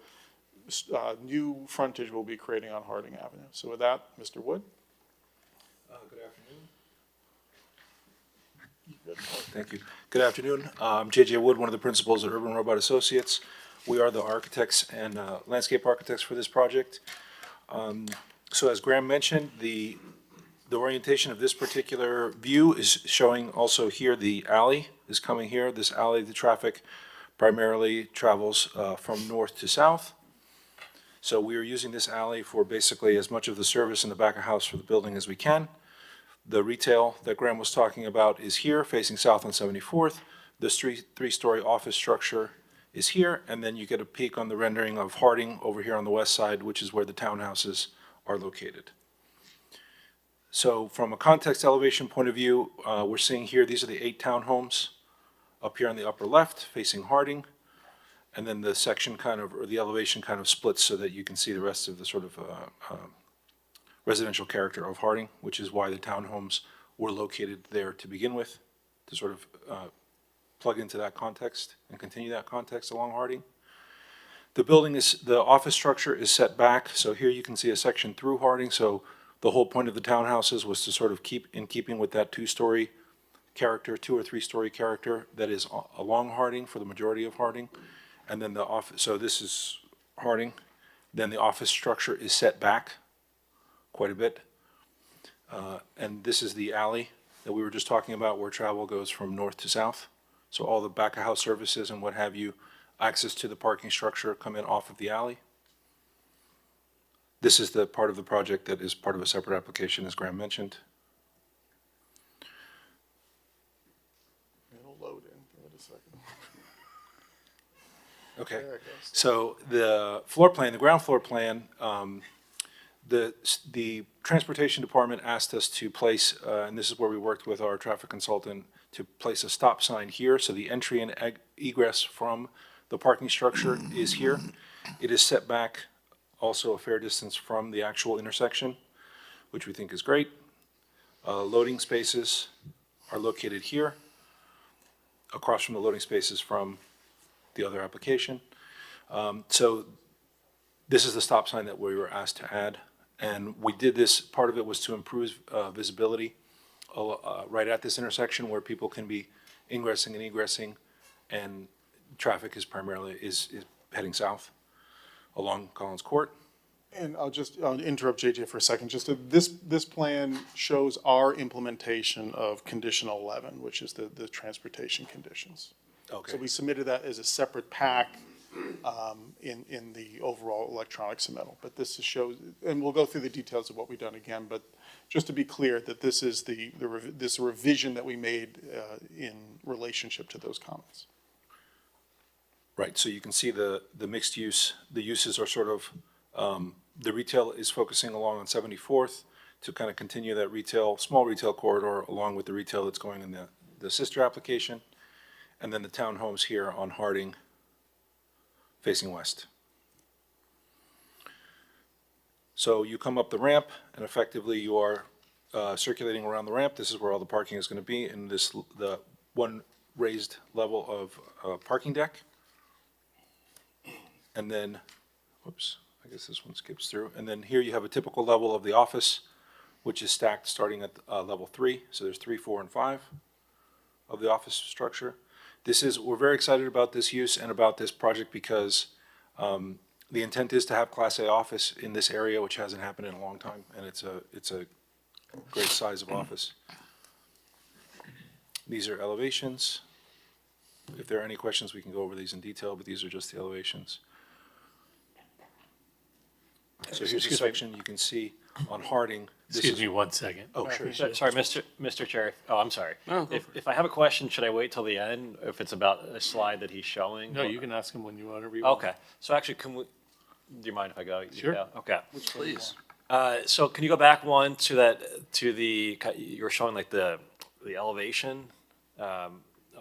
new frontage we'll be creating on Harding Avenue. So with that, Mr. Wood. Good afternoon. Thank you. Good afternoon. I'm JJ Wood, one of the principals at Urban Robot Associates. We are the architects and landscape architects for this project. So as Graham mentioned, the orientation of this particular view is showing also here the alley is coming here. This alley, the traffic primarily travels from north to south. So we are using this alley for basically as much of the service in the back of house for the building as we can. The retail that Graham was talking about is here, facing south on 74th. This three-story office structure is here, and then you get a peek on the rendering of Harding over here on the west side, which is where the townhouses are located. So from a context elevation point of view, we're seeing here, these are the 8 townhomes up here on the upper left, facing Harding. And then the section kind of, or the elevation kind of splits so that you can see the rest of the sort of residential character of Harding, which is why the townhomes were located there to begin with, to sort of plug into that context and continue that context along Harding. The building is, the office structure is set back, so here you can see a section through Harding, so the whole point of the townhouses was to sort of keep in keeping with that 2-story character, 2 or 3-story character that is along Harding for the majority of Harding. And then the office, so this is Harding, then the office structure is set back quite a bit. And this is the alley that we were just talking about where travel goes from north to south. So all the back of house services and what have you, access to the parking structure come in off of the alley. This is the part of the project that is part of a separate application, as Graham mentioned. It'll load in, give it a second. Okay, There it goes. so the floor plan, the ground floor plan, the transportation department asked us to place, and this is where we worked with our traffic consultant, to place a stop sign here, so the entry and egress from the parking structure is here. It is set back also a fair distance from the actual intersection, which we think is great. Loading spaces are located here, across from the loading spaces from the other application. So this is the stop sign that we were asked to add. And we did this, part of it was to improve visibility right at this intersection where people can be ingressing and egressing, and traffic is primarily is heading south along Collins Court. And I'll interrupt JJ for a second. This plan shows our implementation of condition 11, which is the transportation conditions. Okay. So we submitted that as a separate pack in the overall electronic submittal. But this shows, and we'll go through the details of what we've done again, but just to be clear that this is this revision that we made in relationship to those comments. Right, so you can see the mixed use, the uses are sort of, the retail is focusing along on 74th to kind of continue that retail, small retail corridor along with the retail that's going in the sister application. And then the townhomes here on Harding facing west. So you come up the ramp and effectively you are circulating around the ramp. This is where all the parking is going to be in the one raised level of parking deck. And then, whoops, I guess this one skips through. And then here you have a typical level of the office, which is stacked starting at level 3. So there's 3, 4, and 5 of the office structure. We're very excited about this use and about this project because the intent is to have Class A office in this area, which hasn't happened in a long time, and it's a great size of office. These are elevations. If there are any questions, we can go over these in detail, but these are just the elevations. So here's a section you can see on Harding. Excuse me 1 second. Oh, sure. Sorry, Mr. Chair. Oh, I'm sorry. No, go If I have a question, should I wait till the end if it's about a slide that he's showing? No, you can ask him when you want to read. Okay. So actually, do you mind if I go? Sure. Yeah, okay. Please. So can you go back one to you were showing like the elevation, a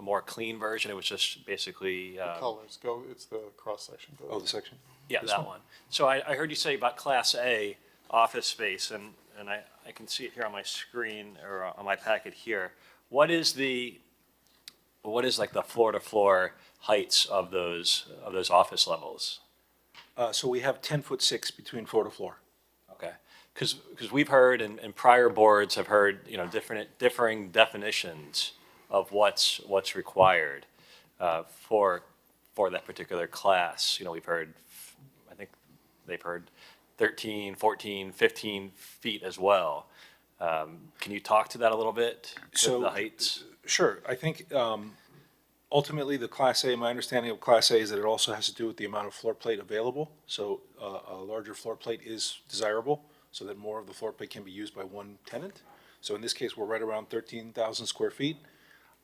more clean version. It was just basically. Colors, it's the cross-section. Oh, the section? Yeah, that one. So I heard you say about Class A office space, and I can see it here on my screen or on my packet here. What is like the floor-to-floor heights of those office levels? So we have 10'6" between floor to floor. Okay, because we've heard and prior boards have heard, you know, differing definitions of what's required for that particular class. You know, we've heard, I think they've heard 13, 14, 15 feet as well. Can you talk to that a little bit? So the heights? Sure. I think ultimately the Class A, my understanding of Class A is that it also has to do with the amount of floor plate available. So a larger floor plate is desirable so that more of the floor plate can be used by one tenant. So in this case, we're right around 13,000 square feet.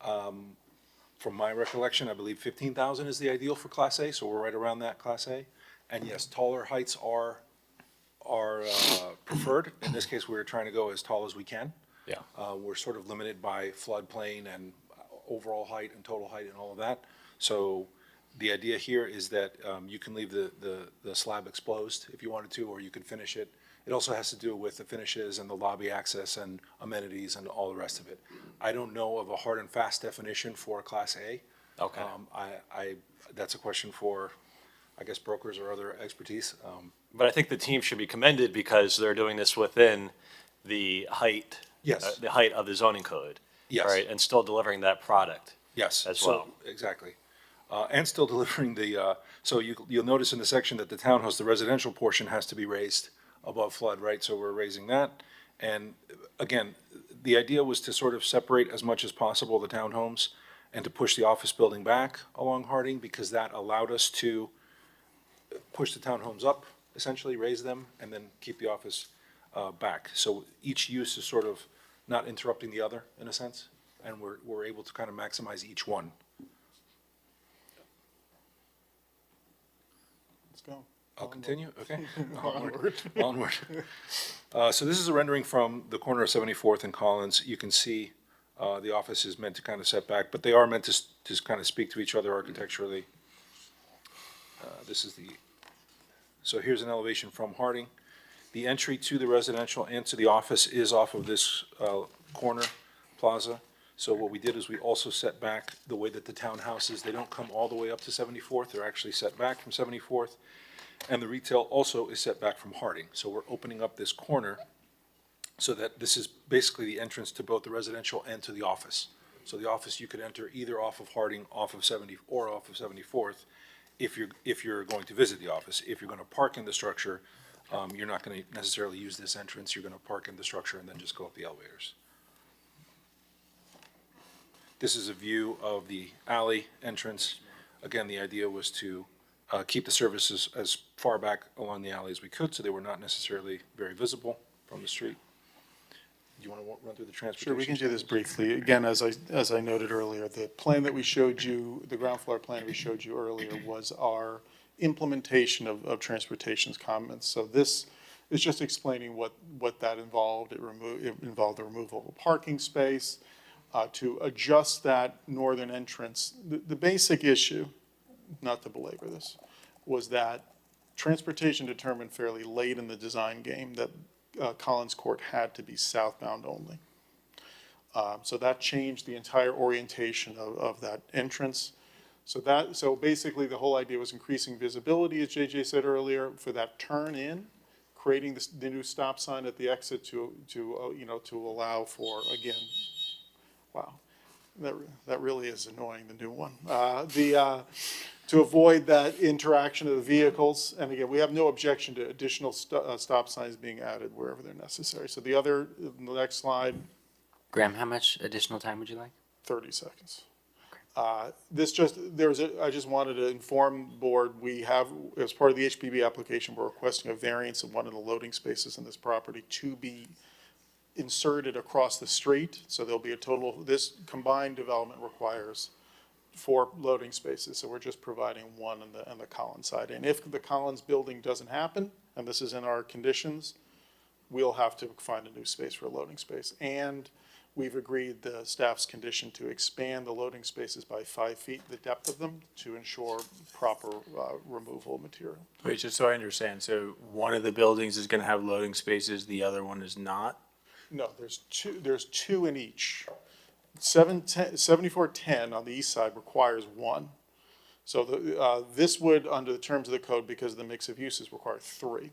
From my recollection, I believe 15,000 is the ideal for Class A, so we're right around that Class A. And yes, taller heights are preferred. In this case, we're trying to go as tall as we can. Yeah. We're sort of limited by floodplain and overall height and total height and all of that. So the idea here is that you can leave the slab exposed if you wanted to, or you can finish it. It also has to do with the finishes and the lobby access and amenities and all the rest of it. I don't know of a hard and fast definition for Class A. Okay. That's a question for, I guess, brokers or other expertise. But I think the team should be commended because they're doing this within the height. Yes. The height of the zoning code. Yes. Right, and still delivering that product. Yes. As so- well. Exactly. And still delivering so you'll notice in the section that the townhouse, the residential portion has to be raised above flood, right? So we're raising that. And again, the idea was to sort of separate as much as possible the townhomes and to push the office building back along Harding because that allowed us to push the townhomes up, essentially raise them, and then keep the office back. So each use is sort of not interrupting the other in a sense, and we're able to kind of maximize each one. Let's go. I'll continue, okay? Onward. Onward. So this is a rendering from the corner of 74th and Collins. You can see the office is meant to kind of set back, but they are meant to kind of speak to each other architecturally. So here's an elevation from Harding. The entry to the residential and to the office is off of this corner plaza. So what we did is we also set back the way that the townhouses, they don't come all the way up to 74th, they're actually set back from 74th. And the retail also is set back from Harding. So we're opening up this corner so that this is basically the entrance to both the residential and to the office. So the office, you could enter either off of Harding, off of 70, or off of 74th if you're going to visit the office. If you're going to park in the structure, you're not going to necessarily use this entrance. You're going to park in the structure and then just go up the elevators. This is a view of the alley entrance. Again, the idea was to keep the services as far back along the alley as we could, so they were not necessarily very visible from the street. Do you want to run through the transportation? Sure, we can do this briefly. Again, as I noted earlier, the plan that we showed you, the ground floor plan we showed you earlier was our implementation of transportation's comments. So this is just explaining what that involved. It involved the removal of a parking space, to adjust that northern entrance. The basic issue, not to belabor this, was that transportation determined fairly late in the design game that Collins Court had to be southbound only. So that changed the entire orientation of that entrance. So basically, the whole idea was increasing visibility, as JJ said earlier, for that turn in, creating the new stop sign at the exit to allow for, again, wow, that really is annoying, the new one. To avoid that interaction of the vehicles, and again, we have no objection to additional stop signs being added wherever they're necessary. So the next slide, Graham, how much additional time would you like? 30 seconds. I just wanted to inform the board, we have, as part of the HPB application, we're requesting a variance of one of the loading spaces in this property to be inserted across the street. So there'll be a total, this combined development requires 4 loading spaces. So we're just providing one on the Collins side. And if the Collins building doesn't happen, and this is in our conditions, we'll have to find a new space for a loading space. And we've agreed the staff's condition to expand the loading spaces by 5 feet, the depth of them, to ensure proper removal of material. Wait, just so I understand, so one of the buildings is gonna have loading spaces, the other one is not? No, there's two in each. 7410 on the east side requires 1. So this would, under the terms of the code, because of the mix of uses, require 3.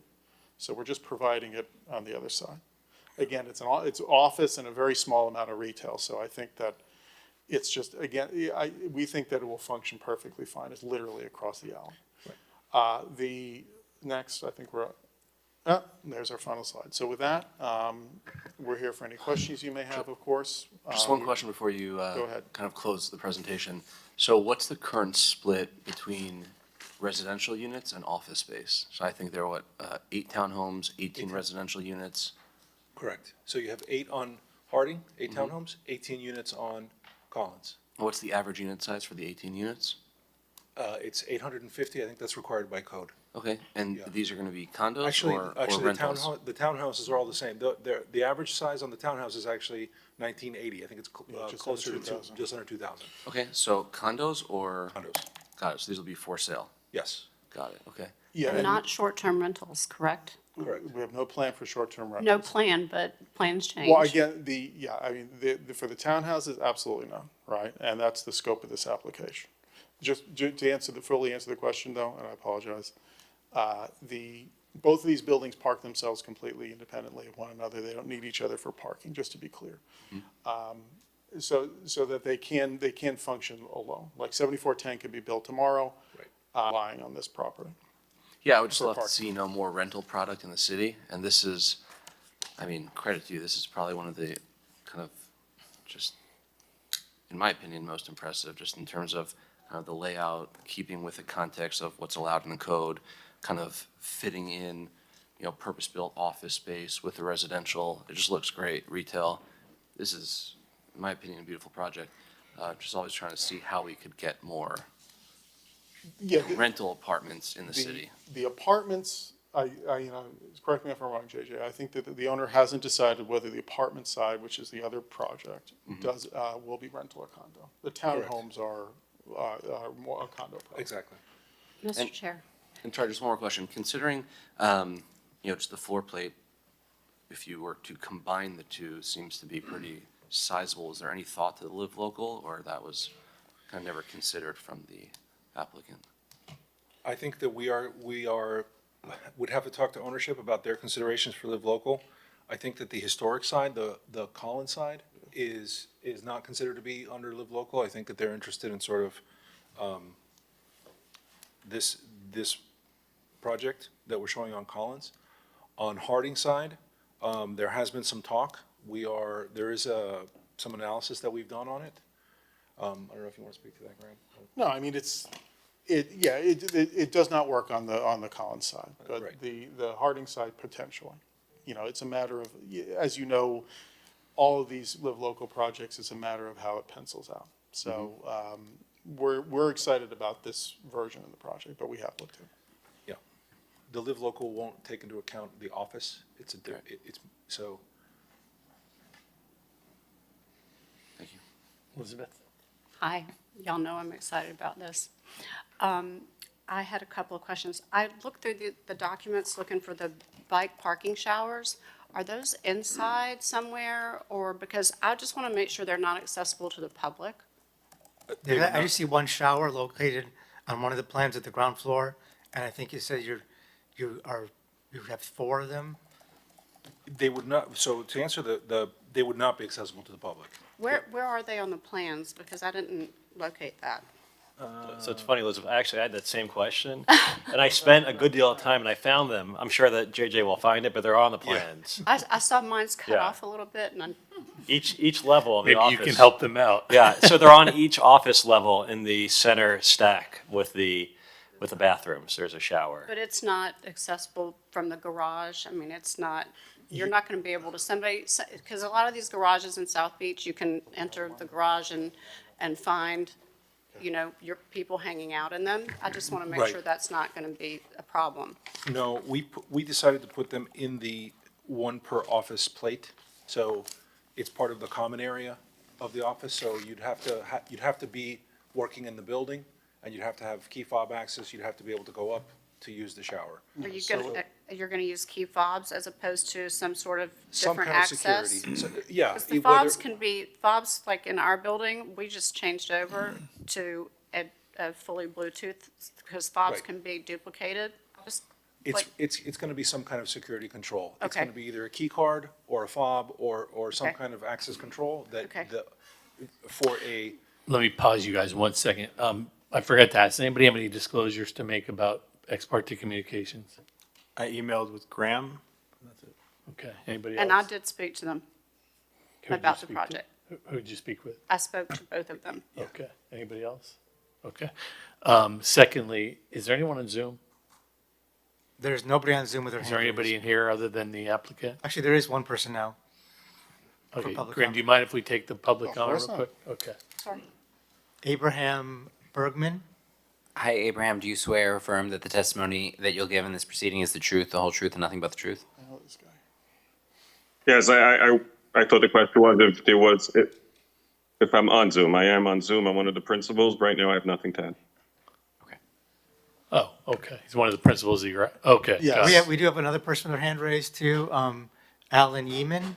So we're just providing it on the other side. Again, it's office and a very small amount of retail, so I think that it's just, again, we think that it will function perfectly fine. It's literally across the alley. The next, I think there's our final slide. So with that, we're here for any questions you may have, of course. Just one question before you go ahead. kind of close the presentation. So what's the current split between residential units and office space? So I think there are 8 townhomes, 18 residential units? Correct. So you have 8 on Harding, 8 townhomes, 18 units on Collins. What's the average unit size for the 18 units? It's 850, I think that's required by code. Okay, and these are gonna be condos Actually, or the rentals? townhouses are all the same. The average size on the townhouse is actually 1980. I think it's closer to just under 2,000. Okay, so condos or? Condos. Got it, so these will be for sale? Yes. Got it, okay. Yeah. And not short-term rentals, correct? Correct. We have no plan for short-term rentals. No plan, but plans change. Well, again, for the townhouses, absolutely not, right? And that's the scope of this application. Just to fully answer the question though, and I apologize, both of these buildings park themselves completely independently of one another. They don't need each other for parking, just to be clear. So that they can function alone. Like 7410 could be built tomorrow, lying on this property. Yeah, I would just For love to parking. see more rental product in the city, and this is, I mean, credit to you, this is probably one of the kind of, just, in my opinion, most impressive, just in terms of the layout, keeping with the context of what's allowed in the code, kind of fitting in, purpose-built office space with the residential. It just looks great, retail. This is, in my opinion, a beautiful project. Just always trying to see how we could get more rental apartments in the city. The apartments, correct me if I'm wrong, JJ, I think that the owner hasn't decided whether the apartment side, which is the other project, will be rental or condo. The townhomes are more a condo project. Exactly. Mr. Chair. And sorry, just one more question. Considering, just the floor plate, if you were to combine the two, seems to be pretty sizable. Is there any thought to the live local, or that was kind of never considered from the applicant? I think that would have to talk to ownership about their considerations for live local. I think that the historic side, the Collins side, is not considered to be under live local. I think that they're interested in sort of this project that we're showing on Collins. On Harding side, there has been some talk. There is some analysis that we've done on it. I don't know if you want to speak to that, Graham. No, I mean, it does not work on the Collins side, but the Harding side potentially. It's a matter of, as you know, all of these live local projects, it's a matter of how it pencils out. So we're excited about this version of the project, but we have looked at it. Yeah, the live local won't take into account the office. So. Thank you. Elizabeth? Hi, y'all know I'm excited about this. I had a couple of questions. I looked through the documents looking for the bike parking showers. Are those inside somewhere, or because I just want to make sure they're not accessible to the public? They would I not- just see one shower located on one of the plans at the ground floor, and I think you said you have 4 of them. They would not, so to answer they would not be accessible to the public. Where are they on the plans? Because I didn't locate that. So it's funny, Elizabeth, actually, I had that same question, and I spent a good deal of time, and I found them. I'm sure that JJ will find it, but they're on the plans. I saw mine's cut Yeah. off a little bit, and I Each level of the Maybe office. you can help them out. Yeah, so they're on each office level in the center stack with the bathrooms. There's a shower. but it's not accessible from the garage. I mean, it's not, you're not going to be able to, because a lot of these garages in South Beach, you can enter the garage and find, your people hanging out in them. I just want to make Right. sure that's not going to be a problem. No, we decided to put them in the one per office plate, so it's part of the common area of the office, so you'd have to be working in the building, and you'd have to have key fob access, you'd have to be able to go up to use the shower. Are you going to, you're going to use key fobs as opposed to some sort of Some different kind of access? security. So, yeah. Because the whether- fobs can be, fobs like in our building, we just changed over to a fully Bluetooth because fobs Right. can be duplicated. Just It's, like- it's gonna be some kind of security control. It's Okay. gonna be either a key card or a fob or some Okay. kind of access control that, Okay. for a, Let me pause you guys 1 second. I forgot to ask, anybody have any disclosures to make about ex parte communications? I emailed with Graham. Okay, anybody else? And I did speak to them Who'd you about the speak to? project. Who'd you speak with? I spoke to both of them. Okay, anybody else? Okay. Secondly, is there anyone on Zoom? There's nobody on Zoom with their Is hand there raised. anybody in here other than the applicant? Actually, there is one person now. Okay, public Graham, do you mind if we take the public Of comment course real not. quick? Okay. Sorry. Abraham Bergman. Hi, Abraham. Do you swear or affirm that the testimony that you'll give in this proceeding is the truth, the whole truth, and nothing but the truth? I know this guy. Yes, I thought the question was if I'm on Zoom. I am on Zoom. I'm one of the principals. Right now, I have nothing to add. Oh, okay. He's one of the principals of your, okay. Yeah. got it. We do have another person with their hand raised too, Alan Yeaman.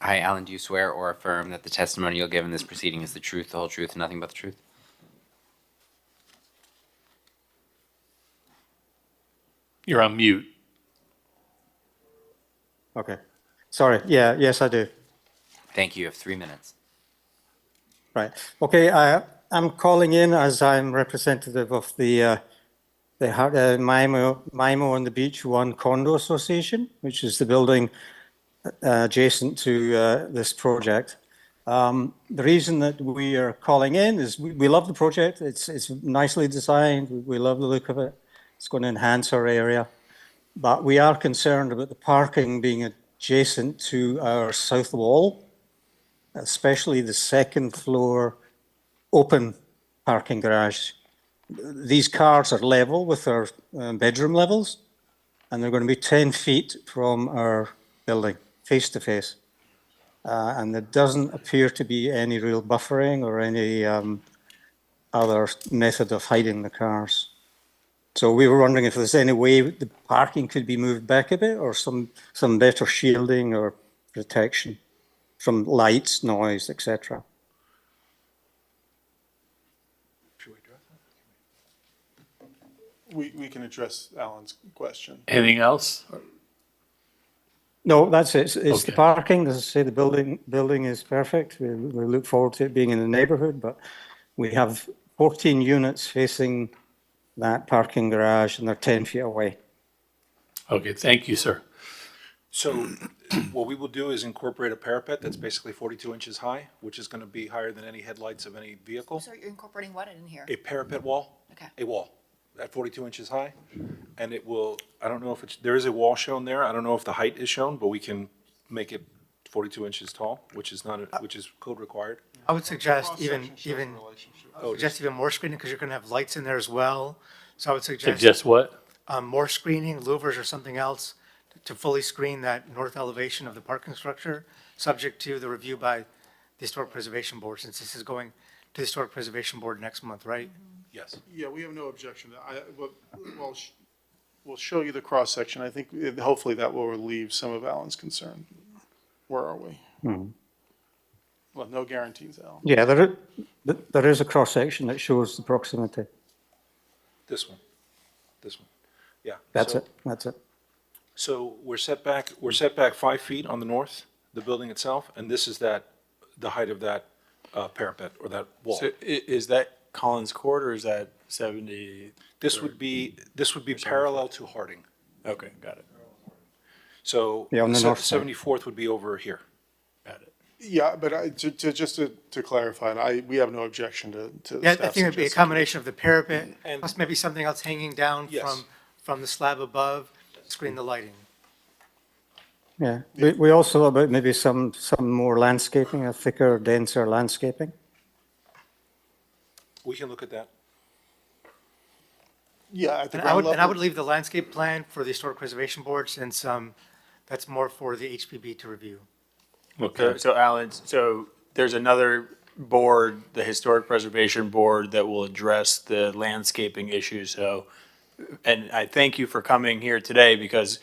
Hi, Alan. Do you swear or affirm that the testimony you'll give in this proceeding is the truth, the whole truth, and nothing but the truth? You're on mute. Okay. Sorry. Yeah, yes, I do. Thank you. You have 3 minutes. Right. Okay, I'm calling in as I'm representative of the Maimo on the Beach One Condo Association, which is the building adjacent to this project. The reason that we are calling in is we love the project. It's nicely designed. We love the look of it. It's going to enhance our area. But we are concerned about the parking being adjacent to our south wall, especially the second floor open parking garage. These cars are level with our bedroom levels, and they're going to be 10 feet from our building, face to face. And there doesn't appear to be any real buffering or any other method of hiding the cars. So we were wondering if there's any way the parking could be moved back a bit, or some better shielding or protection from lights, noise, etc. We can address Alan's question. Anything else? No, that's it. It's the Okay. parking. As I say, the building is perfect. We look forward to it being in the neighborhood, but we have 14 units facing that parking garage, and they're 10 feet away. Okay, thank you, sir. So what we will do is incorporate a parapet that's basically 42 inches high, which is going to be higher than any headlights of any vehicle. So you're incorporating what in here? A parapet wall. Okay. A wall at 42 inches high. And it will, I don't know if there is a wall shown there. I don't know if the height is shown, but we can make it 42 inches tall, which is code required. I would suggest even Oh, suggest even more screening because you're going to have lights in there as well. So I would suggest Suggest what? more screening, louvers or something else to fully screen that north elevation of the parking structure, subject to the review by the Historic Preservation Board, since this is going to the Historic Preservation Board next month, right? Yes. Yeah, we have no objection. We'll show you the cross-section. I think hopefully that will relieve some of Alan's concern. Where are we? Well, no guarantees, Al. Yeah, there is a cross-section that shows the proximity. This one, yeah. That's So- it, that's it. So we're set back 5 feet on the north, the building itself, and this is the height of that parapet or that wall. So is that Collins Court or is that 70? This would be parallel to Harding. Okay, got it. So Yeah, on the north side. 74th would be over here. Yeah, but just to clarify, and we have no objection to. Yeah, I staff think it'd be a suggesting. combination of the parapet, And- plus maybe something else hanging down Yes. from the slab above, screen the lighting. Yeah, we also about maybe some more landscaping, a thicker, denser landscaping. We can look at that. Yeah, at the And I ground would level. leave the landscape plan for the Historic Preservation Board, since that's more for the HPB to review. So Alan, so there's another board, the Historic Preservation Board, that will address the landscaping issue, so, and I thank you for coming here today, because,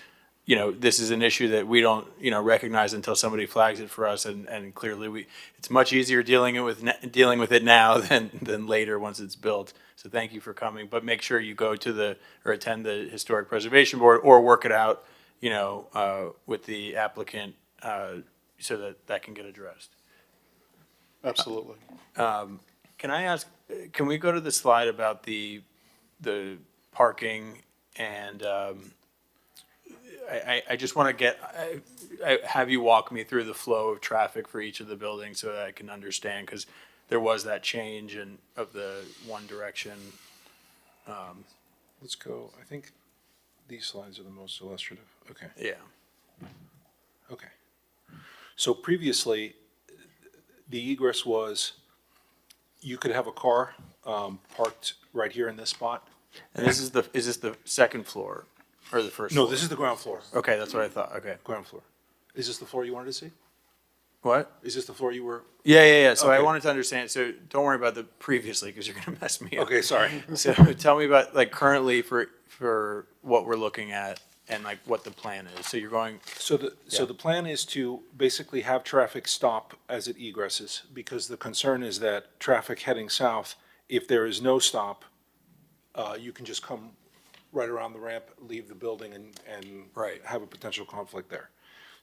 you know, this is an issue that we don't, you know, recognize until somebody flags it for us, and clearly it's much easier dealing with it now than later once it's built. So thank you for coming, but make sure you go to or attend the Historic Preservation Board, or work it out, you know, with the applicant, so that can get addressed. Absolutely. Can I ask, can we go to the slide about the parking and, I just want to have you walk me through the flow of traffic for each of the buildings so that I can understand, because there was that change of the one direction. Let's go, I think these slides are the most illustrative. Okay. Yeah. Okay. So previously, the egress was, you could have a car parked right here in this spot. And is this the second floor or the first No, floor? this is the ground floor. Okay, that's what I thought, okay. Ground floor. Is this the floor you wanted to see? What? Is this the floor you were? Yeah. So I Okay. wanted to understand, so don't worry about the previously, because you're gonna mess me up. Okay, sorry. So tell me about, like, currently for what we're looking at and like what the plan is. So you're going, So the plan is to basically have traffic stop as it egresses, because the concern is that traffic heading south, if there is no stop, you can just come right around the ramp, leave the building, and Right. have a potential conflict there.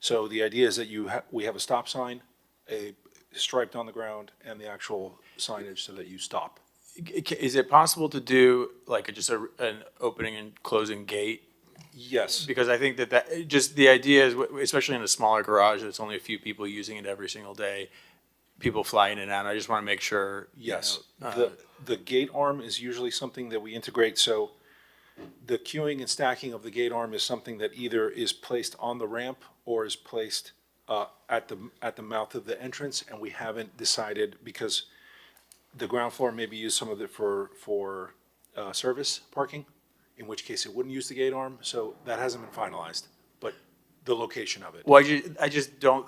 So the idea is that we have a stop sign, a striped on the ground, and the actual signage so that you stop. is it possible to do like just an opening and closing gate? Yes. Because I think that just the idea is, especially in a smaller garage, that's only a few people using it every single day, people fly in and out. I just want to make sure. Yes, You know, the gate arm is usually something that we integrate, so the queuing and stacking of the gate arm is something that either is placed on the ramp or is placed at the mouth of the entrance, and we haven't decided, because the ground floor may be used some of it for service parking, in which case it wouldn't use the gate arm, so that hasn't been finalized, but the location of it. Well, I just don't,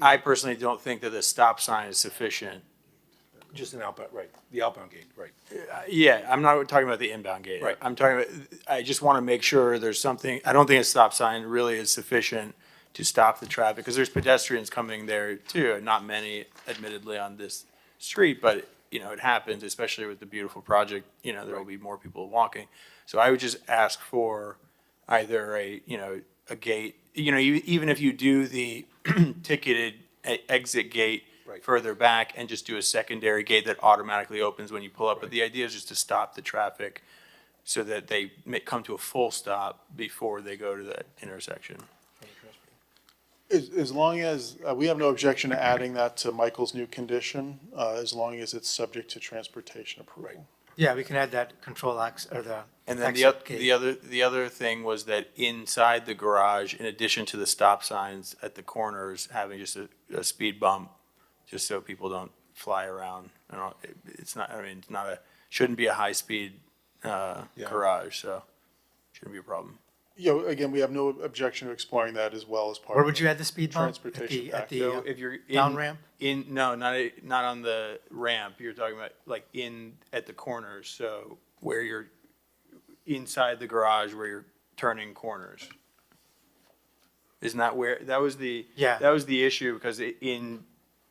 I personally don't think that the stop sign is sufficient. Just an outbound, right, the outbound gate, right. Yeah, I'm not talking about the inbound gate. Right. I'm talking about, I just want to make sure there's something, I don't think a stop sign really is sufficient to stop the traffic, because there's pedestrians coming there too, not many admittedly on this street, but, you know, it happens, especially with the beautiful project, you know, there will be more people walking. So I would just ask for either a gate, you know, even if you do the ticketed exit gate further back and just do a secondary gate that automatically opens when you pull up. But the idea is just to stop the traffic so that they may come to a full stop before they go to that intersection. As long as, we have no objection to adding that to Michael's new condition, as long as it's subject to transportation approval. Yeah, we can add that control ax, or the And then exit gate. the other thing was that inside the garage, in addition to the stop signs at the corners, having just a speed bump, just so people don't fly around. It's not, shouldn't be a high-speed garage, so shouldn't be a problem. You know, again, we have no objection to exploring that as well as part Where of would you add the speed bump? transportation At the, package. So if you're down ramp? No, not on the ramp. You're talking about like at the corners. So where you're inside the garage, where you're turning corners. Isn't that where that was the Yeah. that was the issue, because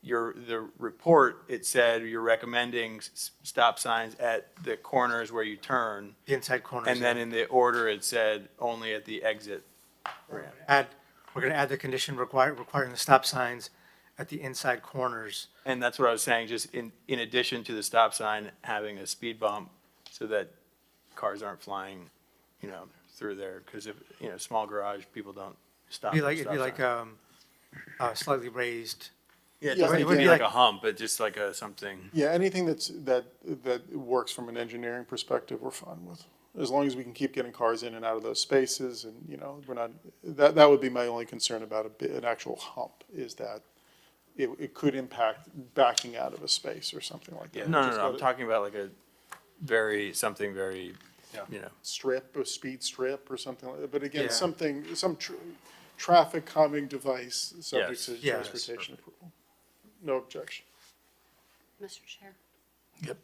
the report, it said you're recommending stop signs at the corners where you turn. The inside corners. And then in the order, it said only at the exit ramp. We're going to add the condition requiring the stop signs at the inside corners. And that's what I was saying, just in addition to the stop sign, having a speed bump so that cars aren't flying, through there. Because if, small garage, people don't stop. It'd be like slightly raised. Yeah, it Yeah, doesn't it need would to be be like like- a hump, but just like something. Yeah, anything that works from an engineering perspective, we're fine with. As long as we can keep getting cars in and out of those spaces and, we're not, that would be my only concern about an actual hump, is that it could impact backing out of a space or something like that. No, Just I'm gotta- talking about like something very, Strip, a speed strip or something like that, but again, Yeah. some traffic calming device subject Yes. to Yes. transportation approval. No objection. Mr. Chair? Yep.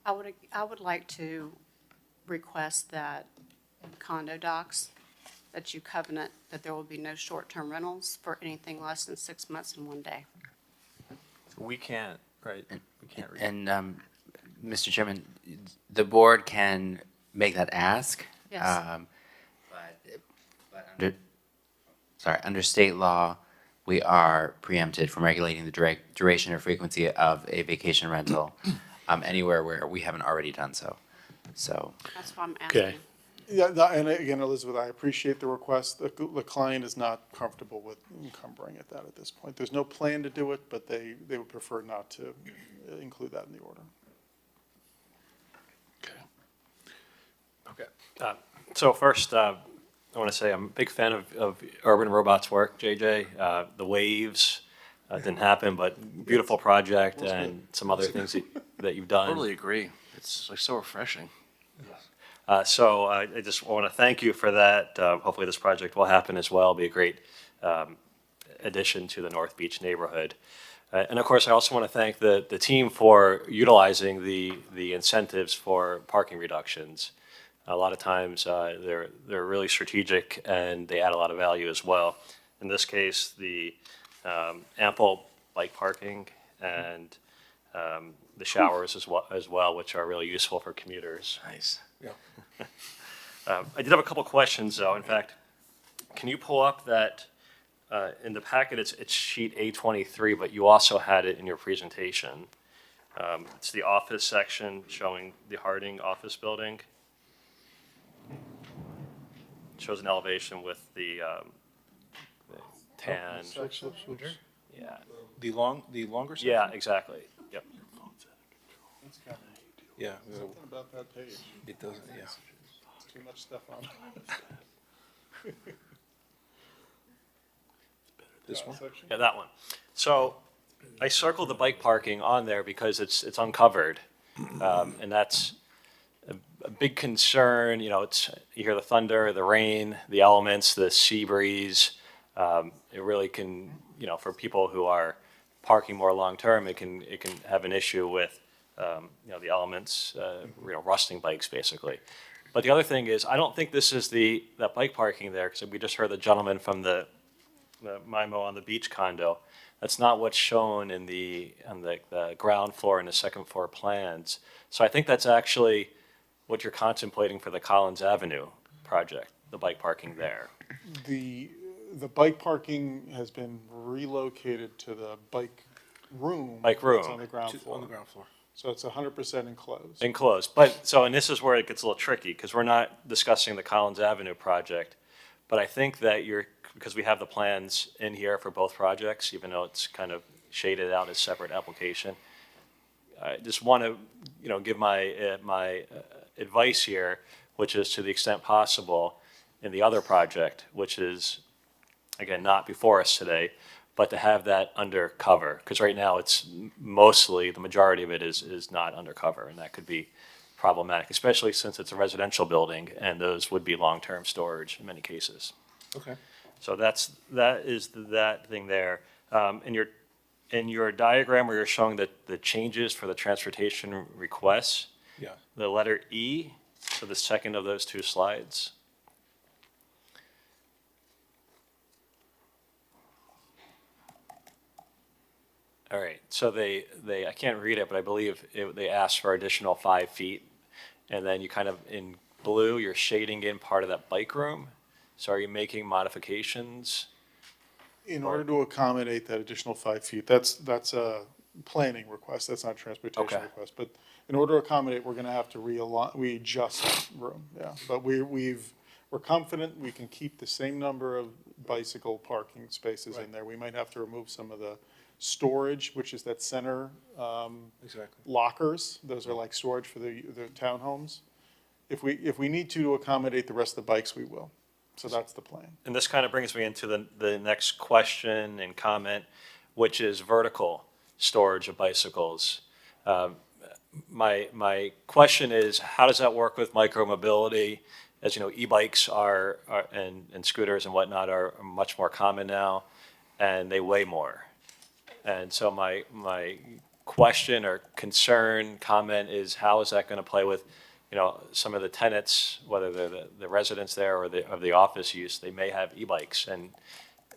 I would like to request that condo docs, that you covenant that there will be no short-term rentals for anything less than 6 months and 1 day. we can't, right? We can't read. And, Mr. Chairman, the board can make that ask. Yes. Under state law, we are preempted from regulating the duration or frequency of a vacation rental anywhere where we haven't already done so. So, That's why I'm asking. Okay. Yeah, and again, Elizabeth, I appreciate the request. The client is not comfortable with encumbering at that at this point. There's no plan to do it, but they would prefer not to include that in the order. Okay. So first, I want to say I'm a big fan of Urban Robot's work, JJ. The waves didn't happen, but beautiful project and some other things that you've done. Totally agree. It's like so refreshing. So I just want to thank you for that. Hopefully this project will happen as well, be a great addition to the North Beach neighborhood. And of course, I also want to thank the team for utilizing the incentives for parking reductions. A lot of times they're really strategic and they add a lot of value as well. In this case, the ample bike parking and the showers as well, which are really useful for commuters. Nice. Yeah. I did have a couple questions, though. In fact, can you pull up that, in the packet, it's sheet A23, but you also had it in your presentation. It's the office section showing the Harding office building. Shows an elevation with the tan. Yeah. The longer section? Yeah, exactly. Yep. Yeah. Something about that page. It doesn't, yeah. Too much stuff on it. This one? Yeah, that one. So I circled the bike parking on there because it's uncovered. And that's a big concern. You hear the thunder, the rain, the elements, the sea breeze. It really can, for people who are parking more long-term, it can have an issue with, the elements, rusting bikes, basically. But the other thing is, I don't think this is that bike parking there, because we just heard the gentleman from the MIMO on the beach condo. That's not what's shown on the ground floor and the second floor plans. So I think that's actually what you're contemplating for the Collins Avenue project, the bike parking there. The bike parking has been relocated to the bike room. Bike room. That's on the ground floor. On the ground floor. So it's 100% enclosed. Enclosed, and this is where it gets a little tricky, because we're not discussing the Collins Avenue project, but I think that because we have the plans in here for both projects, even though it's kind of shaded out as separate application. I just want to, give my advice here, which is to the extent possible in the other project, which is, again, not before us today, but to have that under cover, because right now it's mostly, the majority of it is not under cover, and that could be problematic, especially since it's a residential building, and those would be long-term storage in many cases. Okay. So that is that thing there. In your diagram where you're showing the changes for the transportation requests, Yeah. the letter E, so the second of those two slides. All right, so I can't read it, but I believe they asked for additional 5 feet. And then you kind of, in blue, you're shading in part of that bike room. So are you making modifications? In order to accommodate that additional 5 feet, that's a planning request, that's not a transportation Okay. request. But in order to accommodate, we're gonna have to readjust room, yeah. But we're confident we can keep the same number of bicycle parking spaces in there. We might have to remove some of the storage, which is that center, Exactly. lockers. Those are like storage for the townhomes. If we need to accommodate the rest of the bikes, we will. So that's the plan. And this kind of brings me into the next question and comment, which is vertical storage of bicycles. My question is, how does that work with micromobility? As you know, e-bikes and scooters and whatnot are much more common now, and they weigh more. And so my question or concern, comment is, how is that going to play with, you know, some of the tenants, whether they're the residents there or of the office use, they may have e-bikes, and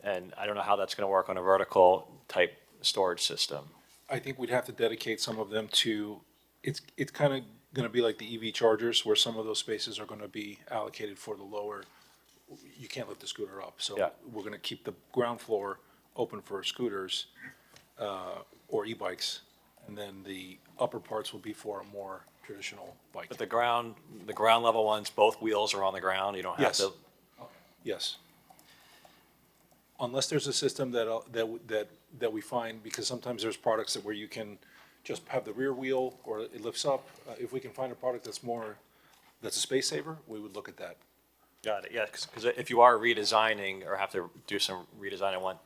I don't know how that's going to work on a vertical type storage system. I think we'd have to dedicate some of them to, it's kind of going to be like the EV chargers, where some of those spaces are going to be allocated for the lower, you can't lift the scooter up. So Yeah. we're going to keep the ground floor open for scooters or e-bikes, and then the upper parts will be for a more traditional bike. But the ground level ones, both wheels are on the ground. You don't have Yes. to. Yes. Unless there's a system that we find, because sometimes there's products where you can just have the rear wheel or it lifts up. If we can find a product that's a space saver, we would look at that. Got it. Yeah, because if you are redesigning or have to do some redesign, I want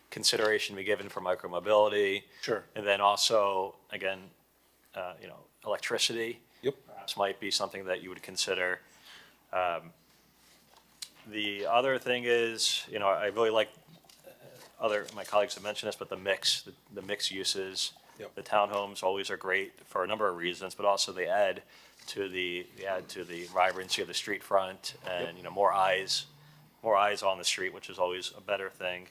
consideration to be given for micromobility. Sure. And then also, again, you know, electricity. Yep. Perhaps might be something that you would consider. The other thing is, you know, I really like, my colleagues have mentioned this, but the mix uses. Yep. The townhomes always are great for a number of reasons, but also they add to the vibrancy of the street front and, you know, more eyes on the street, which is always a better thing.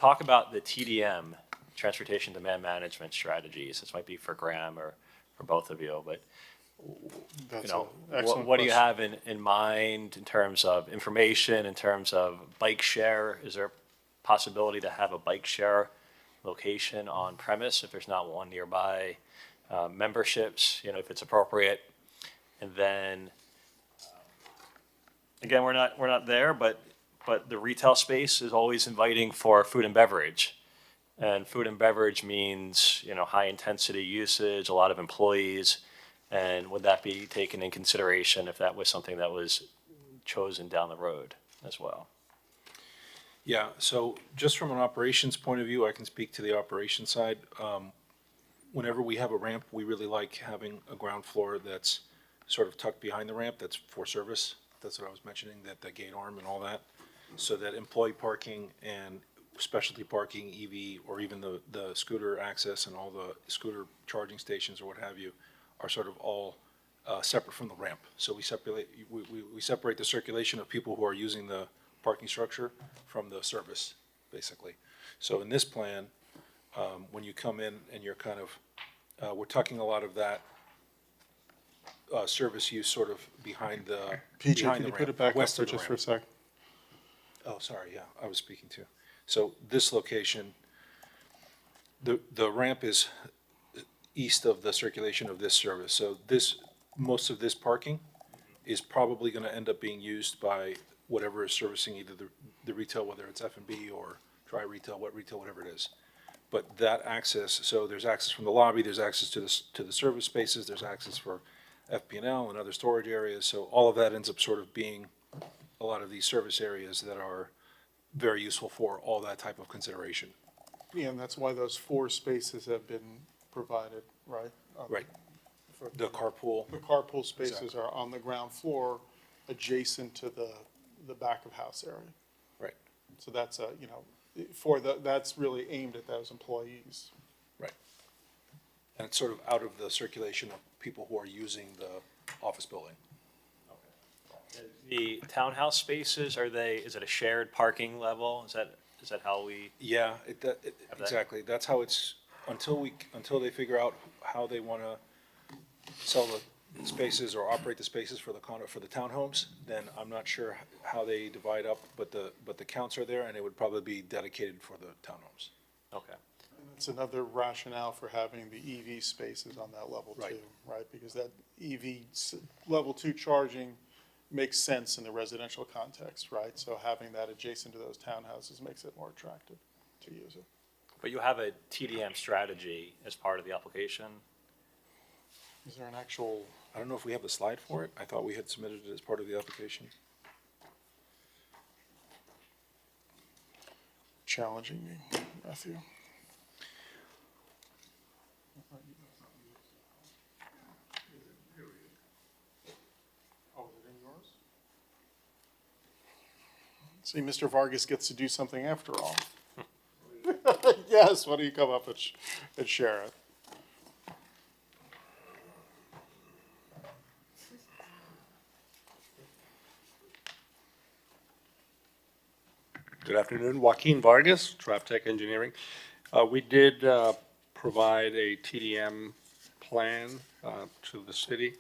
Talk about the TDM, Transportation Demand Management Strategies. This might be for Graham or for both of you, but That's you know, an excellent what do you question. have in mind in terms of information, in terms of bike share? Is there a possibility to have a bike share location on premise if there's not one nearby? Memberships, you know, if it's appropriate. And then, again, we're not there, but the retail space is always inviting for food and beverage. And food and beverage means, you know, high intensity usage, a lot of employees. And would that be taken in consideration if that was something that was chosen down the road as well? Yeah, so just from an operations point of view, I can speak to the operations side. Whenever we have a ramp, we really like having a ground floor that's sort of tucked behind the ramp, that's for service. That's what I was mentioning, that the gate arm and all that. So that employee parking and specialty parking, EV, or even the scooter access and all the scooter charging stations or what have you are sort of all separate from the ramp. So we separate the circulation of people who are using the parking structure from the service, basically. So in this plan, when you come in and you're kind of, we're tucking a lot of that service use sort of behind the PJ, behind can the you put ramp, it back up west for of the just for a ramp. sec? Oh, sorry, yeah, I was speaking too. So this location, the ramp is east of the circulation of this service. So most of this parking is probably going to end up being used by whatever is servicing either the retail, whether it's F&B or dry retail, wet retail, whatever it is. But that access, so there's access from the lobby, there's access to the service spaces, there's access for FP&L and other storage areas. So all of that ends up sort of being a lot of these service areas that are very useful for all that type of consideration. Yeah, and that's why those 4 spaces have been provided, right? Right. The carpool. The carpool spaces Exactly. are on the ground floor adjacent to the back of house area. Right. So that's you know, that's really aimed at those employees. Right. And it's sort of out of the circulation of people who are using the office building. The townhouse spaces, is it a shared parking level? Is that Is that how we? Yeah, Have that? exactly. That's how it's, until they figure out how they want to sell the spaces or operate the spaces for the for the townhomes, then I'm not sure how they divide up, but the counts are there, and it would probably be dedicated for the townhomes. Okay. That's another rationale for having the EV spaces on that level too, right? Because that level 2 charging makes sense in the residential context, right? So having that adjacent to those townhouses makes it more attractive to use it. But you have a TDM strategy as part of the application? Is there an actual? I don't know if we have the slide for it. I thought we had submitted it as part of the application. Challenging me, Matthew. See, Mr. Vargas gets to do something after all. Yes, why don't you come up and share it? Good afternoon, Joaquin Vargas, Tech Engineering. We did provide a TDM plan to the city,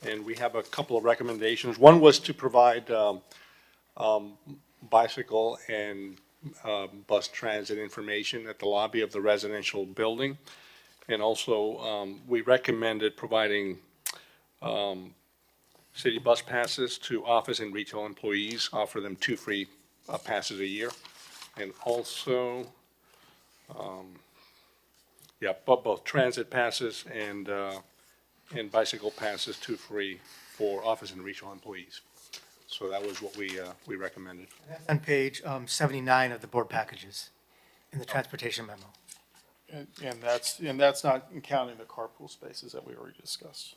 and we have a couple of recommendations. One was to provide bicycle and bus transit information at the lobby of the residential building. And also, we recommended providing city bus passes to office and retail employees, offer them 2 free passes a year. And also, both transit passes and bicycle passes, 2 free for office and retail employees. So that was what we recommended. On page 79 of the board packages in the transportation memo. And that's not counting the carpool spaces that we already discussed.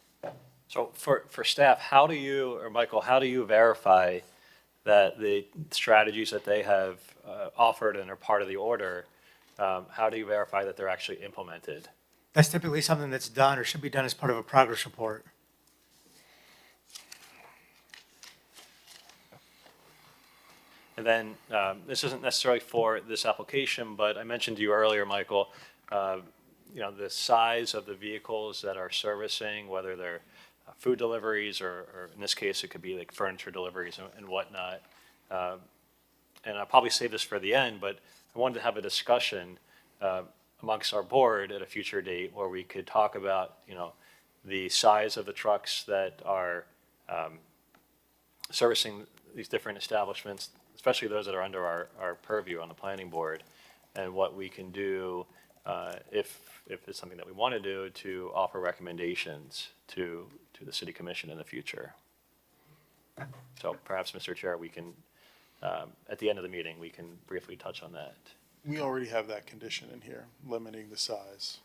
So for staff, how do you, or Michael, how do you verify that the strategies that they have offered and are part of the order, how do you verify that they're actually implemented? That's typically something that's done or should be done as part of a progress report. And then, this isn't necessarily for this application, but I mentioned to you earlier, Michael, the size of the vehicles that are servicing, whether they're food deliveries or in this case, it could be like furniture deliveries and whatnot. And I'll probably save this for the end, but I wanted to have a discussion amongst our board at a future date where we could talk about, the size of the trucks that are servicing these different establishments, especially those that are under our purview on the planning board, and what we can do if it's something that we want to do to offer recommendations to the city commission in the future. So perhaps, Mr. Chair, we can, at the end of the meeting, we can briefly touch on that. We already have that condition in here, limiting the size.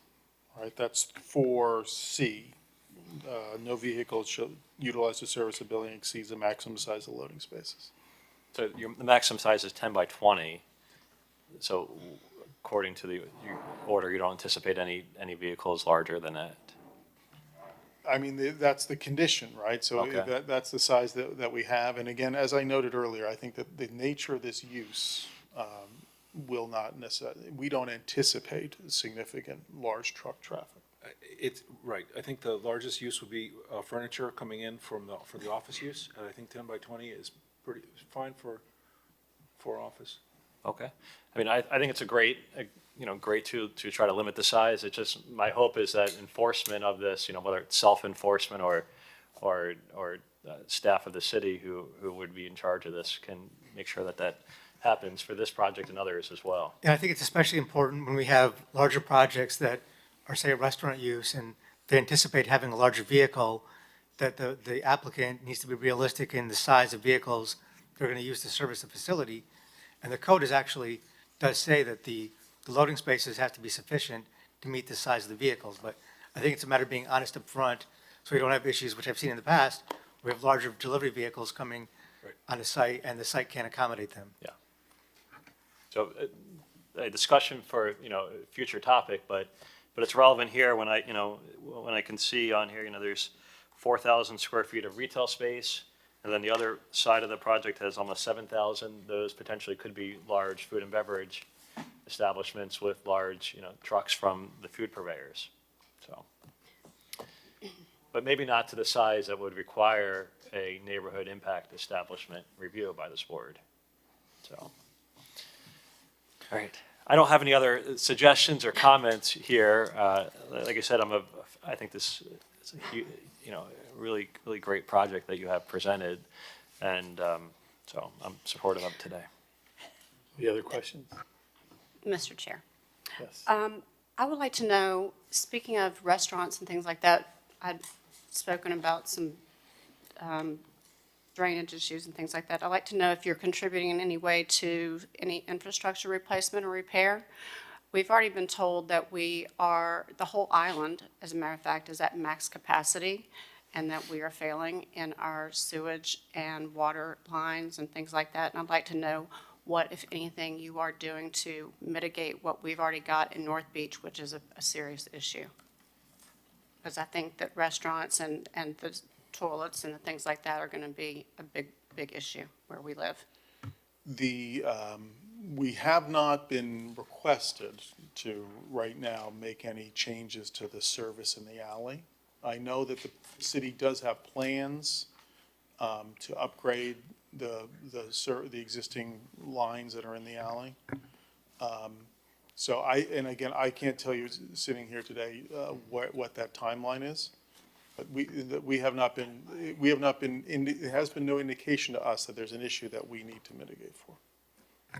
All right, that's 4C. No vehicle shall utilize to service a building exceeds the maximum size of loading spaces. So the maximum size is 10 by 20. So according to your order, you don't anticipate any vehicles larger than that? I mean, that's the condition, right? So Okay. that's the size that we have. And again, as I noted earlier, I think that the nature of this use will not necessarily, we don't anticipate significant large truck traffic. It's, right, I think the largest use would be furniture coming in for the office use, and I think 10 by 20 is pretty fine for office. Okay. I mean, I think it's a great, great to try to limit the size. It's just, my hope is that enforcement of this, whether it's self-enforcement or staff of the city who would be in charge of this can make sure that happens for this project and others as well. And I think it's especially important when we have larger projects that are, say, a restaurant use, and they anticipate having a larger vehicle, that the applicant needs to be realistic in the size of vehicles they're going to use to service the facility. And the code does say that the loading spaces have to be sufficient to meet the size of the vehicles. But I think it's a matter of being honest up front, so we don't have issues, which I've seen in the past. We have larger delivery vehicles coming on the site, and the site can't accommodate them. Yeah. So a discussion for, a future topic, but it's relevant here when I can see on here, there's 4,000 square feet of retail space, And then the other side of the project has almost 7,000. Those potentially could be large food and beverage establishments with large, trucks from the food purveyors. So, but maybe not to the size that would require a neighborhood impact establishment review by this board. So, all right. I don't have any other suggestions or comments here. Like I said, I think this is a really, really great project that you have presented, and so I'm supportive of it today. Any other questions? Mr. Chair. Yes. I would like to know, speaking of restaurants and things like that, I'd spoken about some drainage issues and things like that. I'd like to know if you're contributing in any way to any infrastructure replacement or repair. We've already been told that the whole island, as a matter of fact, is at max capacity, and that we are failing in our sewage and water lines and things like that. And I'd like to know what, if anything, you are doing to mitigate what we've already got in North Beach, which is a serious issue. Because I think that restaurants and the toilets and the things like that are going to be a big issue where we live. We have not been requested to, right now, make any changes to the service in the alley. I know that the city does have plans to upgrade the existing lines that are in the alley. So I can't tell you sitting here today what that timeline is. But it has been no indication to us that there's an issue that we need to mitigate for.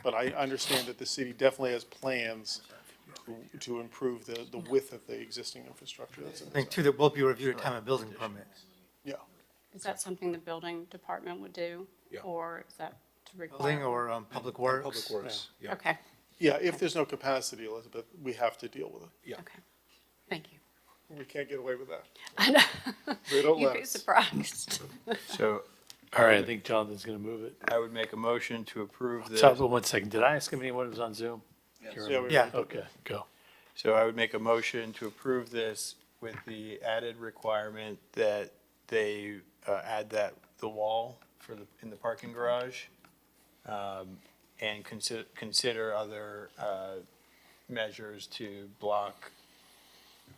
But I understand that the city definitely has plans to improve the width of the existing infrastructure that's in I the think too, that will be reviewed at time of building permit. Yeah. Is that something the building department would do? Yeah. Or is that to Building require? or Public Works. Public Works, yeah. Okay, Yeah, if there's no capacity, Elizabeth, we have to deal with it. Yeah. okay. Thank you. We can't get away with that. I know. They don't You'd let be us. surprised. So All right, I think Jonathan's going to move it. I would make a motion to approve this. So, 1 second. Did I ask him anyone was on Zoom? Yeah, we- Yeah. Okay, go. So I would make a motion to approve this with the added requirement that they add the wall in the parking garage, and consider other measures to block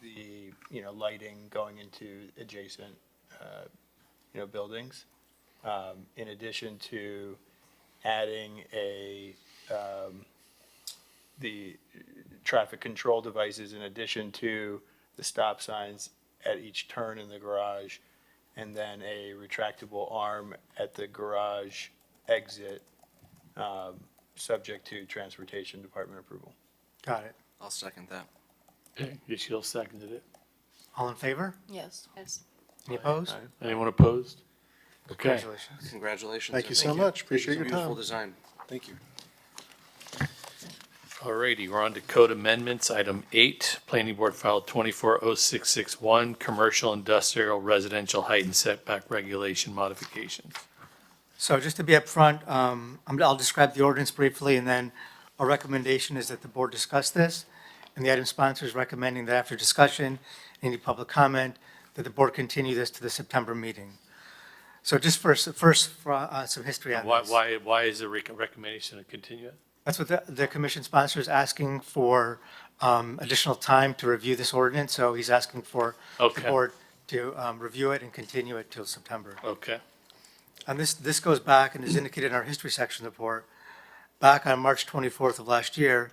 the, lighting going into adjacent, buildings. In addition to adding the traffic control devices in addition to the stop signs at each turn in the garage, and then a retractable arm at the garage exit, subject to Transportation Department approval. Got it. I'll second that. Okay, Yashil seconded it. All in favor? Yes. Yes. Any opposed? Anyone opposed? Okay. Congratulations. Congratulations. Thank you and so much. Appreciate your Beautiful time. design. Thank you. All righty, we're on to code amendments. Item 8, Planning Board File 240661, Commercial, Industrial, Residential Height and Setback Regulation Modifications. So just to be upfront, I'll describe the ordinance briefly, and then our recommendation is that the board discuss this. And the item sponsor is recommending that after discussion, any public comment, that the board continue this to the September meeting. So just first, some history on this. Why is the recommendation to continue it? That's what the commission sponsor is asking for, additional time to review this ordinance. So he's asking for the Okay. board to review it and continue it till September. Okay. And this goes back and is indicated in our history section report. Back on March 24th of last year,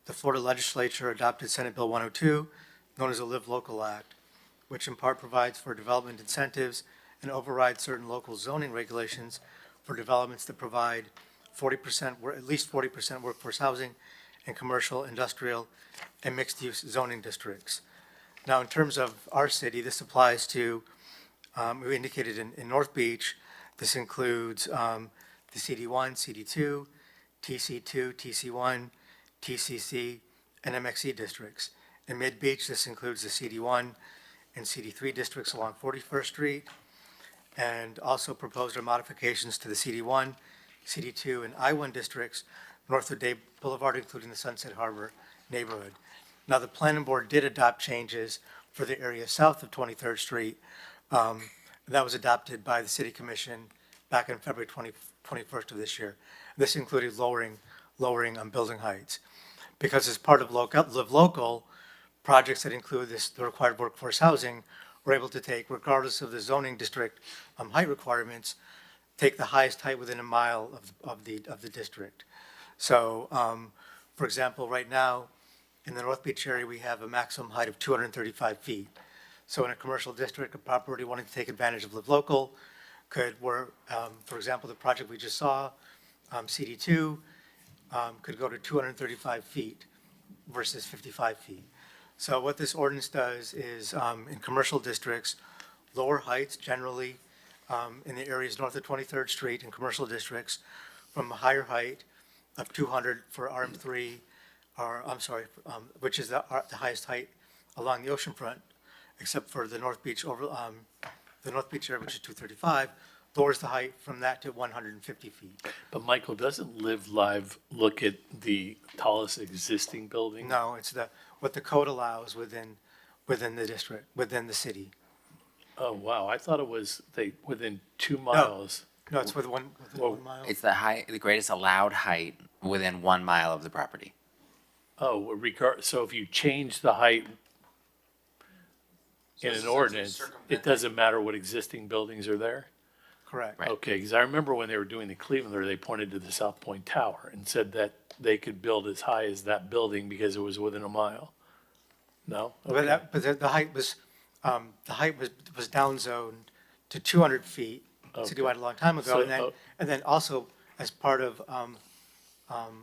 the Florida legislature adopted Senate Bill 102, known as the Live Local Act, which in part provides for development incentives and overrides certain local zoning regulations for developments that provide 40%, at least 40% workforce housing in commercial, industrial, and mixed-use zoning districts. Now, in terms of our city, this applies to, we indicated in North Beach, this includes the CD1, CD2, TC2, TC1, TCC, and MXE districts. In Mid-Beach, this includes the CD1 and CD3 districts along 41st Street, and also proposed are modifications to the CD1, CD2, and I-1 districts north of Day Boulevard, including the Sunset Harbor neighborhood. Now, the planning board did adopt changes for the area south of 23rd Street. That was adopted by the city commission back on February 21st of this year. This included lowering building heights. Because as part of Live Local, projects that include the required workforce housing, we're able to take, regardless of the zoning district height requirements, take the highest height within a mile of the district. So, for example, right now, in the North Beach area, we have a maximum height of 235 feet. So in a commercial district, a property wanting to take advantage of Live Local could, for example, the project we just saw, CD2, could go to 235 feet versus 55 feet. So what this ordinance does is, in commercial districts, lower heights generally in the areas north of 23rd Street in commercial districts from a higher height of 200 for RM3, or I'm sorry, which is the highest height along the oceanfront, except for the North Beach the North Beach area, which is 235, lowers the height from that to 150 feet. But Michael, doesn't Live Live look at the tallest existing building? No, it's what the code allows within the district, within the city. Oh, wow, I thought it was within 2 miles. No, it's within 1 mile. It's the greatest allowed height within 1 mile of the property. Oh, so if you change the height in an ordinance, it doesn't matter what existing buildings are there? Correct. Okay, because I remember when they were doing the Cleveland, they pointed to the South Point Tower and said that they could build as high as that building because it was within a mile. No? Okay. But the height was downzoned to 200 feet citywide a long time ago. So, And then also, as part of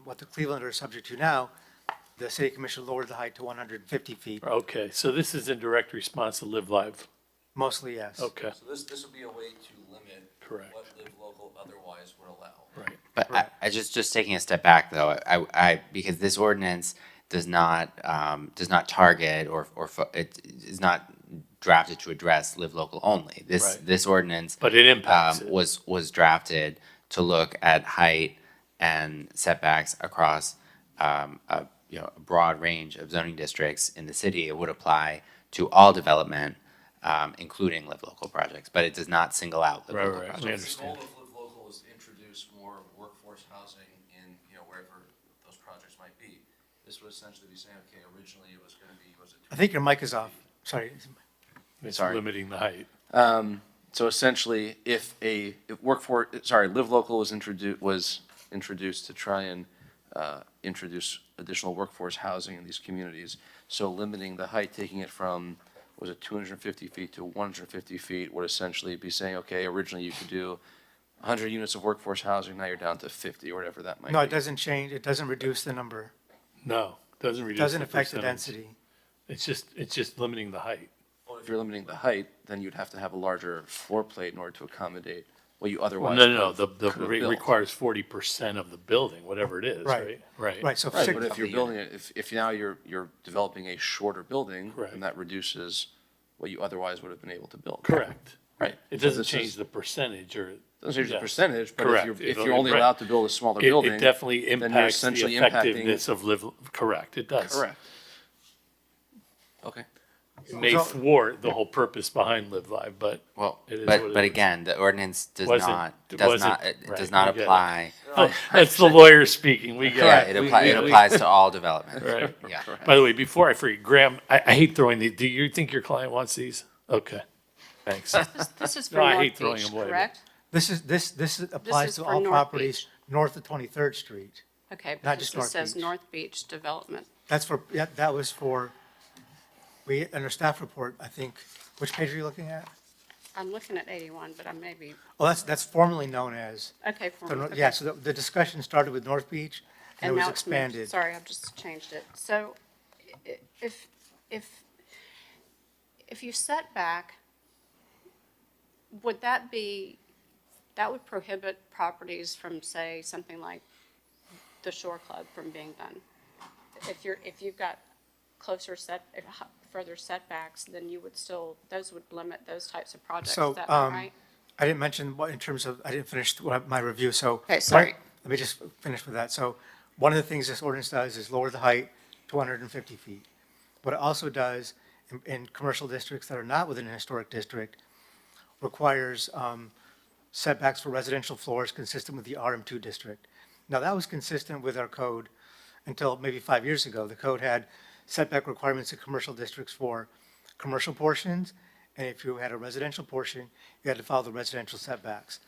what the Cleveland are subject to now, the city commission lowered the height to 150 feet. Okay, so this is in direct response to Live Live? Mostly, yes. Okay, So this would be a way to limit correct. what Live Local otherwise would allow. Right. But I just taking a step back though, because this ordinance does not target it is not drafted to address Live Local only. Right. This ordinance, But it impacts it. was drafted to look at height and setbacks across a broad range of zoning districts in the city. It would apply to all development, including Live Local projects, but it does not single out Live Right, Local right, I projects. The goal understand. of Live Local is to introduce more workforce housing in, wherever those projects might be. This would essentially be saying, okay, originally it was gonna be, I think your mic is off. Sorry. It's Sorry. limiting the height. So essentially, if Live Local was introduced to try and introduce additional workforce housing in these communities. So limiting the height, taking it from, 250 feet to 150 feet would essentially be saying, okay, originally you could do 100 units of workforce housing, now you're down to 50 or whatever that might be. No, it doesn't change. It doesn't reduce the number. No, doesn't It reduce doesn't the affect the percentage. density. It's just limiting the height. Well, if you're limiting the height, then you'd have to have a larger floor plate in order to accommodate what you Well, otherwise. no, could've it built. requires 40% of the building, whatever it is, Right. right? Right, so Right, but if you're building it, if now you're developing a shorter building, Correct. then that reduces what you otherwise would have been able to build. Correct. Right. It So doesn't this change is- the percentage or. Doesn't change the yes. percentage, but Correct. if you're only allowed to build a smaller It building, definitely then you're impacts the essentially impacting. effectiveness of correct, it does. Correct. Okay. It may So- thwart the whole purpose behind Live Live, but Well, it is what it but is. again, the ordinance does Wasn't- not wasn't- it right, does not we get it. apply. That's the lawyer speaking, we get Yeah, it. it applies to all development. Right. Yeah. By the way, before I forget, Graham, I hate throwing do you think your client wants these? Okay, thanks. This is for No, I North hate throwing Beach, them away, but- correct? This applies is to for all North properties north of 23rd Street. Okay, Not because just it North says Beach. North Beach Development. That was for, in our staff report, I think, which page are you looking at? I'm looking at 81, but I may be, Well, that's formerly known as. okay. Yeah, so the discussion started with North Beach and it was now it's moved. expanded. Sorry, I've just changed it. So if you set back, would that would prohibit properties from, say, something like the Shore Club from being done? If you've got further setbacks, then you would still, those would limit those types of projects. So, Is that not right? I didn't mention what, in terms of, I didn't finish my review, so. Okay, sorry. Let me just finish with that. So one of the things this ordinance does is lower the height to 150 feet. What it also does in commercial districts that are not within a historic district requires setbacks for residential floors consistent with the RM2 district. Now, that was consistent with our code until maybe 5 years ago. The code had setback requirements in commercial districts for commercial portions, and if you had a residential portion, you had to follow the residential setbacks.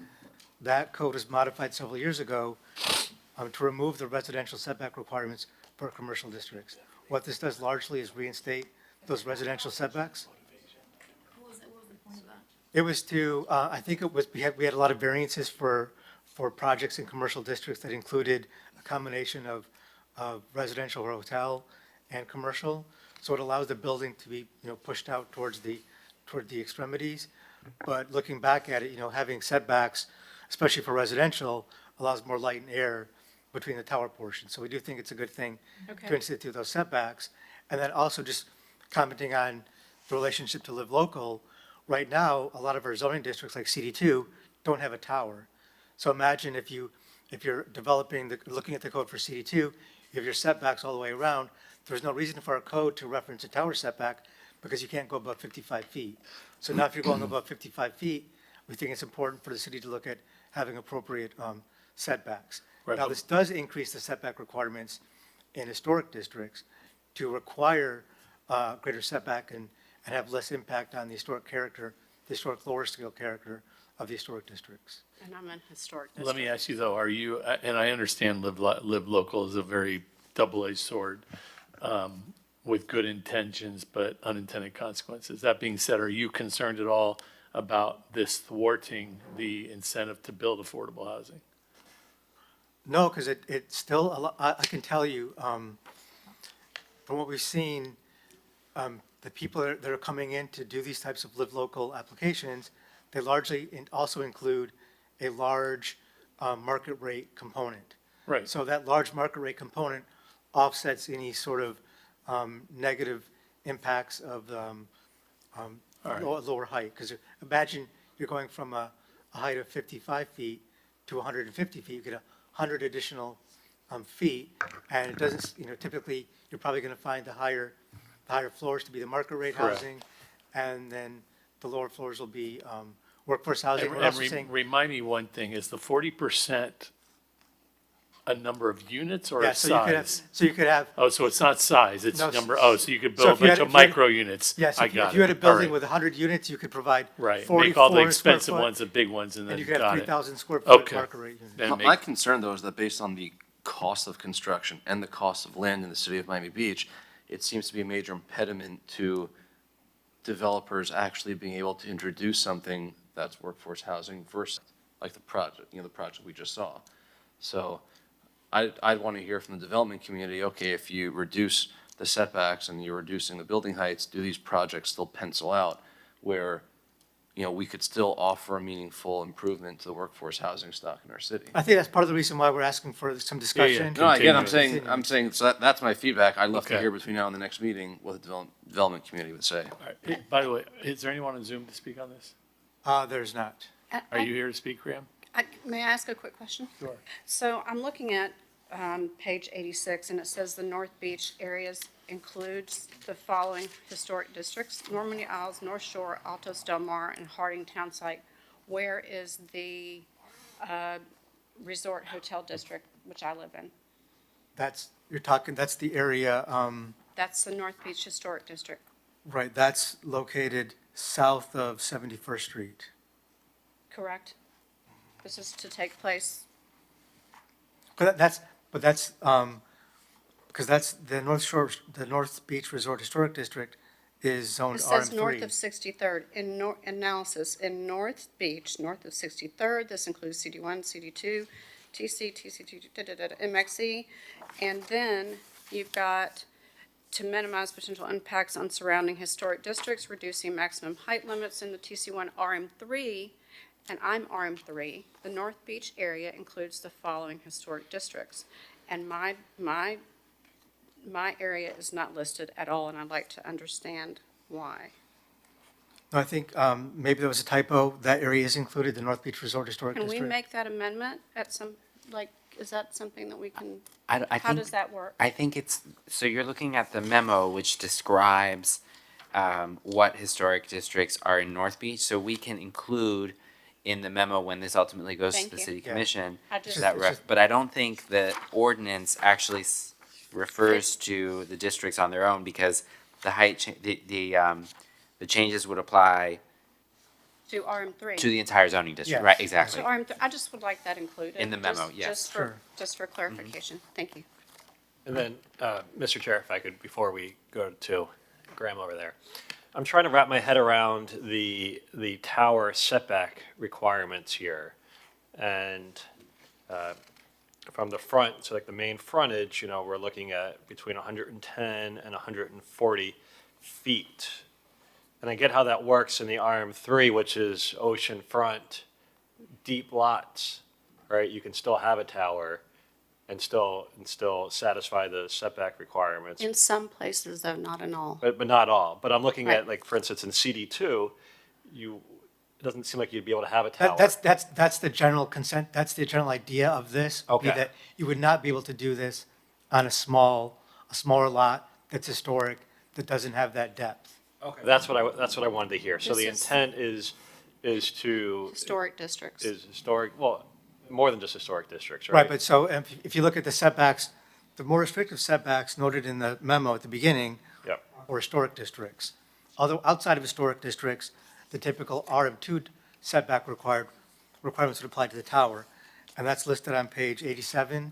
That code was modified several years ago to remove the residential setback requirements for commercial districts. What this does largely is reinstate those residential setbacks. It was to, I think it was, we had a lot of variances for projects in commercial districts that included a combination of residential or hotel and commercial. So it allows the building to be, pushed out toward the extremities. But looking back at it, having setbacks, especially for residential, allows more light and air between the tower portions. So we do think it's a good thing to institute those setbacks. And then also just commenting on the relationship to live local. Right now, a lot of our zoning districts like CD2 don't have a tower. So imagine if you're developing, looking at the code for CD2, you have your setbacks all the way around. There's no reason for our code to reference a tower setback because you can't go above 55 feet. So now if you're going above 55 feet, we think it's important for the city to look at having appropriate setbacks. Right. Now, this does increase the setback requirements in historic districts to require greater setback and have less impact on the historic character, the historic lower scale character of the historic districts. And I'm in historic district. Let me ask you though, are you, and I understand live local is a very double-edged sword, with good intentions but unintended consequences. That being said, are you concerned at all about this thwarting the incentive to build affordable housing? No, because it's still, I can tell you, from what we've seen, the people that are coming in to do these types of live local applications, they largely also include a large market rate component. Right. So that large market rate component offsets any sort of negative impacts of lower height. Because imagine you're going from a height of 55 feet to 150 feet, you get 100 additional feet, and it doesn't, typically, you're probably going to find the higher floors to be the market rate Correct. housing, and then the lower floors will be workforce housing. We're And also saying, remind me one thing, is the 40% a number of units or yeah, a size? so you could have, Oh, so it's not size, it's No, number, so so you could so build if a you bunch had- of if you had- micro units. yes, I if got you had a it. All building right. with 100 units, you could provide Right, 40 make all the floors, square expensive foot, ones the big ones and then and you could got have it. 3,000 square foot Okay. market rate units. Then My make- concern, though, is that based on the cost of construction and the cost of land in the city of Miami Beach, it seems to be a major impediment to developers actually being able to introduce something that's workforce housing versus like the project we just saw. So I'd want to hear from the development community, okay, if you reduce the setbacks and you're reducing the building heights, do these projects still pencil out where, we could still offer a meaningful improvement to the workforce housing stock in our city? I think that's part of the reason why we're asking for some discussion. No, again, I'm Continue. saying, so that's my feedback. I'd love to Okay. hear between now and the next meeting what the development community would say. All right. By the way, is there anyone on Zoom to speak on this? There's not. Are you here to speak, Graham? May I ask a quick question? Sure. So I'm looking at page 86, and it says the North Beach areas includes the following historic districts: Normandy Isles, North Shore, Altos Del Mar, and Harding Town Site. Where is the resort hotel district, which I live in? That's the area, That's the North Beach Historic District. right, that's located south of 71st Street. Correct? This is to take place, Because that's the North Shore, the North Beach Resort Historic District is zoned it RM3. says north of 63rd, analysis, in North Beach, north of 63rd, this includes CD1, CD2, TC, TC2, MXE, and then you've got to minimize potential impacts on surrounding historic districts, reducing maximum height limits in the TC1 RM3, and I'm RM3. The North Beach area includes the following historic districts. And my area is not listed at all, and I'd like to understand why. No, I think maybe there was a typo. That area is included, the North Beach Resort Historic Can District. we make that amendment at some, is that something that we can, I how think, does that work? I think so you're looking at the memo which describes what historic districts are in North Beach, so we can include in the memo when this ultimately goes Thank to the you. city Yeah. commission. I just- But I don't think the ordinance actually refers to the districts on their own, because the the changes would apply To RM3. to the entire zoning district, Yes. right? Exactly. So RM3, I just would like that included. In the memo, just- yes. Just for clarification. Thank you. And then, Mr. Chair, if I could, before we go to Graham over there, I'm trying to wrap my head around the tower setback requirements here. And from the front, so like the main frontage, we're looking at between 110 and 140 feet. And I get how that works in the RM3, which is oceanfront, deep lots, right? You can still have a tower and still satisfy the setback requirements. In some places, though, not in all. But not all. But I'm looking Right. at, like, for instance, in CD2, it doesn't seem like you'd be able to have a tower. That's the general consent, that's the general idea of this. would be Okay. That you would not be able to do this on a smaller lot that's historic, that doesn't have that depth. Okay. That's what I wanted to hear. So This the is- intent is to. Historic districts. Is historic, well, more than just historic districts, Right, right? but so if you look at the setbacks, the more restrictive setbacks noted in the memo at the beginning Yep. are historic districts. Although outside of historic districts, the typical RM2 setback requirements would apply to the tower. And that's listed on page 87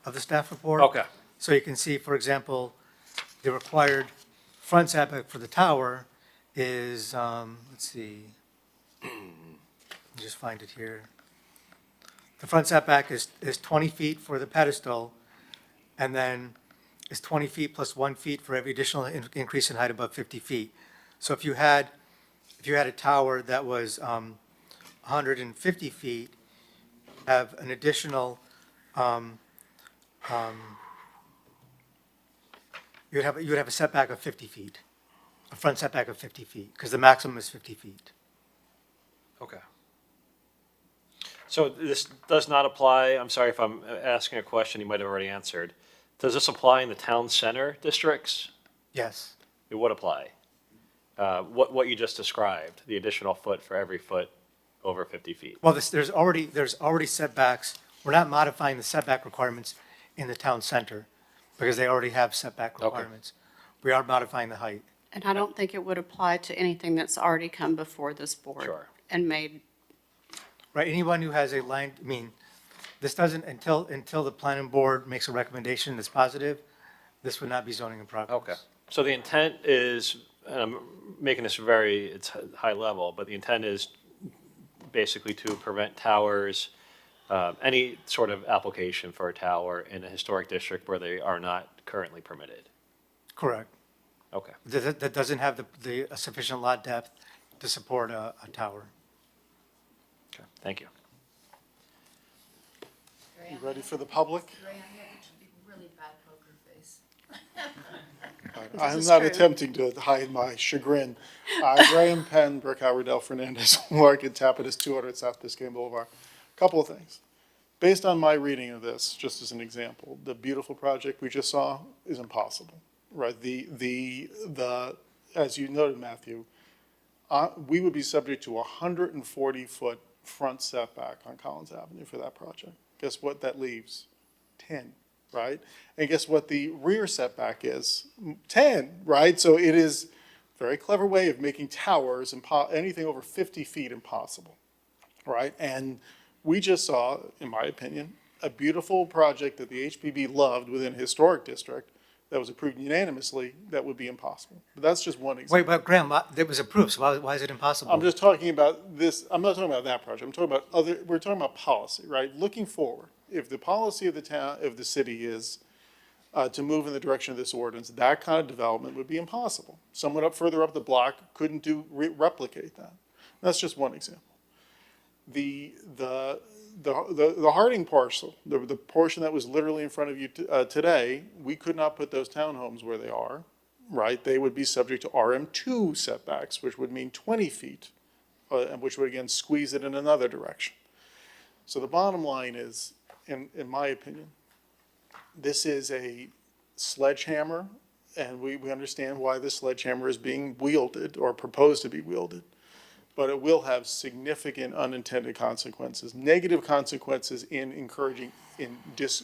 of the staff report. Okay. So you can see, for example, the required front setback for the tower is, let's see, let me just find it here. The front setback is 20 feet for the pedestal, and then is 20 feet plus 1 feet for every additional increase in height above 50 feet. So if you had a tower that was 150 feet, have an additional, you would have a setback of 50 feet, a front setback of 50 feet, because the maximum is 50 feet. Okay. So this does not apply, I'm sorry if I'm asking a question you might have already answered. Does this apply in the town center districts? Yes. It would apply. What you just described, the additional foot for every foot over 50 feet. Well, there's already setbacks. We're not modifying the setback requirements in the town center because they already have setback requirements. We are modifying the height. And I don't think it would apply to anything that's already come before this board. Sure. And made, Right, anyone who has a line, I mean, this doesn't, until the planning board makes a recommendation that's positive, this would not be zoning in progress. Okay. So the intent is, and I'm making this it's high level, but the intent is basically to prevent towers, any sort of application for a tower in a historic district where they are not currently permitted. Correct. Okay. That doesn't have the sufficient lot depth to support a tower. Okay, thank you. You ready for the public? Really bad poker face. I'm is not true. attempting to hide my chagrin. Graham Penn, Brickhouse, Riddell, Fernandez, Larkin, Tapetus, 200 South Biscayne Boulevard. Couple of things. Based on my reading of this, just as an example, the beautiful project we just saw is impossible, right? As you noted, Matthew, we would be subject to a 140-foot front setback on Collins Avenue for that project. Guess what that leaves? 10, right? And guess what the rear setback is? 10, right? So it is a very clever way of making towers, anything over 50 feet, impossible, right? And we just saw, in my opinion, a beautiful project that the HPB loved within a historic district that was approved unanimously that would be impossible. But that's just one example. Wait, but Graham, that was approved, so why is it impossible? I'm just talking about this, I'm not talking about that project, I'm talking about we're talking about policy, right? Looking forward, if the policy of the town, of the city is to move in the direction of this ordinance, that kind of development would be impossible. Someone further up the block couldn't replicate that. That's just one example. The Harding parcel, the portion that was literally in front of you today, we could not put those townhomes where they are, right? They would be subject to RM2 setbacks, which would mean 20 feet, and which would again squeeze it in another direction. So the bottom line is, in my opinion, this is a sledgehammer, and we understand why this sledgehammer is being wielded or proposed to be wielded but it will have significant unintended consequences, negative consequences in encouraging,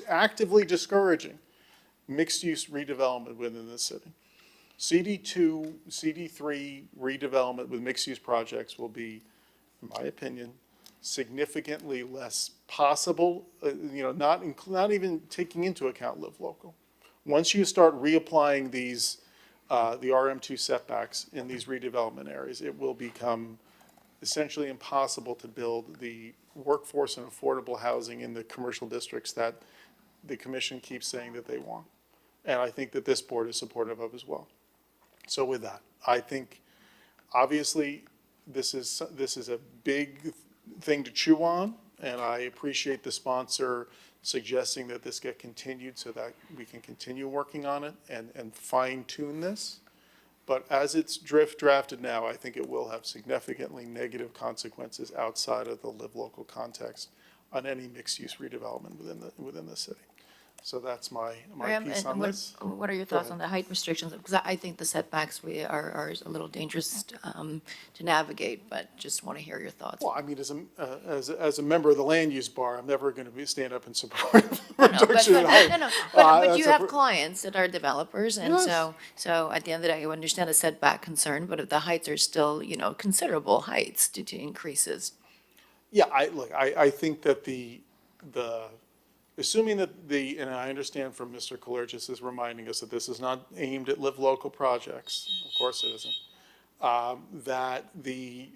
actively discouraging mixed-use redevelopment within the city. CD2, CD3 redevelopment with mixed-use projects will be, in my opinion, significantly less possible, not even taking into account live local. Once you start reapplying these, the RM2 setbacks in these redevelopment areas, it will become essentially impossible to build the workforce and affordable housing in the commercial districts that the commission keeps saying that they want. And I think that this board is supportive of as well. So with that, I think, obviously, this is a big thing to chew on, and I appreciate the sponsor suggesting that this get continued so that we can continue working on it and fine tune this. But as it's drafted now, I think it will have significantly negative consequences outside of the live local context on any mixed-use redevelopment within the city. So that's my piece on this. What are your Go thoughts ahead. on the height restrictions? Because I think the setbacks are a little dangerous to navigate, but just want to hear your thoughts. Well, I mean, as a member of the land use bar, I'm never going to stand up in support of No, reduction in height. but you That's a have clients that are developers, and Yes. so at the end of the day, you understand the setback concern, but if the heights are still, considerable heights due to increases. Yeah, I think that assuming that and I understand from Mr. Kalergis is reminding us that this is not aimed at live local projects, of course it isn't, that the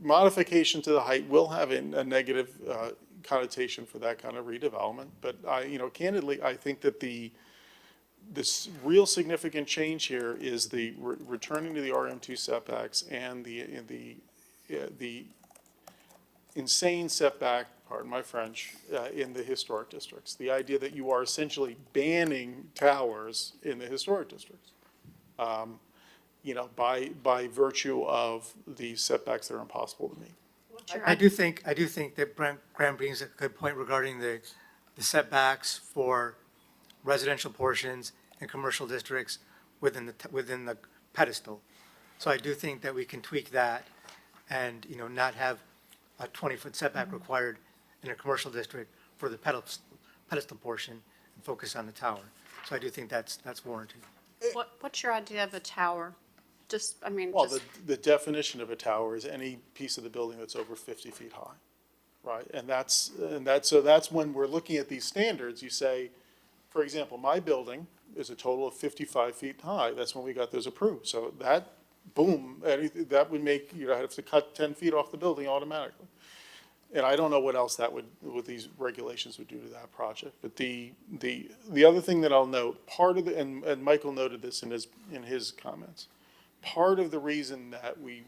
modification to the height will have a negative connotation for that kind of redevelopment. But candidly, I think that this real significant change here is the returning to the RM2 setbacks and the insane setback, pardon my French, in the historic districts. The idea that you are essentially banning towers in the historic districts, by virtue of the setbacks that are impossible to meet. I do think that Graham brings a good point regarding the setbacks for residential portions and commercial districts within the pedestal. So I do think that we can tweak that and, not have a 20-foot setback required in a commercial district for the pedestal portion and focus on the tower. So I do think that's warranted. What's your idea of a tower? Well, the definition of a tower is any piece of the building that's over 50 feet high, right? So that's when we're looking at these standards, you say, for example, my building is a total of 55 feet high. That's when we got those approved. So that, boom, that would make, have to cut 10 feet off the building automatically. And I don't know what else what these regulations would do to that project. But the other thing that I'll note, part of and Michael noted this in his comments, part of the reason that the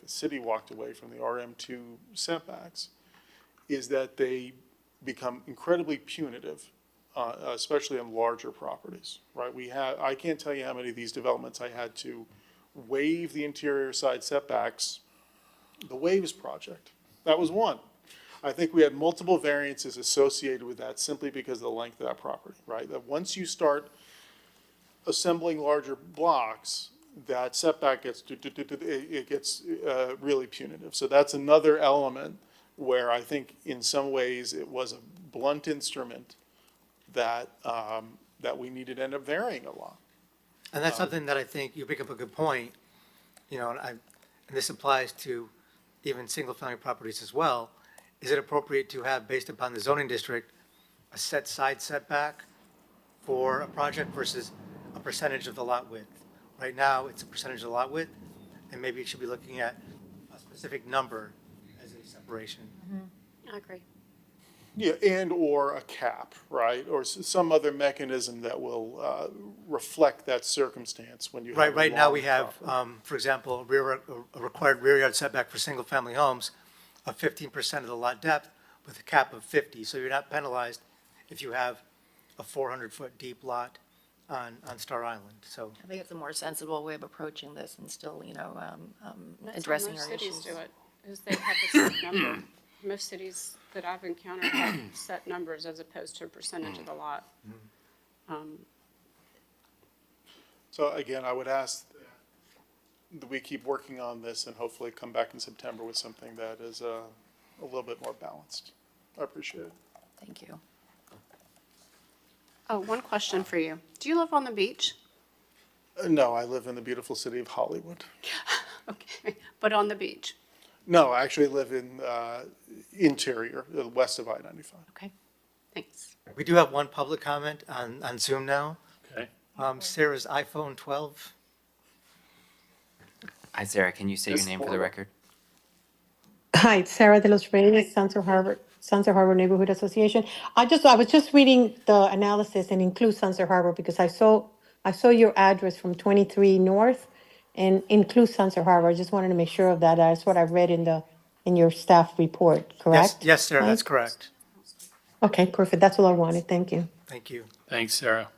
city walked away from the RM2 setbacks is that they become incredibly punitive, especially on larger properties, right? I can't tell you how many of these developments I had to waive the interior side setbacks, the Waves project. That was one. I think we had multiple variances associated with that simply because of the length of that property, right? That once you start assembling larger blocks, that setback gets really punitive. So that's another element where I think in some ways it was a blunt instrument that we needed to end up varying a lot. And that's something that I think you pick up a good point, and this applies to even single-family properties as well. Is it appropriate to have, based upon the zoning district, a set side setback for a project versus a percentage of the lot width? Right now, it's a percentage of the lot width, and maybe you should be looking at a specific number as a separation. I agree. Yeah, or a cap, right? Or some other mechanism that will reflect that circumstance when you have. Right now, we have, for example, a required rear yard setback for single-family homes of 15% of the lot depth with a cap of 50. So you're not penalized if you have a 400-foot deep lot on Star Island, so. I think it's a more sensible way of approaching this and still, addressing our Most issues. cities do it, is they have a set number. Most cities that I've encountered have set numbers as opposed to a percentage of the lot. So again, I would ask we keep working on this and hopefully come back in September with something that is a little bit more balanced. I appreciate it. Thank you. Oh, one question for you. Do you live on the beach? No, I live in the beautiful city of Hollywood. Okay, but on the beach? No, I actually live in interior, west of I-95. Okay, thanks. We do have one public comment on Zoom now. Okay. Sarah's iPhone 12. Hi, Sarah, can you say your name for the record? Hi, it's Sarah De Los Reyes, Sunset Harbor Neighborhood Association. I was just reading the analysis and include Sunset Harbor because I saw your address from 23 North and include Sunset Harbor. I just wanted to make sure of that. That's what I read in your staff report, correct? Yes, Sarah, that's Mike? correct. Okay, perfect. That's all I wanted. Thank you. Thank you. Thanks, Sarah.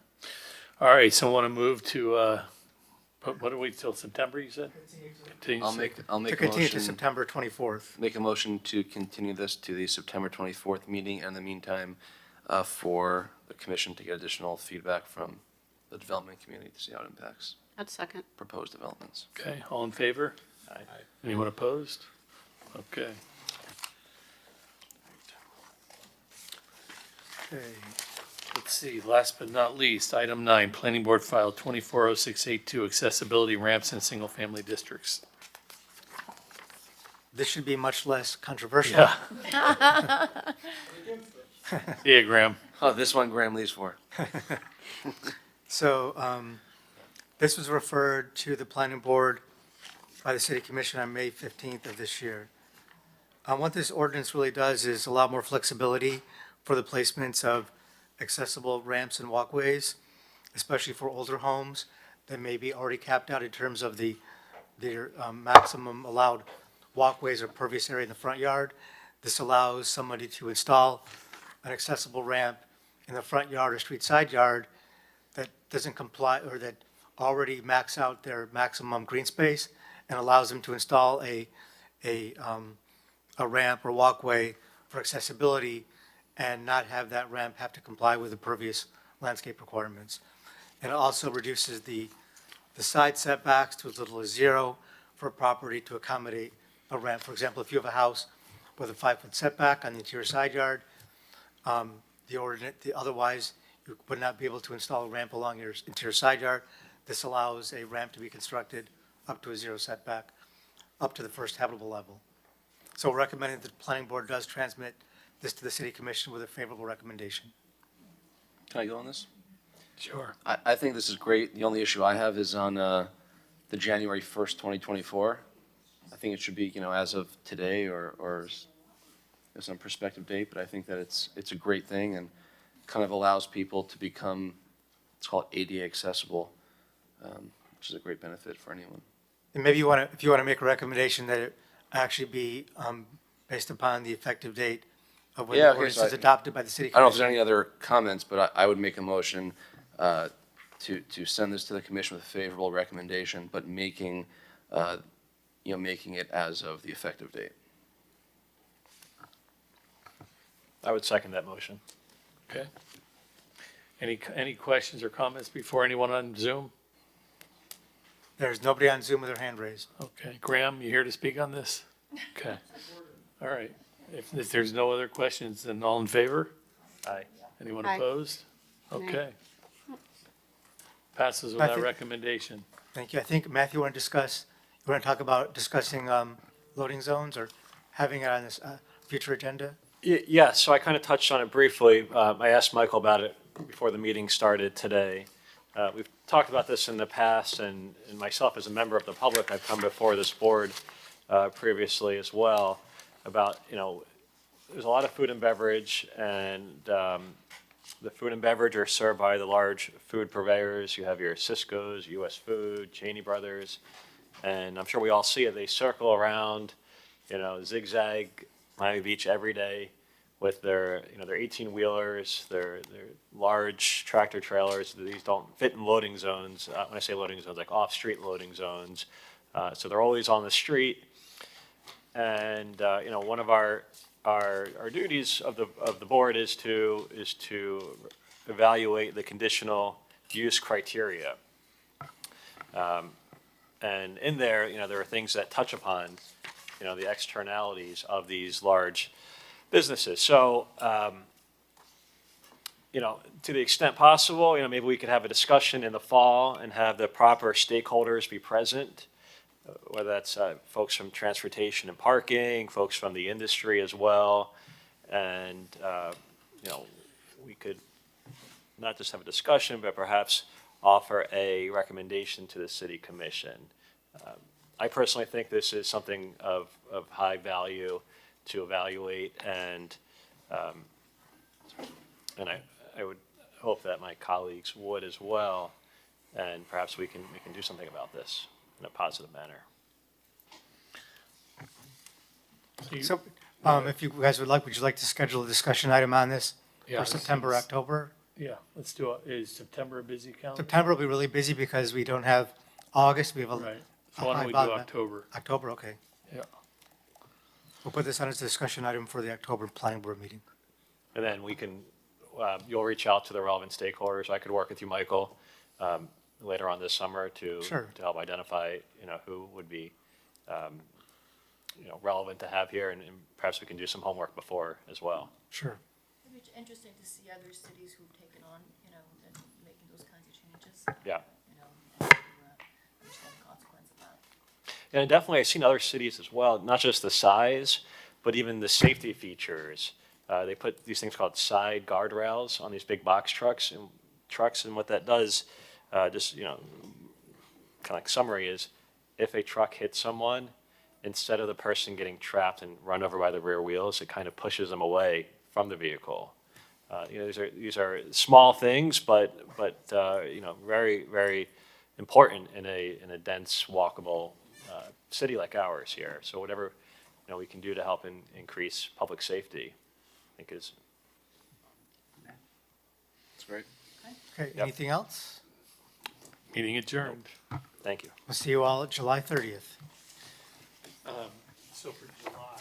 All right, so want to move to, what are we, till September, you said? Continue I'll to- make To a continue to motion, September 24th. make a motion to continue this to the September 24th meeting, and in the meantime, for the commission to get additional feedback from the development community to see how it impacts That's second. proposed developments. Okay, all in favor? Aye. Anyone opposed? Okay. Okay. Let's see, last but not least, item 9, Planning Board File 240682, accessibility ramps in single-family districts. This should be much less controversial. Yeah. Yeah, Graham. Oh, this one Graham leaves for. So this was referred to the planning board by the city commission on May 15th of this year. What this ordinance really does is allow more flexibility for the placements of accessible ramps and walkways, especially for older homes that may be already capped out in terms of their maximum allowed walkways or pervious area in the front yard. This allows somebody to install an accessible ramp in the front yard or street side yard that doesn't comply or that already max out their maximum green space and allows them to install a ramp or walkway for accessibility and not have that ramp have to comply with the pervious landscape requirements. And it also reduces the side setbacks to as little as 0 for a property to accommodate a ramp. For example, if you have a house with a 5-foot setback on the interior side yard, otherwise you would not be able to install a ramp along your interior side yard. This allows a ramp to be constructed up to a 0 setback, up to the first habitable level. So we're recommending that the planning board does transmit this to the city commission with a favorable recommendation. Can I go on this? Sure. I think this is great. The only issue I have is on the January 1st, 2024. I think it should be, as of today or some prospective date, but I think that it's a great thing and kind of allows people to become, let's call it ADA accessible, which is a great benefit for anyone. And maybe if you want to make a recommendation that it actually be based upon the effective date of when the ordinance is adopted by the city I don't know if commission. there's any other comments, but I would make a motion to send this to the commission with a favorable recommendation, but making it as of the effective date. I would second that motion. Okay. Any questions or comments before anyone on Zoom? There's nobody on Zoom with their hand raised. Okay, Graham, you here to speak on this? Okay, all right. If there's no other questions, then all in favor? Aye. Anyone Aye. opposed? Nay. Okay. Passes with I that think- recommendation. Thank you. I think, Matthew, you want to talk about discussing loading zones or having it on this future agenda? Yeah, so I kind of touched on it briefly. I asked Michael about it before the meeting started today. We've talked about this in the past, and myself as a member of the public, I've come before this board previously as well about, there's a lot of food and beverage, and the food and beverage are served by the large food purveyors. You have your Sysco's, US Food, Cheney Brothers, and I'm sure we all see it. They circle around, zigzag Miami Beach every day with their 18-wheelers, their large tractor trailers. These don't fit in loading zones. When I say loading zones, like off-street loading zones. So they're always on the street. And one of our duties of the board is to evaluate the conditional use criteria. And in there, there are things that touch upon, the externalities of these large businesses. So, to the extent possible, maybe we could have a discussion in the fall and have the proper stakeholders be present, whether that's folks from transportation and parking, folks from the industry as well. And, we could not just have a discussion, but perhaps offer a recommendation to the city commission. I personally think this is something of high value to evaluate, and I would hope that my colleagues would as well, and perhaps we can do something about this in a positive manner. So, if you guys would you like to schedule a discussion item on this Yeah, for let's- September, October? Yeah, let's do it. Is September a busy calendar? September will be really busy because we don't have August, we have a. Right. a So why don't high we do volume- October? October, okay. Yeah. We'll put this on as a discussion item for the October planning board meeting. And then we can, you'll reach out to the relevant stakeholders. I could work with you, Michael, later on this summer to Sure. to help identify, who would be, relevant to have here, and perhaps we can do some homework before as well. Sure. It'd be interesting to see other cities who've taken on, and making those kinds of changes. Yeah. And to understand the consequence of that. And definitely, I've seen other cities as well, not just the size, but even the safety features. They put these things called side guardrails on these big box trucks, and what that does, just, kind of like summary is, if a truck hits someone, instead of the person getting trapped and run over by the rear wheels, it kind of pushes them away from the vehicle. These are small things, but very, very important in a dense, walkable city like ours here. So whatever we can do to help increase public safety, I think is. That's great. Okay, Yep. anything else? Meeting adjourned. Thank you. We'll see you all July 30th. So for July,